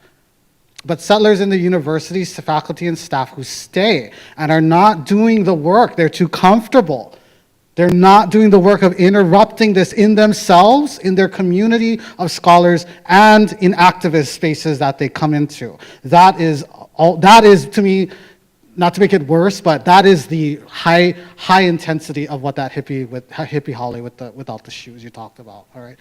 But settlers in the universities, faculty and staff who stay and are not doing the work, they're too comfortable. They're not doing the work of interrupting this in themselves, in their community of scholars, and in activist spaces that they come into. That is to me, not to make it worse, but that is the high intensity of what that hippie Holly without the shoes you talked about. All right,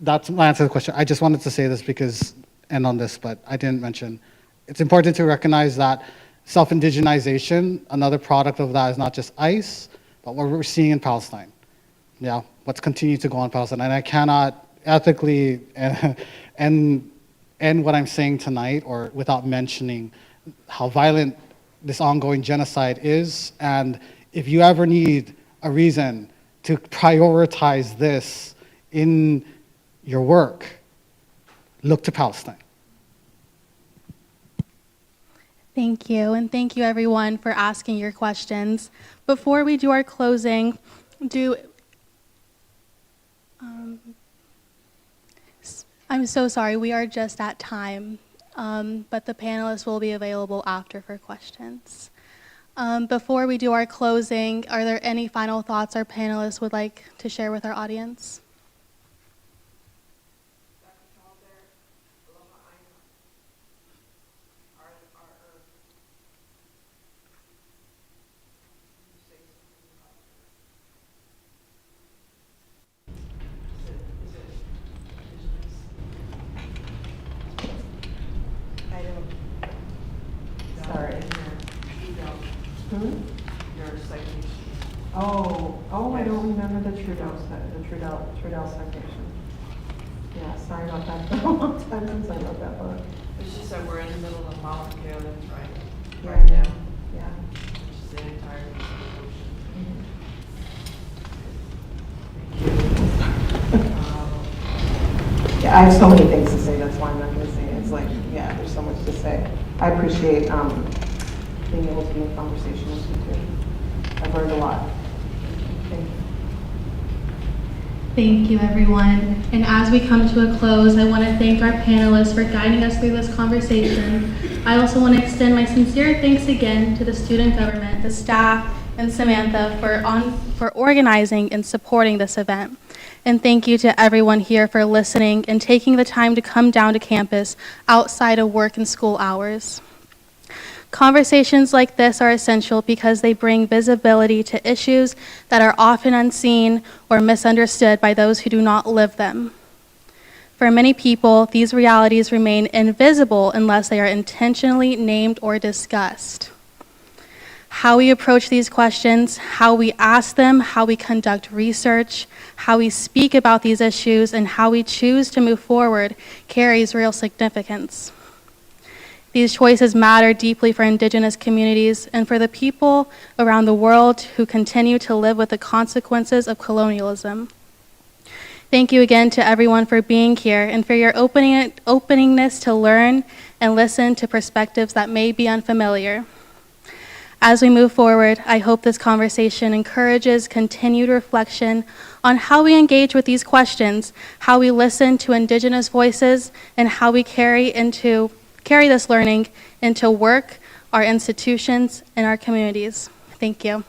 that's my answer to the question. I just wanted to say this end on this, but I didn't mention. It's important to recognize that self-indigenization, another product of that is not just ICE, but what we're seeing in Palestine. Yeah, what's continued to go on in Palestine. And I cannot ethically end what I'm saying tonight or without mentioning how violent this ongoing genocide is. And if you ever need a reason to prioritize this in your work, look to Palestine. Thank you, and thank you everyone for asking your questions. Before we do our closing, I'm so sorry, we are just at time, but the panelists will be available after for questions. Before we do our closing, are there any final thoughts our panelists would like to share with our audience? Sorry. Oh, I don't remember the Trudell citation. Yeah, sorry about that. It's been a long time since I wrote that book. But she said we're in the middle of Mount Carolyn's Yeah. right now, Yeah. which is the entire Yeah, I have so many things to say, that's why I'm not gonna say it. It's like, yeah, there's so much to say. I appreciate being able to be in conversation with you too. I've learned a lot. Thank you. Thank you, everyone. And as we come to a close, I want to thank our panelists for guiding us through this conversation. I also want to extend my sincere thanks again to the student government, the staff, and Samantha for organizing and supporting this event. And thank you to everyone here for listening and taking the time to come down to campus outside of work and school hours. Conversations like this are essential because they bring visibility to issues that are often unseen or misunderstood by those who do not live them. For many people, these realities remain invisible unless they are intentionally named or discussed. How we approach these questions, how we ask them, how we conduct research, how we speak about these issues, and how we choose to move forward carries real significance. These choices matter deeply for Indigenous communities and for the people around the world who continue to live with the consequences of colonialism. Thank you again to everyone for being here and for your openingness to learn and listen to perspectives that may be unfamiliar. As we move forward, I hope this conversation encourages continued reflection on how we engage with these questions, how we listen to Indigenous voices, and how we carry this learning into work, our institutions, and our communities. Thank you.